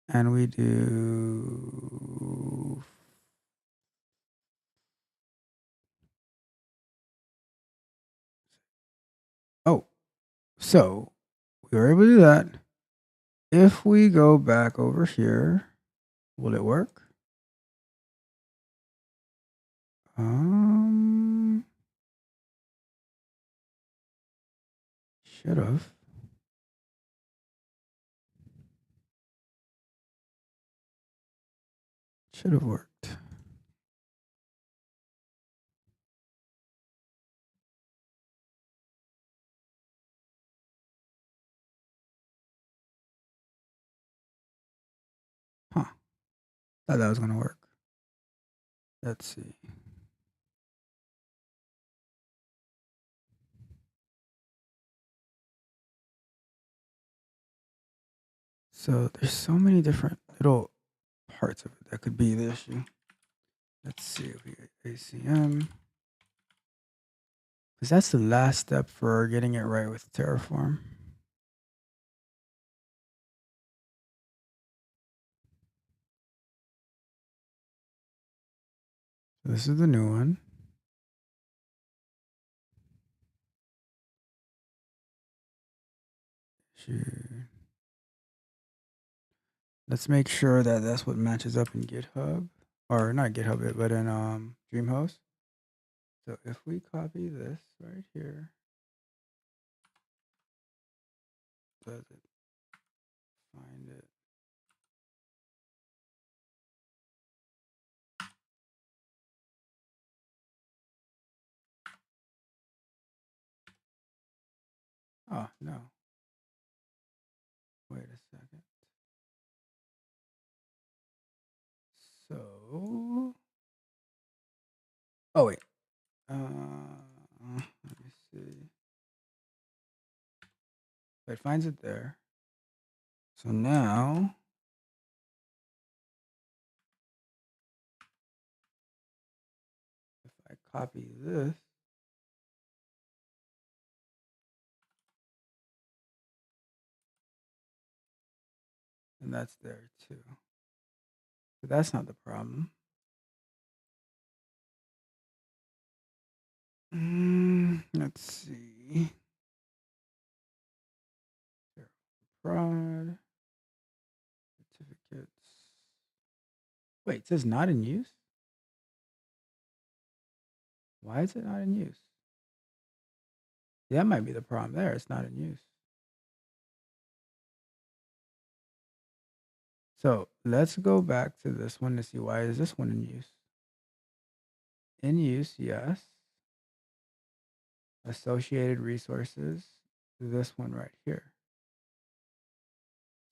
and we do oh, so we were able to do that. If we go back over here, will it work? Should have. Should have worked. Huh. Thought that was gonna work. Let's see. So there's so many different little parts of it that could be the issue. Let's see if we get ACM. Because that's the last step for getting it right with Terraform. So this is the new one. Let's make sure that that's what matches up in GitHub. Or not GitHub, but in DreamHost. So if we copy this right here, does it find it? Oh, no. Wait a second. So, oh wait. Let me see. It finds it there. So now, if I copy this, then that's there too. But that's not the problem. Let's see. Prod certificates. Wait, it says not in use? Why is it not in use? That might be the problem there. It's not in use. So let's go back to this one to see why is this one in use. In use, yes. Associated resources, this one right here.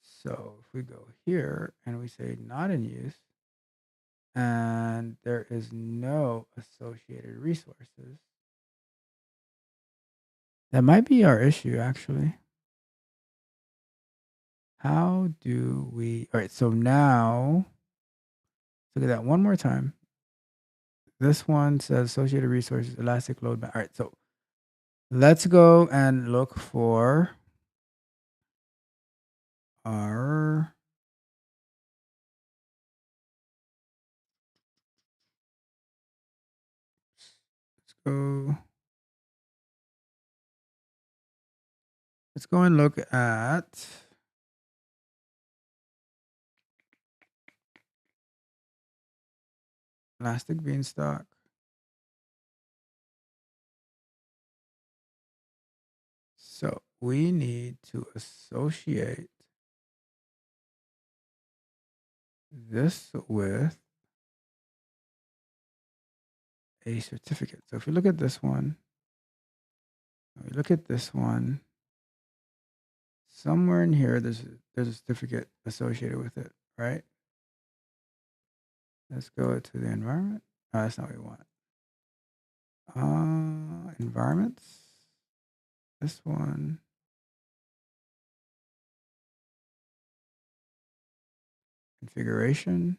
So if we go here and we say not in use, and there is no associated resources, that might be our issue actually. How do we, all right, so now, look at that one more time. This one says associated resources, elastic load. All right, so let's go and look for our go. Let's go and look at Elastic Beanstalk. So we need to associate this with a certificate. So if we look at this one, we look at this one, somewhere in here, there's a certificate associated with it, right? Let's go to the environment. Oh, that's not what we want. Environments. This one. Configuration.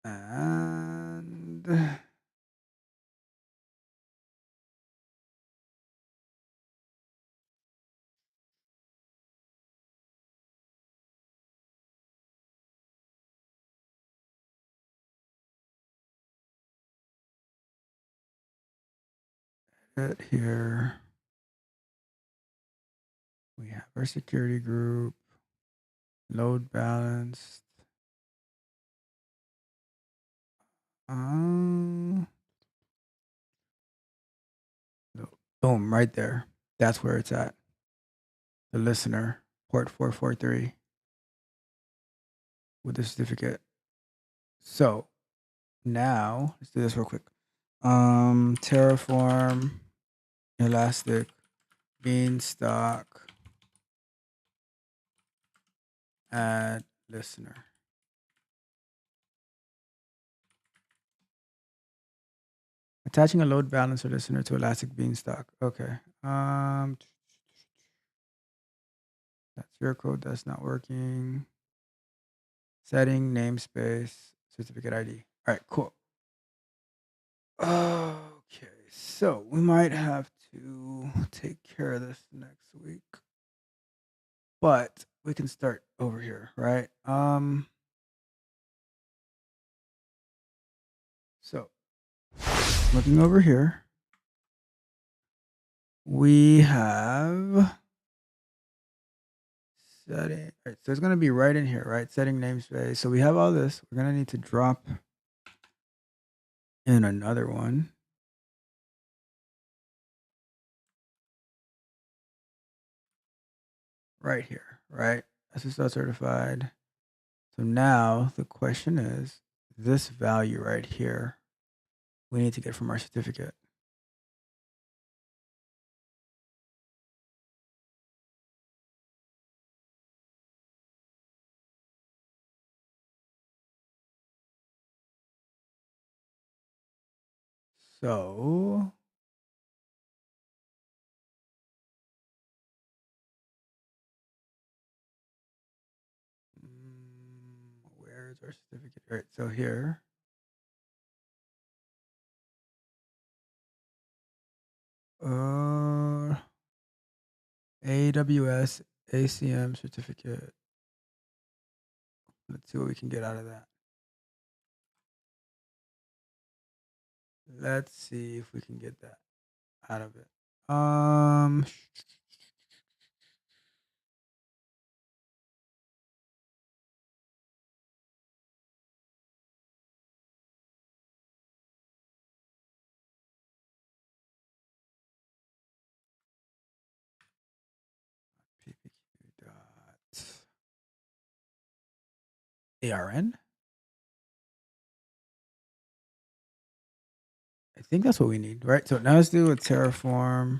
And it here. We have our security group, load balanced. No. Boom, right there. That's where it's at. The listener, port 443 with the certificate. So now let's do this real quick. Terraform, Elastic, Beanstalk, add listener. Attaching a load balancer listener to Elastic Beanstalk. Okay. That's your code. That's not working. Setting namespace certificate ID. All right, cool. Okay, so we might have to take care of this next week, but we can start over here, right? So looking over here, we have setting. All right, so it's gonna be right in here, right? Setting namespace. So we have all this. We're gonna need to drop in another one. Right here, right? SSL certified. So now the question is, this value right here, we need to get from our certificate. So where is our certificate? All right, so here. AWS ACM certificate. Let's see what we can get out of that. Let's see if we can get that out of it. ppq dot ARN. I think that's what we need, right? So now let's do a Terraform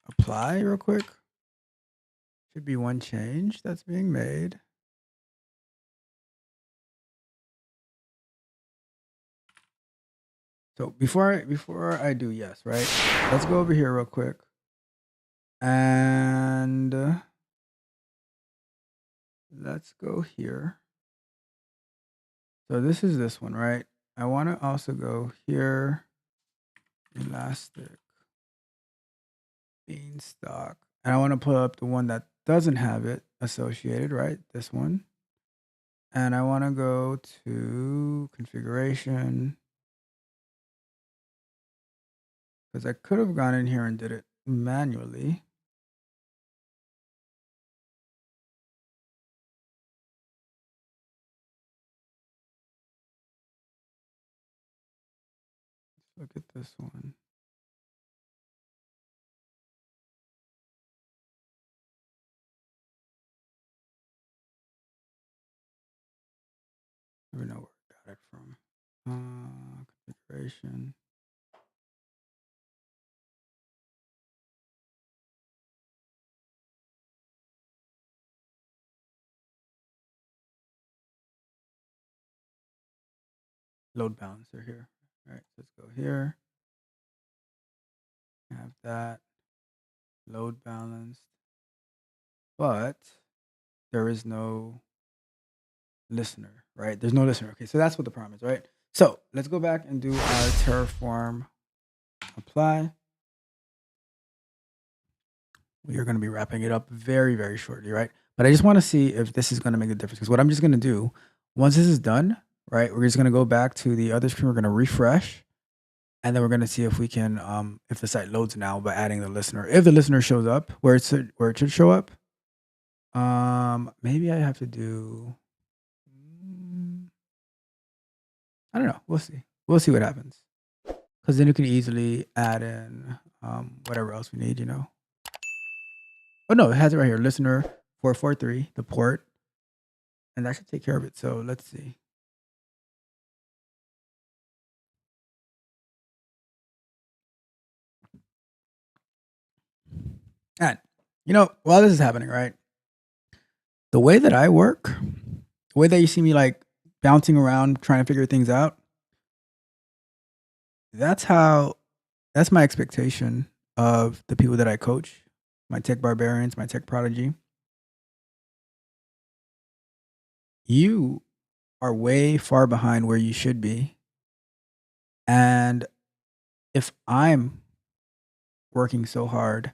apply real quick. Should be one change that's being made. So before I do yes, right? Let's go over here real quick. And let's go here. So this is this one, right? I want to also go here, Elastic, Beanstalk. And I want to pull up the one that doesn't have it associated, right? This one. And I want to go to configuration. Because I could have gone in here and did it manually. Let's look at this one. I don't know where I got it from. Configuration. Load balancer here. All right, let's go here. Have that load balanced, but there is no listener, right? There's no listener. Okay, so that's what the problem is, right? So let's go back and do our Terraform apply. We are going to be wrapping it up very, very shortly, right? But I just want to see if this is going to make a difference. Because what I'm just going to do, once this is done, right, we're just going to go back to the other screen. We're going to refresh. and then we're gonna see if we can if the site loads now by adding the listener. If the listener shows up where it should show up, maybe I have to do. I don't know. We'll see. We'll see what happens. Because then you can easily add in whatever else we need. Oh no, it has it right here. Listener 443, the port, and that should take care of it. So let's see. And while this is happening, right? The way that I work, the way that you see me like bouncing around trying to figure things out, that's my expectation of the people that I coach, my tech barbarians, my tech prodigy. You are way far behind where you should be. And if I'm working so hard,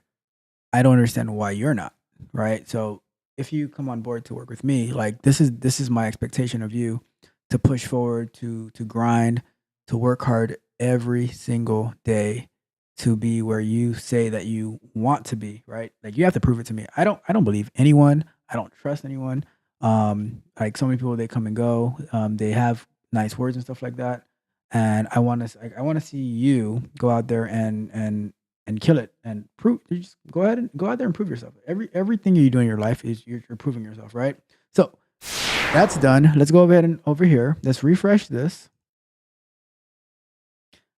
I don't understand why you're not, right? So if you come on board to work with me, like this is my expectation of you to push forward, to grind, to work hard every single day to be where you say that you want to be, right? Like you have to prove it to me. I don't believe anyone. I don't trust anyone. Like so many people, they come and go. They have nice words and stuff like that. And I want to see you go out there and kill it and prove. You just go out there and prove yourself. Everything you do in your life is you're proving yourself, right? So that's done. Let's go ahead and over here. Let's refresh this.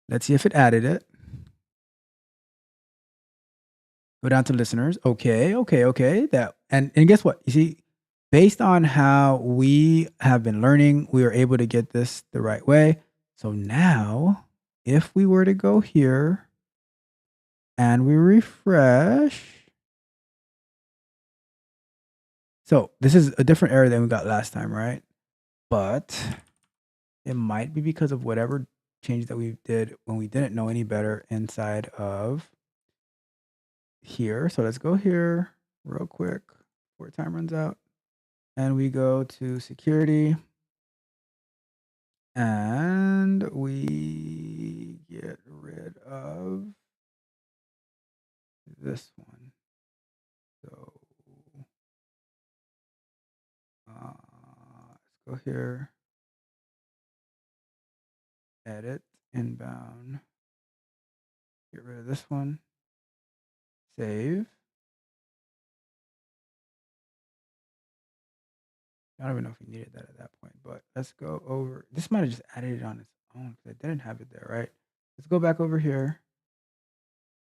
Let's see if it added it. Go down to listeners. Okay. That and guess what? You see, based on how we have been learning, we were able to get this the right way. So now, if we were to go here and we refresh, so this is a different error than we got last time, right? But it might be because of whatever change that we did when we didn't know any better inside of here. So let's go here real quick before time runs out. And we go to security. And we get rid of this one. So let's go here. Edit, inbound. Get rid of this one. Save. I don't even know if we needed that at that point, but let's go over. This might have just added it on its own because I didn't have it there, right? Let's go back over here.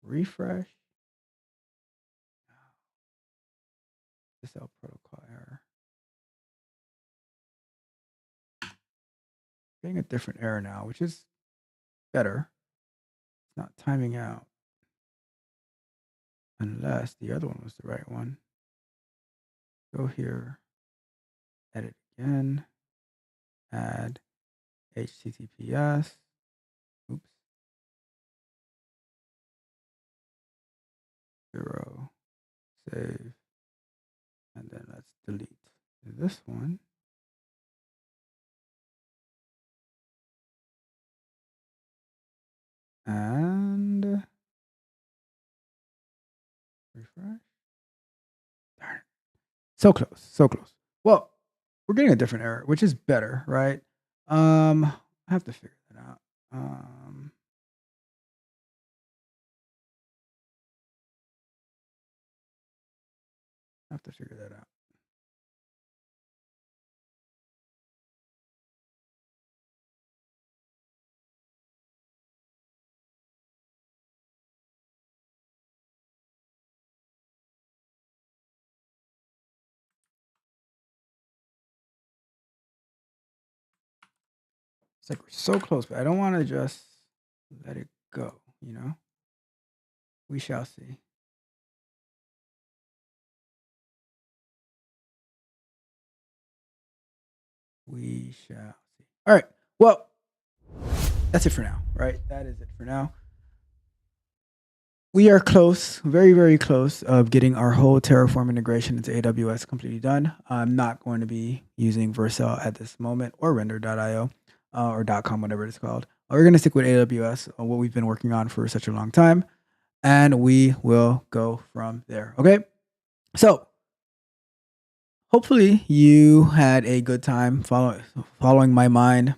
Refresh. SSL protocol error. Getting a different error now, which is better. It's not timing out. Unless the other one was the right one. Go here. Edit again. Add HTTPS. Oops. 0. Save. And then let's delete this one. And refresh. Darn it. So close. Well, we're getting a different error, which is better, right? I have to figure that out. I have to figure that out. It's like we're so close, but I don't want to just let it go, We shall see. We shall see. All right. Well, that's it for now, right? That is it for now. We are close, very, very close of getting our whole Terraform integration into AWS completely done. I'm not going to be using Vercel at this moment or render.io or .com, whatever it's called. We're going to stick with AWS, what we've been working on for such a long time, and we will go from there. Okay. So hopefully you had a good time following my mind,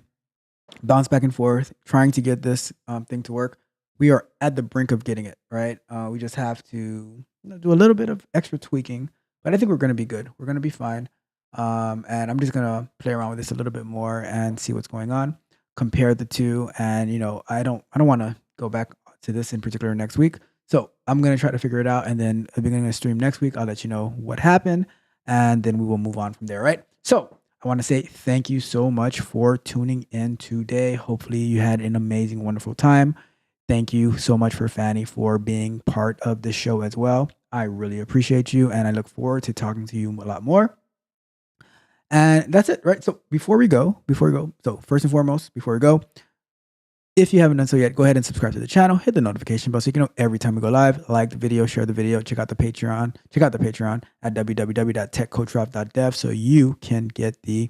bounce back and forth, trying to get this thing to work. We are at the brink of getting it, right? We just have to do a little bit of extra tweaking, but I think we're going to be good. We're going to be fine. And I'm just going to play around with this a little bit more and see what's going on, compare the two. And, I don't want to go back to this in particular next week. So I'm going to try to figure it out. And then at the beginning of the stream next week, I'll let you know what happened. And then we will move on from there, right? So I want to say thank you so much for tuning in today. Hopefully you had an amazing, wonderful time. Thank you so much for Fanny for being part of the show as well. I really appreciate you, and I look forward to talking to you a lot more. And that's it, right? So before we go, so first and foremost, before we go, if you haven't done so yet, go ahead and subscribe to the channel, hit the notification bell so you can know every time we go live. Like the video, share the video, check out the Patreon at www.techcoachralph.dev so you can get the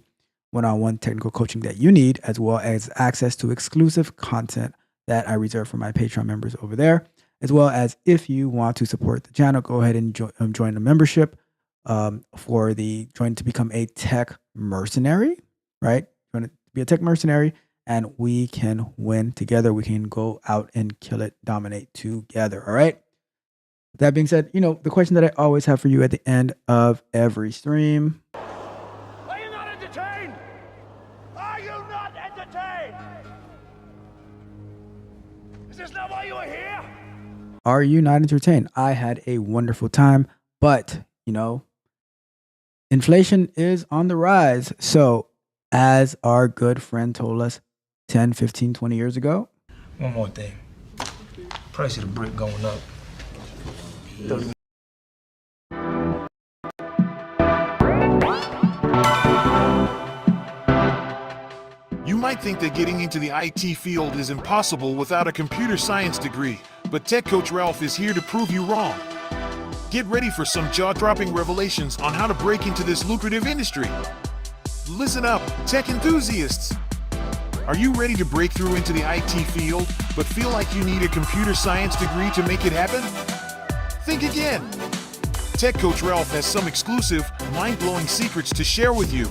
one-on-one technical coaching that you need, as well as access to exclusive content that I reserve for my Patreon members over there. As well as if you want to support the channel, go ahead and join the membership to become a tech mercenary, right? You want to be a tech mercenary, and we can win together. We can go out and kill it, dominate together. All right. With that being said, the question that I always have for you at the end of every stream. Are you not entertained? Are you not entertained? Is this not why you are here? Are you not entertained? I had a wonderful time, but, inflation is on the rise. So as our good friend told us 10, 15, 20 years ago. One more thing. Price of the brick going up. You might think that getting into the IT field is impossible without a computer science degree, but Tech Coach Ralph is here to prove you wrong. Get ready for some jaw-dropping revelations on how to break into this lucrative industry. Listen up, tech enthusiasts! Are you ready to break through into the IT field, but feel like you need a computer science degree to make it happen? Think again! Tech Coach Ralph has some exclusive, mind-blowing secrets to share with you.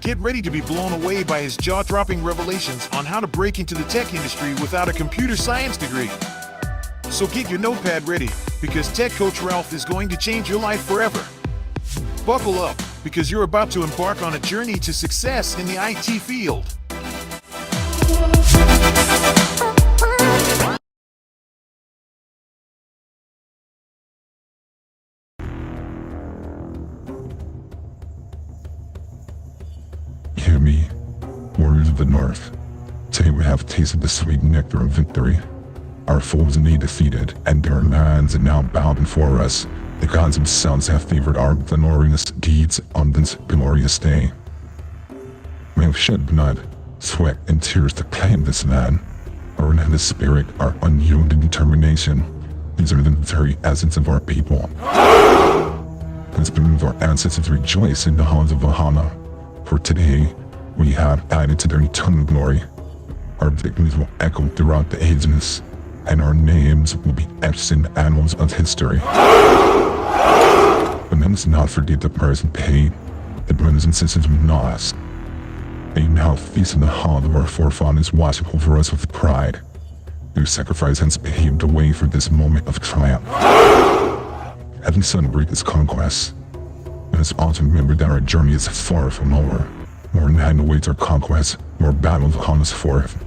Get ready to be blown away by his jaw-dropping revelations on how to break into the tech industry without a computer science degree. So get your notepad ready, because Tech Coach Ralph is going to change your life forever. Buckle up, because you're about to embark on a journey to success in the IT field. Hear me, warriors of the North. Today we have tasted the sweet nectar of victory. Our foes indeed defeated, and their lands are now bow before us. The gods themselves have favored our glorious deeds on this glorious day. We have shed blood, sweat, and tears to claim this land. Our relentless spirit, our unyielding determination. These are the very essence of our people. The spirit of our ancestors rejoice in the halls of Valhalla. For today, we have added to their eternal glory. Our victories will echo throughout the ages, and our names will be etched in the annals of history. But let us not forget the present pain the brothers and sisters we lost. They now feast in the hall of our forefathers, watching over us with pride. Their sacrifice has paved the way for this moment of triumph. As we celebrate this conquest, let us also remember that our journey is far from over. More land awaits our conquest, more battles call us forth.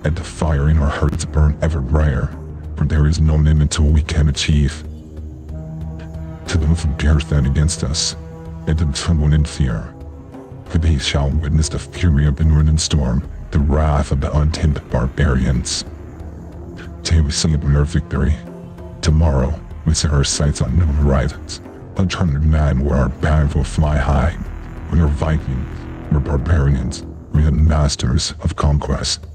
And the fire in our hearts burn ever brighter, for there is no limit to what we can achieve. To those who dare stand against us, let them tremble in fear, for they shall witness the fury of the northern storm, the wrath of the untamed barbarians. Today we celebrate our victory. Tomorrow we set our sights on new horizons, uncharted land where our banners will fly high. We are Vikings, we're barbarians, we are masters of conquest.